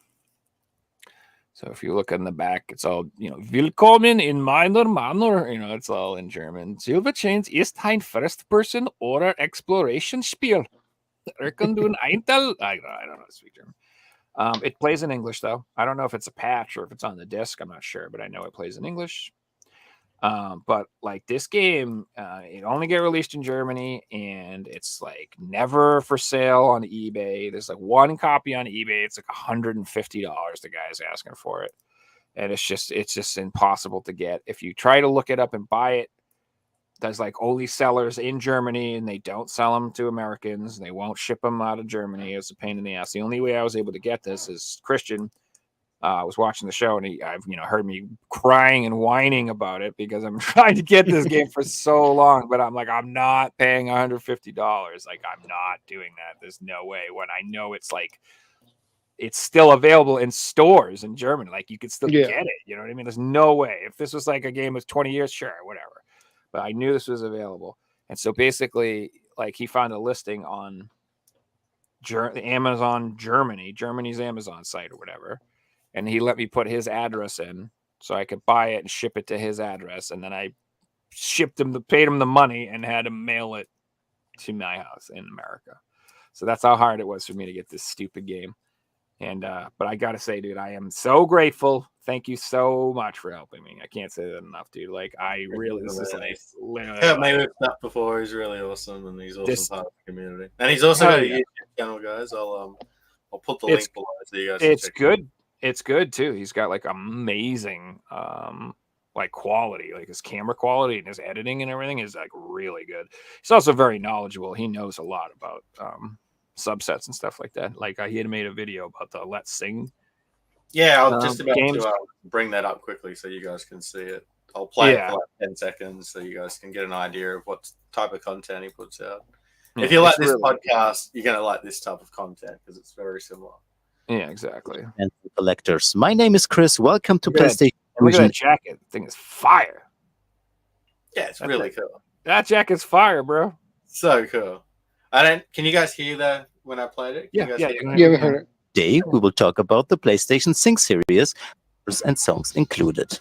So if you look in the back, it's all, Willkommen in meiner Manor. It's all in German. Silver Chains ist ein First-Person oder Exploration-Spiel. I don't know how to speak German. It plays in English, though. I don't know if it's a patch or if it's on the disc. I'm not sure, but I know it plays in English. But like this game, it only get released in Germany, and it's like never for sale on eBay. There's like one copy on eBay. It's like $150. The guy's asking for it, and it's just impossible to get. If you try to look it up and buy it, there's like only sellers in Germany, and they don't sell them to Americans. They won't ship them out of Germany. It's a pain in the ass. The only way I was able to get this is Christian. I was watching the show, and I've heard me crying and whining about it because I'm trying to get this game for so long, but I'm like, I'm not paying $150. Like, I'm not doing that. There's no way, when I know it's like it's still available in stores in Germany. Like, you could still get it. You know what I mean? There's no way. If this was like a game of 20 years, sure, whatever. But I knew this was available. And so basically, like, he found a listing on Amazon Germany's Amazon site or whatever. And he let me put his address in so I could buy it and ship it to his address. And then I paid him the money and had him mail it to my house in America. So that's how hard it was for me to get this stupid game. And but I gotta say, dude, I am so grateful. Thank you so much for helping me. I can't say that enough, dude. Like, I really, this is like literally. Yeah, made with stuff before. He's really awesome, and he's awesome part of the community. And he's also got a YouTube channel, guys. I'll put the link below so you guys. It's good. It's good too. He's got like amazing like quality, like his camera quality and his editing and everything is like really good. He's also very knowledgeable. He knows a lot about subsets and stuff like that. Like, he had made a video about the Let's Sing. Yeah, I'll just about to bring that up quickly so you guys can see it. I'll play it for like 10 seconds so you guys can get an idea of what type of content he puts out. If you like this podcast, you're going to like this type of content because it's very similar. Yeah, exactly. And collectors. My name is Chris. Welcome to PlayStation. Look at that jacket. The thing is fire. Yeah, it's really cool. That jacket's fire, bro. So cool. Can you guys hear that when I played it? Yeah, we heard it. Today we will talk about the PlayStation Sync series and songs included.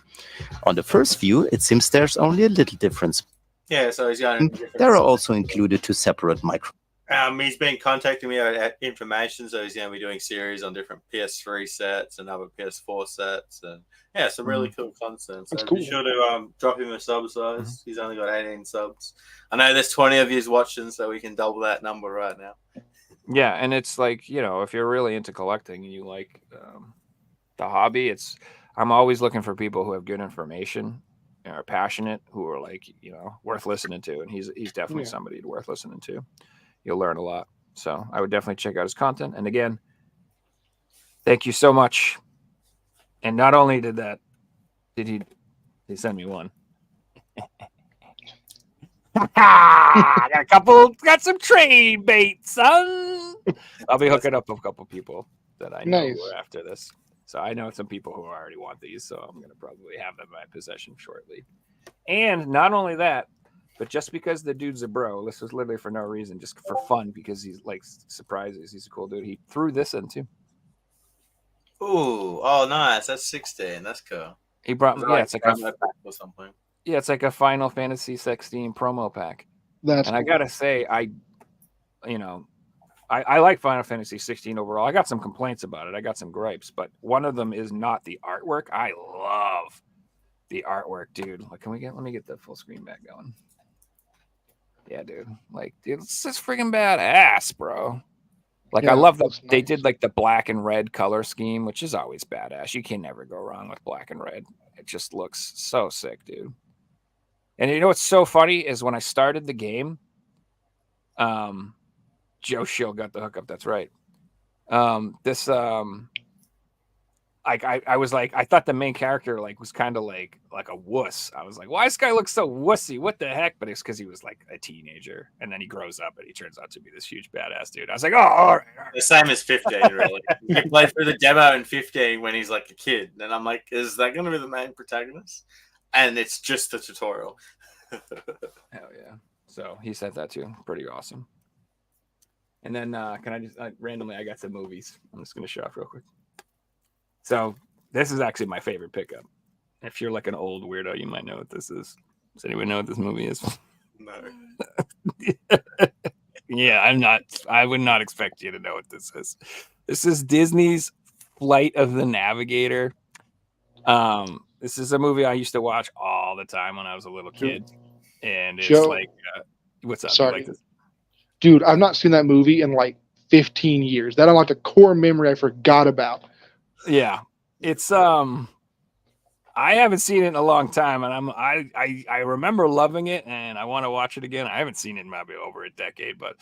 On the first view, it seems there's only a little difference. Yeah, so he's got. There are also included two separate microphones. He's been contacting me at information, so he's going to be doing series on different PS3 sets and other PS4 sets, and yeah, some really cool content. So be sure to drop him a sub size. He's only got 18 subs. I know there's 20 of you watching, so we can double that number right now. Yeah, and it's like, if you're really into collecting and you like the hobby, I'm always looking for people who have good information, are passionate, who are like, worth listening to, and he's definitely somebody worth listening to. You'll learn a lot. So I would definitely check out his content. And again, thank you so much. And not only did he send me one. Got some trade bait, son. I'll be hooking up with a couple people that I know who are after this. So I know some people who already want these, so I'm going to probably have them in my possession shortly. And not only that, but just because the dude's a bro, this was literally for no reason, just for fun, because he's like surprises. He's a cool dude. He threw this in too. Ooh, oh, nice. That's 16. That's cool. He brought me. It's like a or something. Yeah, it's like a Final Fantasy 16 promo pack. That's and cool. I gotta say, I like Final Fantasy 16 overall. I got some complaints about it. I got some gripes, but one of them is not the artwork. I love the artwork, dude. Like, let me get the full screen back going. Yeah, dude. Like, dude, it's just freaking badass, bro. Like, I love that they did like the black and red color scheme, which is always badass. You can never go wrong with black and red. It just looks so sick, dude. And you know what's so funny is when I started the game, Joe Shill got the hookup. That's right. I was like, I thought the main character was kind of like a wuss. I was like, why this guy looks so wussy? What the heck? But it's because he was like a teenager, and then he grows up and he turns out to be this huge badass dude. I was like, oh, all right. The same as 15, really. You play through the demo in 15 when he's like a kid, and I'm like, is that going to be the main protagonist? And it's just the tutorial. Hell yeah! So he said that too. Pretty awesome. And then can I just randomly? I got some movies. I'm just going to show off real quick. So this is actually my favorite pickup. If you're like an old weirdo, you might know what this is. Does anyone know what this movie is? No. Yeah, I would not expect you to know what this is. This is Disney's Flight of the Navigator. This is a movie I used to watch all all the time when I was a little kid, and it's Joe- like, what's up? You Sorry. like this? Dude, I've not seen that movie in like 15 years. That unlocked a core memory I forgot about. Yeah, it's I haven't seen it in a long time, and I remember loving it, and I want to watch it again. I haven't seen it in maybe over a decade, but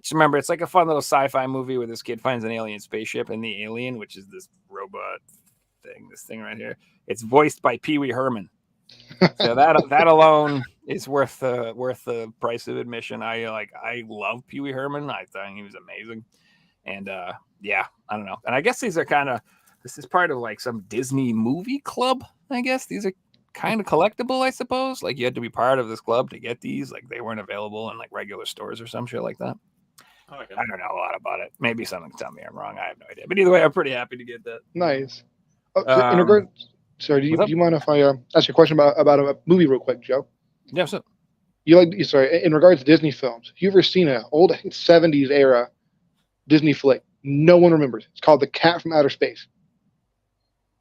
just remember it's like a fun little sci-fi movie where this kid finds an alien spaceship, and the alien, which is this robot thing, this thing right here, it's voiced by Pee Wee Herman. So that alone is worth the price of admission. I love Pee Wee Herman. I thought he was amazing, and yeah, I don't know. And I guess this is part of like some Disney movie club. I guess these are kind of collectible, I suppose. Like you had to be part of this club to get these. Like they weren't available in like regular stores or some shit like that. Okay. I don't know a lot about it. Maybe someone can tell me I'm wrong. I have no idea. But either way, I'm pretty happy to get that. Nice. Oh, in regard, sorry, do what's up? you mind if I ask you a question about a movie real quick, Joe? Yeah, so Sorry, in regards to Disney films, have you ever seen an old 70s era Disney flick no one remembers? It's called The Cat from Outer Space.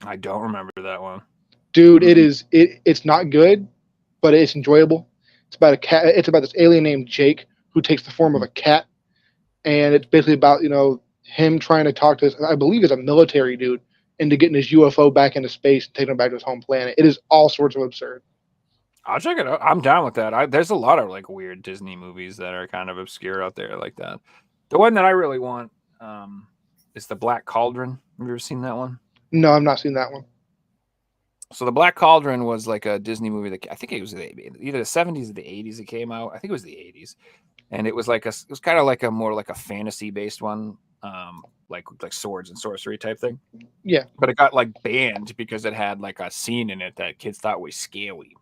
I don't remember that one. Dude, it's not good, but it's enjoyable. It's about a cat. It's about this alien named Jake who takes the form of a cat, and it's basically about him trying to talk to this, I believe it's a military dude, into getting his UFO back into space and taking him back to his home planet. It is all sorts of absurd. I'll check it out. I'm down with that. There's a lot of like weird Disney movies that are kind of obscure out there like that. The one that I really want is The Black Cauldron. Have you ever seen that one? No, I've not seen that one. So The Black Cauldron was like a Disney movie that I think it was either the 70s or the 80s it came out. I think it was the 80s. And it was kind of like a more like a fantasy based one, like swords and sorcery type thing. Yeah. But it got like banned because it had like a scene in it that kids thought was scary.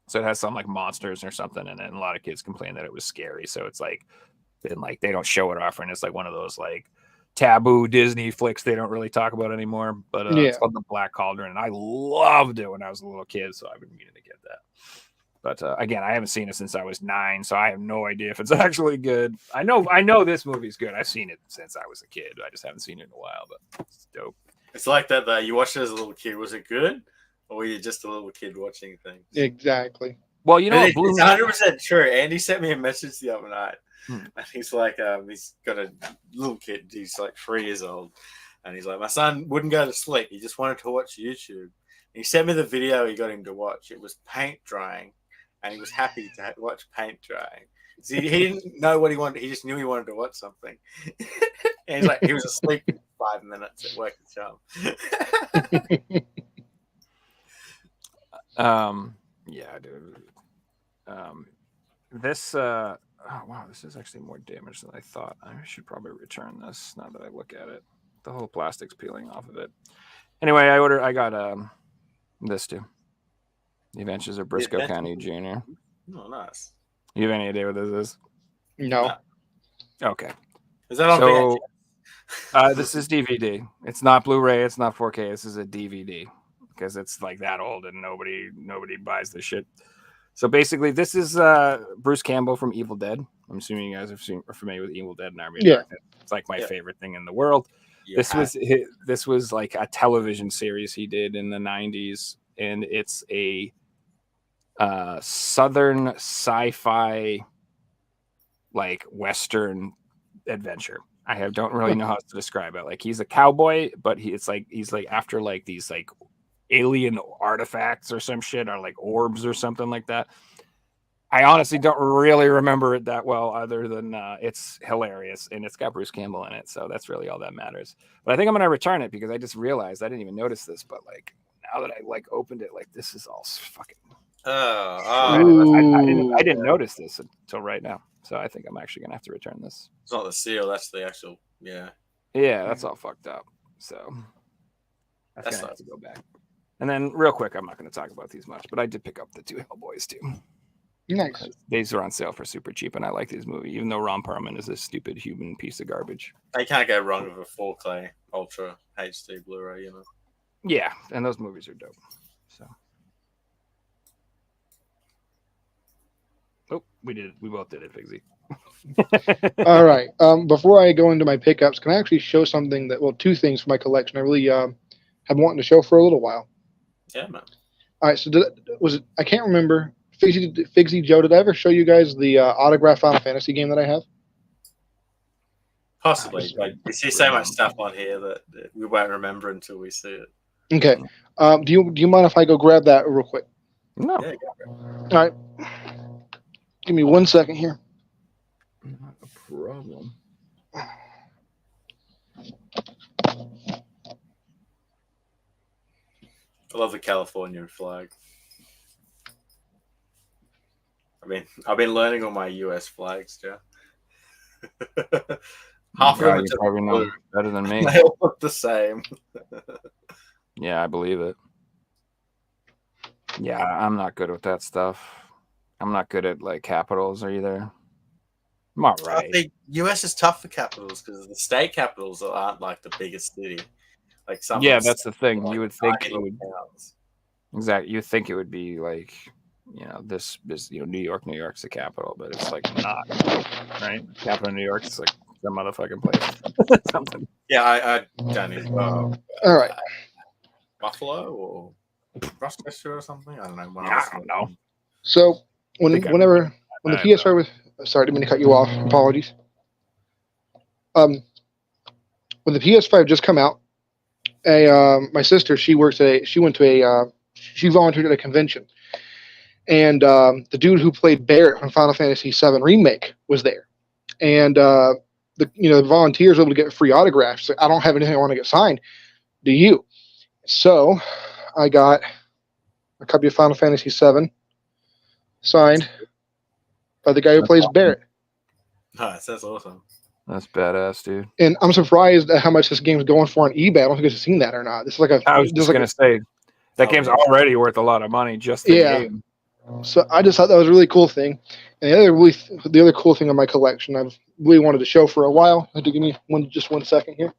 So it has some like monsters or something, and then a lot of kids complain that it was scary. So it's like been like they don't show it often. It's like one of those like taboo Disney flicks they don't really talk about anymore. But it's called The Black Cauldron, and I loved it when I was a little kid. So I've been meaning to get that. But again, I haven't seen it since I was 9, so I have no idea if it's actually good. I know this movie's good. I've seen it since I was a kid. I just haven't seen it in a while, but it's dope. It's like that. You watched it as a little kid. Was it good, or were you just a little kid watching things? Exactly. Well, you know, It's 100% true. Andy sent me a message the other night, and he's like, he's got a little kid. He's like 3 years old, and he's like, my son wouldn't go to sleep. He just wanted to watch YouTube. And he sent me the video he got him to watch. It was paint drying, and he was happy to watch paint drying. So he didn't know what he wanted. He just knew he wanted to watch something. And he's like, he was asleep in 5 minutes at work at Charm. Yeah, dude. This oh wow, this is actually more damage than I thought. I should probably return this now that I look at it. The whole plastic's peeling off of it. Anyway, I got this too. The Adventures of Briscoe County Jr. Oh, nice. You have any idea what this is? No. Okay. Is that on So this is DVD. It's not Blu-ray. It's not 4K. This is a DVD because it's like that old and nobody buys this shit. So basically, this is Bruce Campbell from Evil Dead. I'm assuming you guys are familiar with Evil Dead and Army of Darkness. It's like my favorite thing in the world. Yeah. This was like a television series he did in the 90s, and it's a southern sci-fi like western adventure. Don't really know how to describe it. Like he's a cowboy, but he's like after like these like alien artifacts or some shit, or like orbs or something like that. I honestly don't really remember it that well, other than it's hilarious and it's got Bruce Campbell in it, so that's really all that matters. But I think I'm gonna return it because I just realized I didn't even notice this, but like now that I like opened it, like this is all fucking. I didn't notice this until right now, so I think I'm actually gonna have to return this. It's not the seal. That's the actual. Yeah. Yeah, that's all fucked up. So that's gonna have to go back. And then, real quick, I'm not going to talk about these much, but I did pick up the 2 Hellboys too. Nice. These are on sale for super cheap, and I like these movies, even though Ron Perlman is a stupid human piece of garbage. They can't go wrong with a 4K Ultra HD Blu-ray, you know. Yeah, and those movies are dope. So, we both did it, Figsy. All right. Before I go into my pickups, can I actually show something 2 things for my collection I really have been wanting to show for a little while. Yeah, man. All right. So was it? I can't remember. Figsy Joe, did I ever show you guys the autograph Final Fantasy game that I have? Possibly. Like, we see so much stuff on here that we won't remember until we see it. Okay. Do you mind if I go grab that real quick? No, Yeah, go for it. All right. Give me 1 second here. not a problem. I love the Californian flag. I've been learning all my US flags, Joe. Half of God, them you are probably know blue. better than me. They all look the same. Yeah, I believe it. Yeah, I'm not good with that stuff. I'm not good at like capitals either. I'm all I right. think US is tough for capitals because the state capitals aren't like the biggest city. Like some. Yeah, of the that's the thing. like You would think tiny it would little towns. exactly. You think it would be like, this New York's the capital, but it's like not, right? Capital of New York, it's like some motherfucking place. Something. Yeah, I don't know. All right. Buffalo or Rochester or something. I don't know. I don't know. So Think I- when the I PS5 was sorry, I didn't mean to cut you off. Apologies. When the PS5 just come out, my sister she volunteered at a convention, and the dude who played Barrett from Final Fantasy VII Remake was there, and the volunteers were able to get free autographs. Like, I don't have anything I want to get signed. Do you? So I got a copy of Final Fantasy VII signed by the guy who plays Barrett. Nice, that's awesome. That's badass, dude. And I'm surprised at how much this game's going for on eBay. I don't think I've seen that or not. This is like a. I was this just is like gonna say that game's already worth a lot of money. Just the Yeah. game. So I just thought that was a really cool thing. And the other cool thing in my collection I've really wanted to show for a while. Had to give me just 1 second here.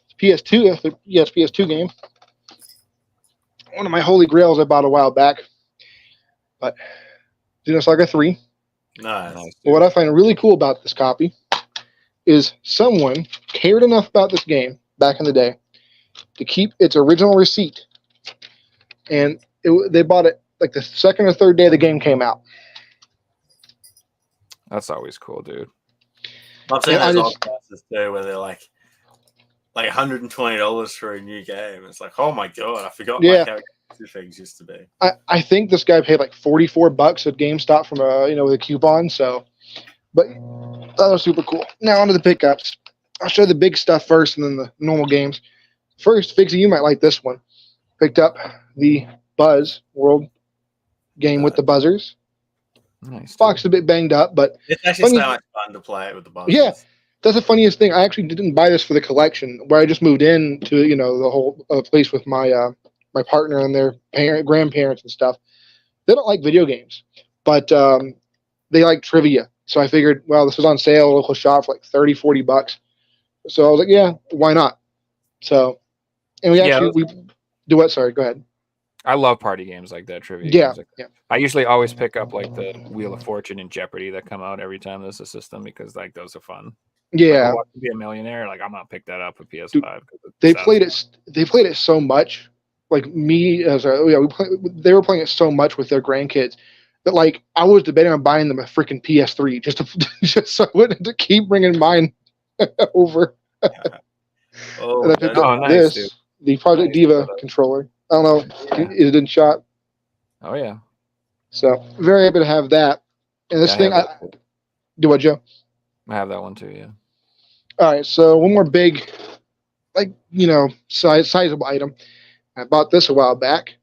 It's PS2. Yes, PS2 game. One of my holy grails I bought a while back. But Xenosaga 3. Nice. Nice, But what I find really cool about this copy is someone cared enough about this game back in the day to keep its original receipt, and they bought it like the second or third day the game came out. That's always cool, dude. I've seen Yeah, I those just- odd prices too, where they're like $120 for a new game. It's like, oh my god, I forgot Yeah. like how expensive things used to be. I think this guy paid like $44 at GameStop from with a coupon. So, but that was super cool. Now onto the pickups. I'll show the big stuff first, and then the normal games. First, Fixie, you might like this one. Picked up the Buzz World game with the buzzers. Nice. Box is a bit banged up, but It's actually so Funny- much fun to play it with the buttons. Yeah. that's the funniest thing. I actually didn't buy this for the collection. Where I just moved in to the whole place with my my partner and their grandparents and stuff. They don't like video games, but they like trivia. So I figured, well, this was on sale at a local shop for like $30-$40. So I was like, yeah, why not? So, and we Yeah, actually we do what? Sorry, go ahead. I love party games like that, trivia Yeah, games. yeah. I usually always pick up like the Wheel of Fortune and Jeopardy that come out every time there's a system because like those are fun. Yeah, Like, to be a millionaire, like I'm gonna pick that up for PS5. Dude, 'cause it they sounds- played it. They played it so much. Like me as they were playing it so much with their grandkids that like I was debating on buying them a freaking PS3 just to just so I wouldn't have to keep bringing mine over. Oh, And I picked no. Oh, up nice, this, dude. the Project Nice, Diva brother. controller. I don't know, Yeah. is it in shot? Oh yeah. So very happy to have that. And this Yeah, I thing, have I do what, Joe? I have that one too. Yeah. All right, so one more big, like sizable item. I bought this a while back.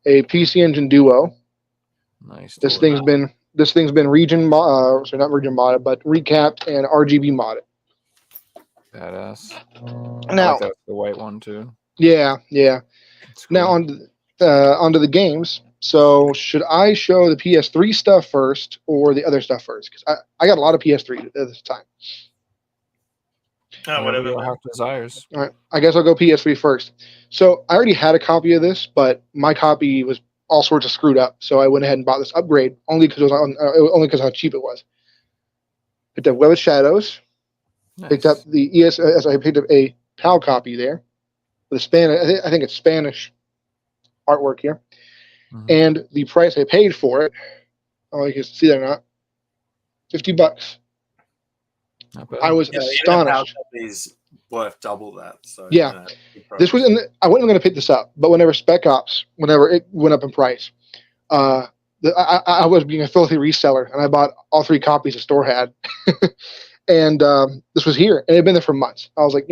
A PC Engine Duo. Nice. This dude. thing's been not region modded, but recapped and RGB modded. Badass. I Now, like that, the white one too. yeah. It's Now cool. onto the games. So should I show the PS3 stuff first or the other stuff first? Because I got a lot of PS3 at this time. Oh, whatever. your heart desires. All right, I guess I'll go PS3 first. So I already had a copy of this, but my copy was all sorts of screwed up. So I went ahead and bought this upgrade only because of how cheap it was. Picked up Web of Shadows. Picked up Nice. I picked up a PAL copy there. The I think it's Spanish artwork here. and the price I paid for it. Oh, you can see that or not? $50. Not bad. I was Yeah, even a power astonished. copy's worth double that. So Yeah. good price. This was I wasn't going to pick this up, but whenever Spec Ops, whenever it went up in price, I was being a filthy reseller, and I bought all 3 copies the store had. And this was here, and it had been there for months. I was like,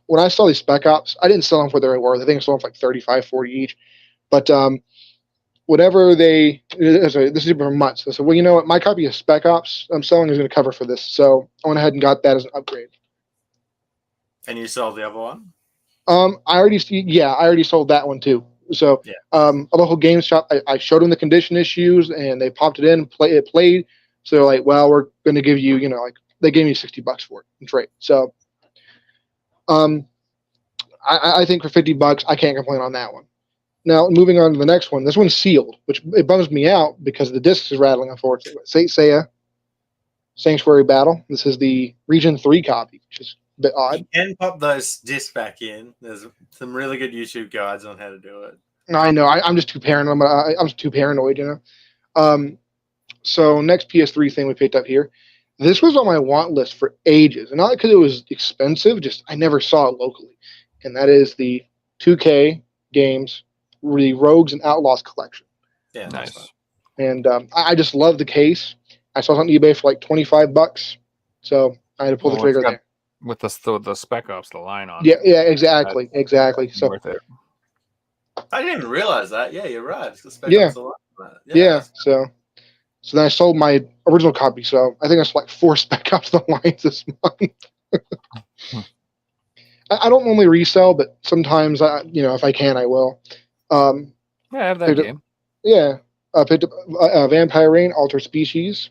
when I saw these Spec Ops, I didn't sell them for what they were. I think I sold them for like 35, 40 each. But whatever this has been for months. I said, well, you know what? My copy of Spec Ops I'm selling is going to cover for this. So I went ahead and got that as an upgrade. And you sold the other one? I already sold that one too. So Yeah. a local game shop, I showed them the condition issues, and they popped it in, it played. So they're like, well, we're going to give you, they gave me $60 for it in trade. So I think for $50, I can't complain on that one. Now, moving on to the next one. This one's sealed, which it bums me out because the disc is rattling, unfortunately. Saint Seiya Sanctuary Battle. This is the Region 3 copy, which is a bit odd. You can pop those discs back in. There's some really good YouTube guides on how to do it. I know. I'm just too paranoid. I'm too paranoid, So next PS3 thing we picked up here. This was on my want list for ages, and not because it was expensive. Just I never saw it locally, and that is the 2K Games, the Rogues and Outlaws collection. Yeah, Nice. one. And I just love the case. I saw it on eBay for like $25, so I had to pull the Well, trigger it's got- there. With the Spec Ops, the line on. Yeah, exactly. It's So worth it. I didn't even realize that. Yeah, you're right. It's the Spec Yeah. Ops the line on that. yeah, so then I sold my original copy. So I think I sold like 4 Spec Ops the lines this month. I don't normally resell, but sometimes if I can, I will. Yeah, I have that Picked up- game. Yeah, I picked up Vampire Reign Altered Species,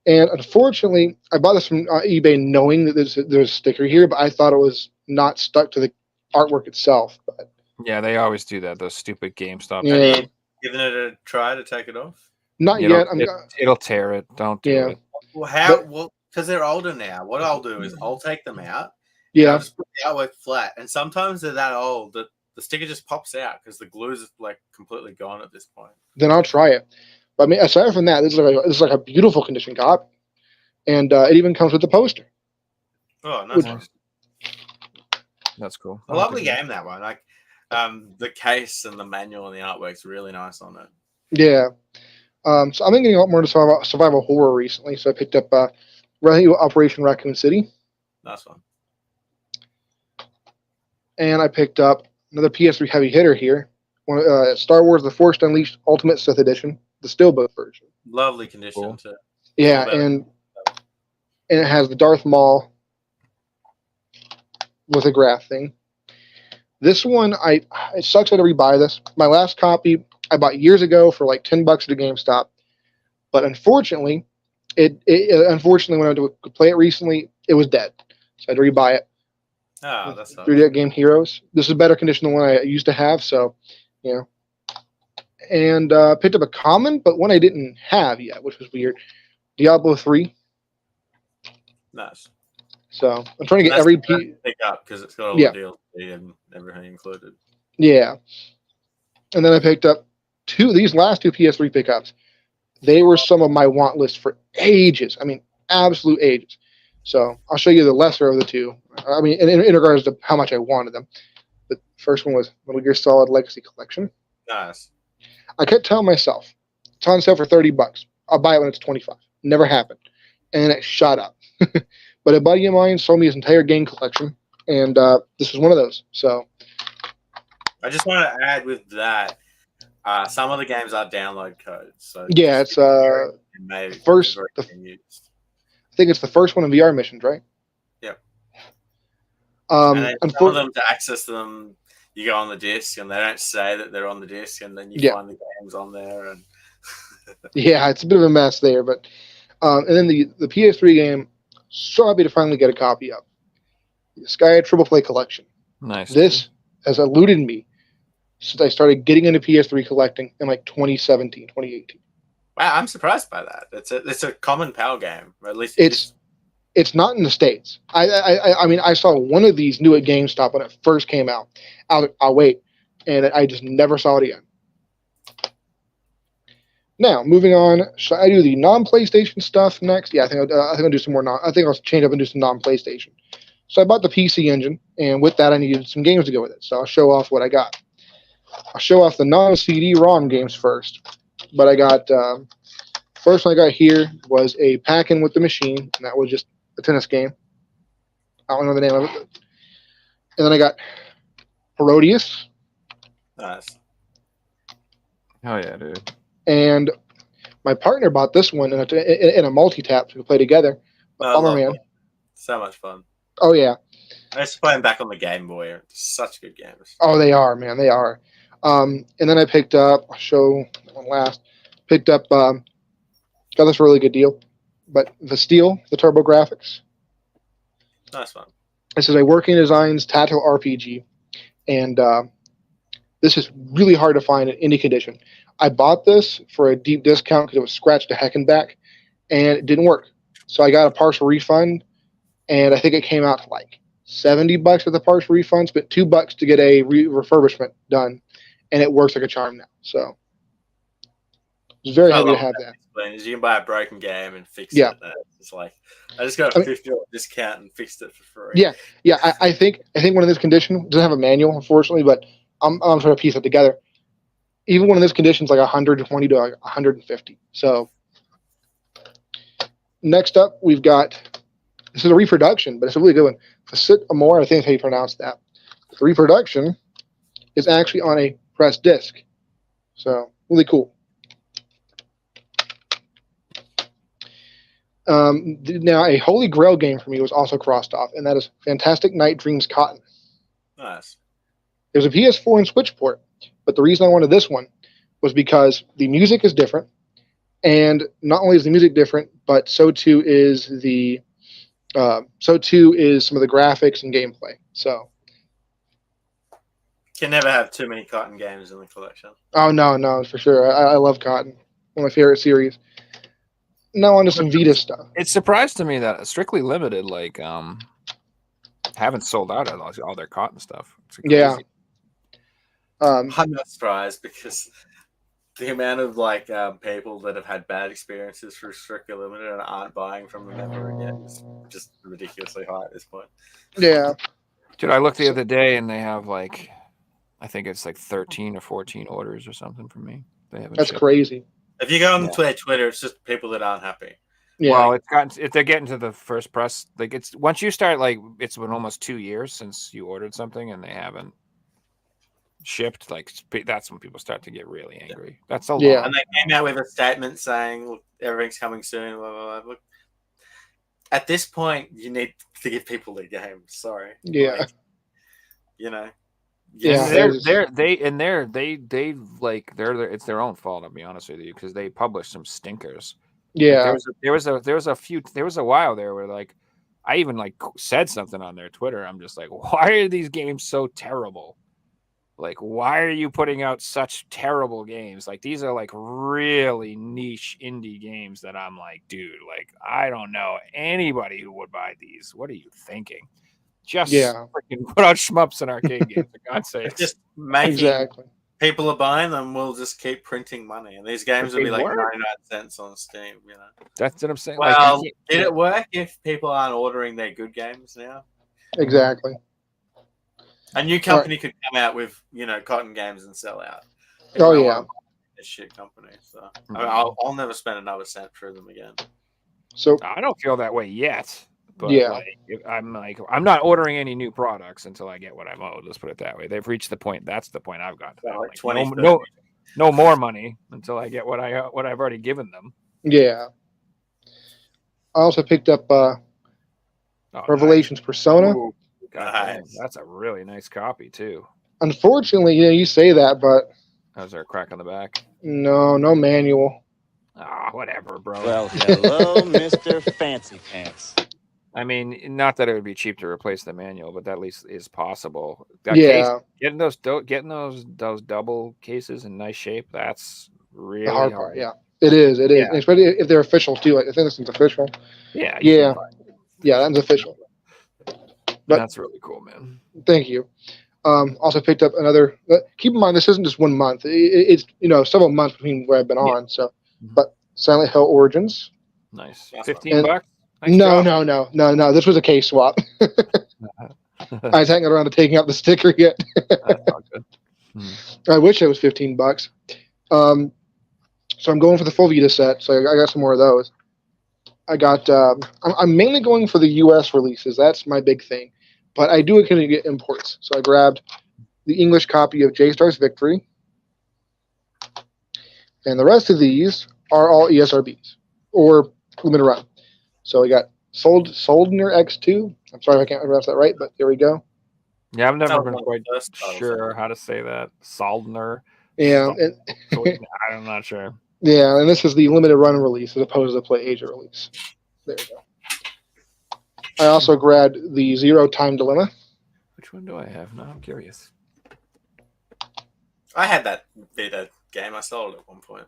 and unfortunately, I bought this from eBay knowing that there's a sticker here, but I thought it was not stuck to the artwork itself. But Yeah, they always do that. Those stupid GameStop. Yeah. Have you given it a try to take it off? not It'll, yet. it'll tear it. Don't do Yeah. it. Well, how? But- Well, because they're older now. What I'll do is I'll take them out. I'll Yeah, just put the artwork flat, and sometimes they're that old that the sticker just pops out because the glue's like completely gone at this point. then I'll try it. But I mean, aside from that, this is like a beautiful condition copy, and it even comes with the poster. Oh, nice. Which- one. That's cool. A lovely game, that one. Like the case and the manual and the artwork's really nice on it. Yeah. So I've been getting a lot more into survival horror recently. So I picked up Resident Evil Operation Raccoon City, Nice one. and I picked up another PS3 heavy hitter here, Star Wars: The Force Unleashed Ultimate Sith Edition, the Steelbook version. Lovely condition Cool. too. Yeah, better. and it has the Darth Maul lithograph thing. This one, it sucks I had to rebuy this. My last copy I bought years ago for like $10 at a GameStop, but unfortunately, unfortunately when I went to play it recently, it was dead, so I had to rebuy it. Ah, that's Through that game Heroes. This is better condition than one I used to have, so and picked up a common, but one I didn't have yet, which was weird. Diablo 3. nice. So I'm trying to get That's every the best to pick up because it's got all Yeah. the DLC and everything included. Yeah. And then I picked up these last 2 PS3 pickups. They were some of my want list for ages. I mean, absolute ages. So I'll show you the lesser of the 2. I mean, in regards to how much I wanted them. The first one was Metal Gear Solid Legacy Collection. Nice. I kept telling myself, it's on sale for $30. I'll buy it when it's 25. Never happened. And then it shot up. But a buddy of mine sold me his entire game collection, and this was one of those. So I just want to add with that, some of the games are download codes. So yeah, it's maybe first- very being used. I think it's the first one in VR missions, right? Yep. Um, And then some of unfortunately, them, to access them, you go on the disc and they don't say that they're on the disc, and then you Yeah. find the games on there. And yeah, it's a bit of a mess there. But and then the PS3 game, so happy to finally get a copy of. The Sky Triple Play Collection. Nice. This has eluded me since I started getting into PS3 collecting in like 2017, 2018. wow, I'm surprised by that. It's a common PAL game, or at least It's not in the States. I mean, I saw one of these new at GameStop when it first came out. I'll wait, and I just never saw it again. Now, moving on. Should I do the non-PlayStation stuff next? Yeah, I think I'll do some more. I think I'll change up and do some non-PlayStation. So I bought the PC Engine, and with that, I needed some games to go with it. So I'll show off what I got. I'll show off the non-CD-ROM games first. But I got first one I got here was a Pack-In with the Machine, and that was just a tennis game. I don't know the name of it. And then I got Herodias, Nice. Oh yeah, dude. and my partner bought this one in a multi-tap to play together. No, I love Bomberman. it. So much fun. Oh yeah. I used to play them back on the Game Boy. They're such good games. Oh, they are, man. They are. And then I picked up. I'll show that one last. Picked up. Got this really good deal, but the Steel, the Turbo Graphics. Nice one. This is a Working Designs tactical RPG, and this is really hard to find in any condition. I bought this for a deep discount because it was scratched to heck and back, and it didn't work. So I got a partial refund, and I think it came out to like $70 for the partial refund, spent $2 to get a refurbishment done, and it works like a charm now. So I was very happy to have that. Is you can buy a broken game and fix Yeah. it. It's like I just got a $50 discount and fixed it for free. Yeah. Yeah, I think one in this condition doesn't have a manual, unfortunately, but I'm trying to piece it together. Even one in this condition is like 120 to like 150. So next up, we've got this is a reproduction, but it's a really good one. Facit Amore, I think that's how you pronounce that. The reproduction is actually on a pressed disc, so really cool. Now, a holy grail game for me was also crossed off, and that is Fantastic Night Dreams Cotton. Nice. There's a PS4 and Switch port, but the reason I wanted this one was because the music is different, and not only is the music different, but so too is some of the graphics and gameplay. So, Can never have too many Cotton games in the collection. oh no, for sure, I love Cotton, one of my favorite series. Now on to some Vita stuff. It surprised to me that Strictly Limited haven't sold out of all their Cotton stuff. It's Yeah. crazy. I'm not surprised because the amount of people that have had bad experiences through Strictly Limited and aren't buying from them ever again is just ridiculously high at this point. Yeah, Dude, I looked the other day and they have I think it's 13 or 14 orders or something from me. They haven't. that's shipped. crazy. If you go on Yeah. their Twitter, it's just people that aren't happy. Yeah, Well, if they're getting to the first press, it's once you start it's been almost 2 years since you ordered something and they haven't shipped. That's when people start to get really angry. That's a Yeah. lot. And they came out with a statement saying, "Look, everything's coming soon." Blah, blah, blah. Look, at this point, you need to give people their games. Sorry. Yeah. Yeah. Yeah. It's their own fault. I'll be honest with you, because they published some stinkers. yeah, There was a while there where I even said something on their Twitter. I'm just like, why are these games so terrible? Why are you putting out such terrible games? These are really niche indie games that I'm like, dude, I don't know anybody who would buy these. What are you thinking? Just Yeah. freaking put out shmups in arcade games, for God's sake. It's just making exactly. people are buying them. We'll just keep printing money, and these games will be They like work. 99 cents on Steam. That's what I'm saying. Well, did it work if people aren't ordering their good games now? Exactly. A new company could come out with Cotton games and sell out. Oh, yeah. A shit company. So Mhm. I'll never spend another cent through them again. So I don't feel that way yet. But Yeah. I'm not ordering any new products until I get what I'm owed. Let's put it that way. They've reached the point. That's the point I've got. Well, like No, 20, no more money until I get what I've already given them. yeah, I also picked up Oh, Revelations Persona. Nice. Ooh, God damn, Nice. that's a really nice copy too. Unfortunately, you say that, but How's there a crack on the back? no manual. Whatever, bro. Well, hello, Mr. Fancy Pants. I mean, not that it would be cheap to replace the manual, but that at least is possible. That Yeah, getting those double cases in nice shape, that's really the hard hard. part. Yeah, it is. It is, Yeah. And especially if they're official too. I think this one's official. Yeah, you Yeah. can buy it. Yeah, that one's official. But- That's really cool, man. Thank you. Also picked up another. Keep in mind, this isn't just 1 month. It's several months between where I've been Yeah. on. So but Silent Hill Origins. Nice. That's 15 And- bucks. Nice No, job. no. This was a case swap. I was hanging around to taking out the sticker yet. That's all good. I wish it was $15. So I'm going for the full Vita set. So I got some more of those. I got. I'm mainly going for the U.S. releases. That's my big thing. But I do occasionally get imports. So I grabbed the English copy of J-Star's Victory, and the rest of these are all ESRBs or limited run. So I got Soldner X2. I'm sorry if I can't pronounce that right, but there we go. Yeah, I've never That was been one of quite the first titles, sure how to say that. Soldner. Yeah, and, I'm not sure. yeah, and this is the limited run release as opposed to the Play Asia release. There you go. I also grabbed the Zero Time Dilemma. Which one do I have? Now I'm curious. I had that Vita game. I sold it at one point.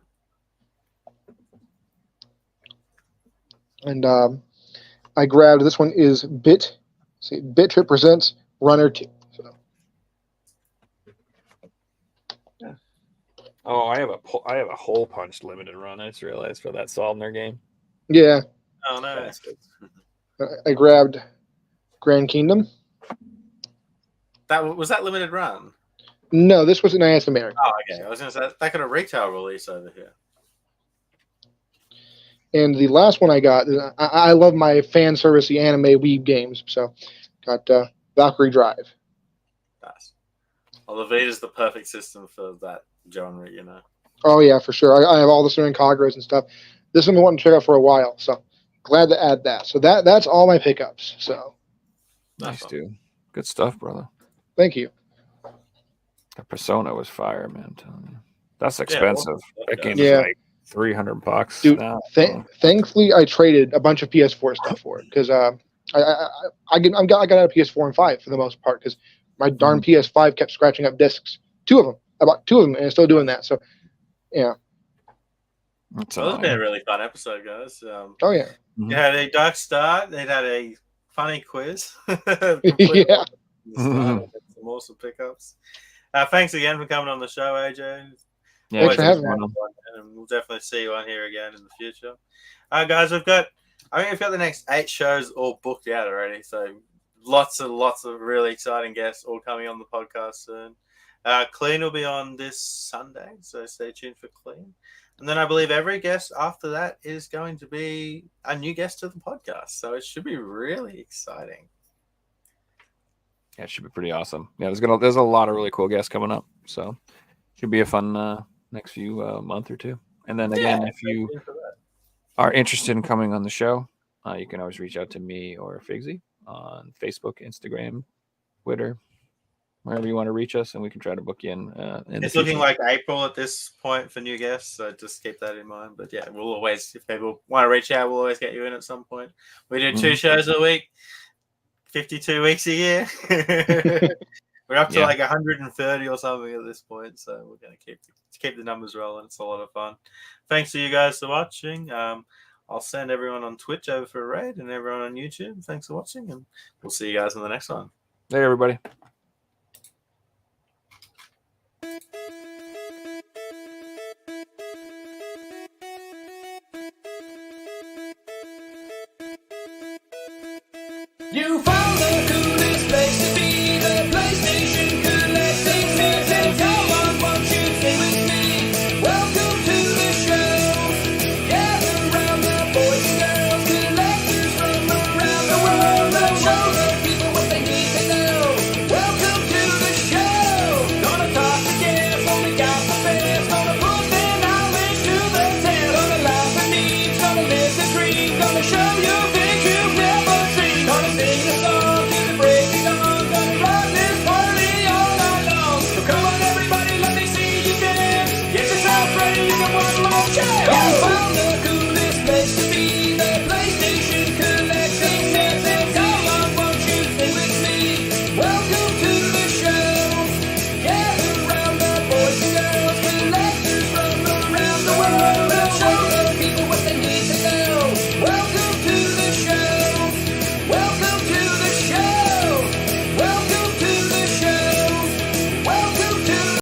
And I grabbed this one is Bit Trip presents Runner 2. So Oh, I have a hole punch limited run. I just realized for that Soldner game. yeah, Oh no! I grabbed Grand Kingdom. That was that limited run. No, this was an NIS America. Oh, okay. I was going to say that could a retail release over here. And the last one I got, I love my fan servicey anime weeb games. So got Valkyrie Drive. Nice. Well, the Vita's the perfect system for that genre, you know. Oh yeah, for sure. I have all the Surin Kagras and stuff. This one I wanted to check out for a while, so glad to add that. So that's all my pickups. So Nice, one. dude. Good stuff, brother. thank you. The Persona was fire, man. I'm telling you. That's Yeah, expensive. well, That game yeah. is like $300 Dude, now. Thankfully, I traded a bunch of PS4 stuff for it because I got out of PS4 and 5 for the most part because my darn PS5 kept scratching up discs. I bought two of them, and it's still doing that. So, yeah. That's Well, it's been a annoying. really fun episode, guys. Oh yeah. They had a dark start. They had a funny quiz. Yeah. Some awesome pickups. Thanks again for coming on the show, AJ. Yeah, Thanks for it's having me. fun. And we'll definitely see you on here again in the future. Guys, we've got the next 8 shows all booked out already. So lots of really exciting guests all coming on the podcast soon. Clean will be on this Sunday, so stay tuned for Clean. And then I believe every guest after that is going to be a new guest to the podcast. So it should be really exciting. Yeah, it should be pretty awesome. Yeah, there's a lot of really cool guests coming up, so should be a fun next few month or two. And then again, if you are interested in coming on the show, you can always reach out to me or Figsy on Facebook, Instagram, Twitter, wherever you want to reach us, and we can try to book you in. It's looking like April at this point for new guests, so just keep that in mind. But yeah, we'll always, if people want to reach out, we'll always get you in at some point. We do 2 shows a week, 52 weeks a year. We're up to like 130 or something at this point, so we're going to keep the numbers rolling. It's a lot of fun. Thanks to you guys for watching. I'll send everyone on Twitch over for a raid and everyone on YouTube. Thanks for watching, and we'll see you guys in the next one. Hey, everybody. You found the coolest place to be, the PlayStation Collecting Center. Come on, won't you stay with me? Welcome to the show. Gather round the boys and girls, collectors from around the world. They'll show the people what they need to know. Welcome to the show. Gonna talk to guests, only got the best. Gonna put their knowledge to the test. Gonna laugh at me, gonna listen dream, gonna show you things you've never seen. Gonna sing a song to the break of dawn. Gonna rock this party all night long. So come on everybody, let me see you dance. Get yourself ready for one more chance.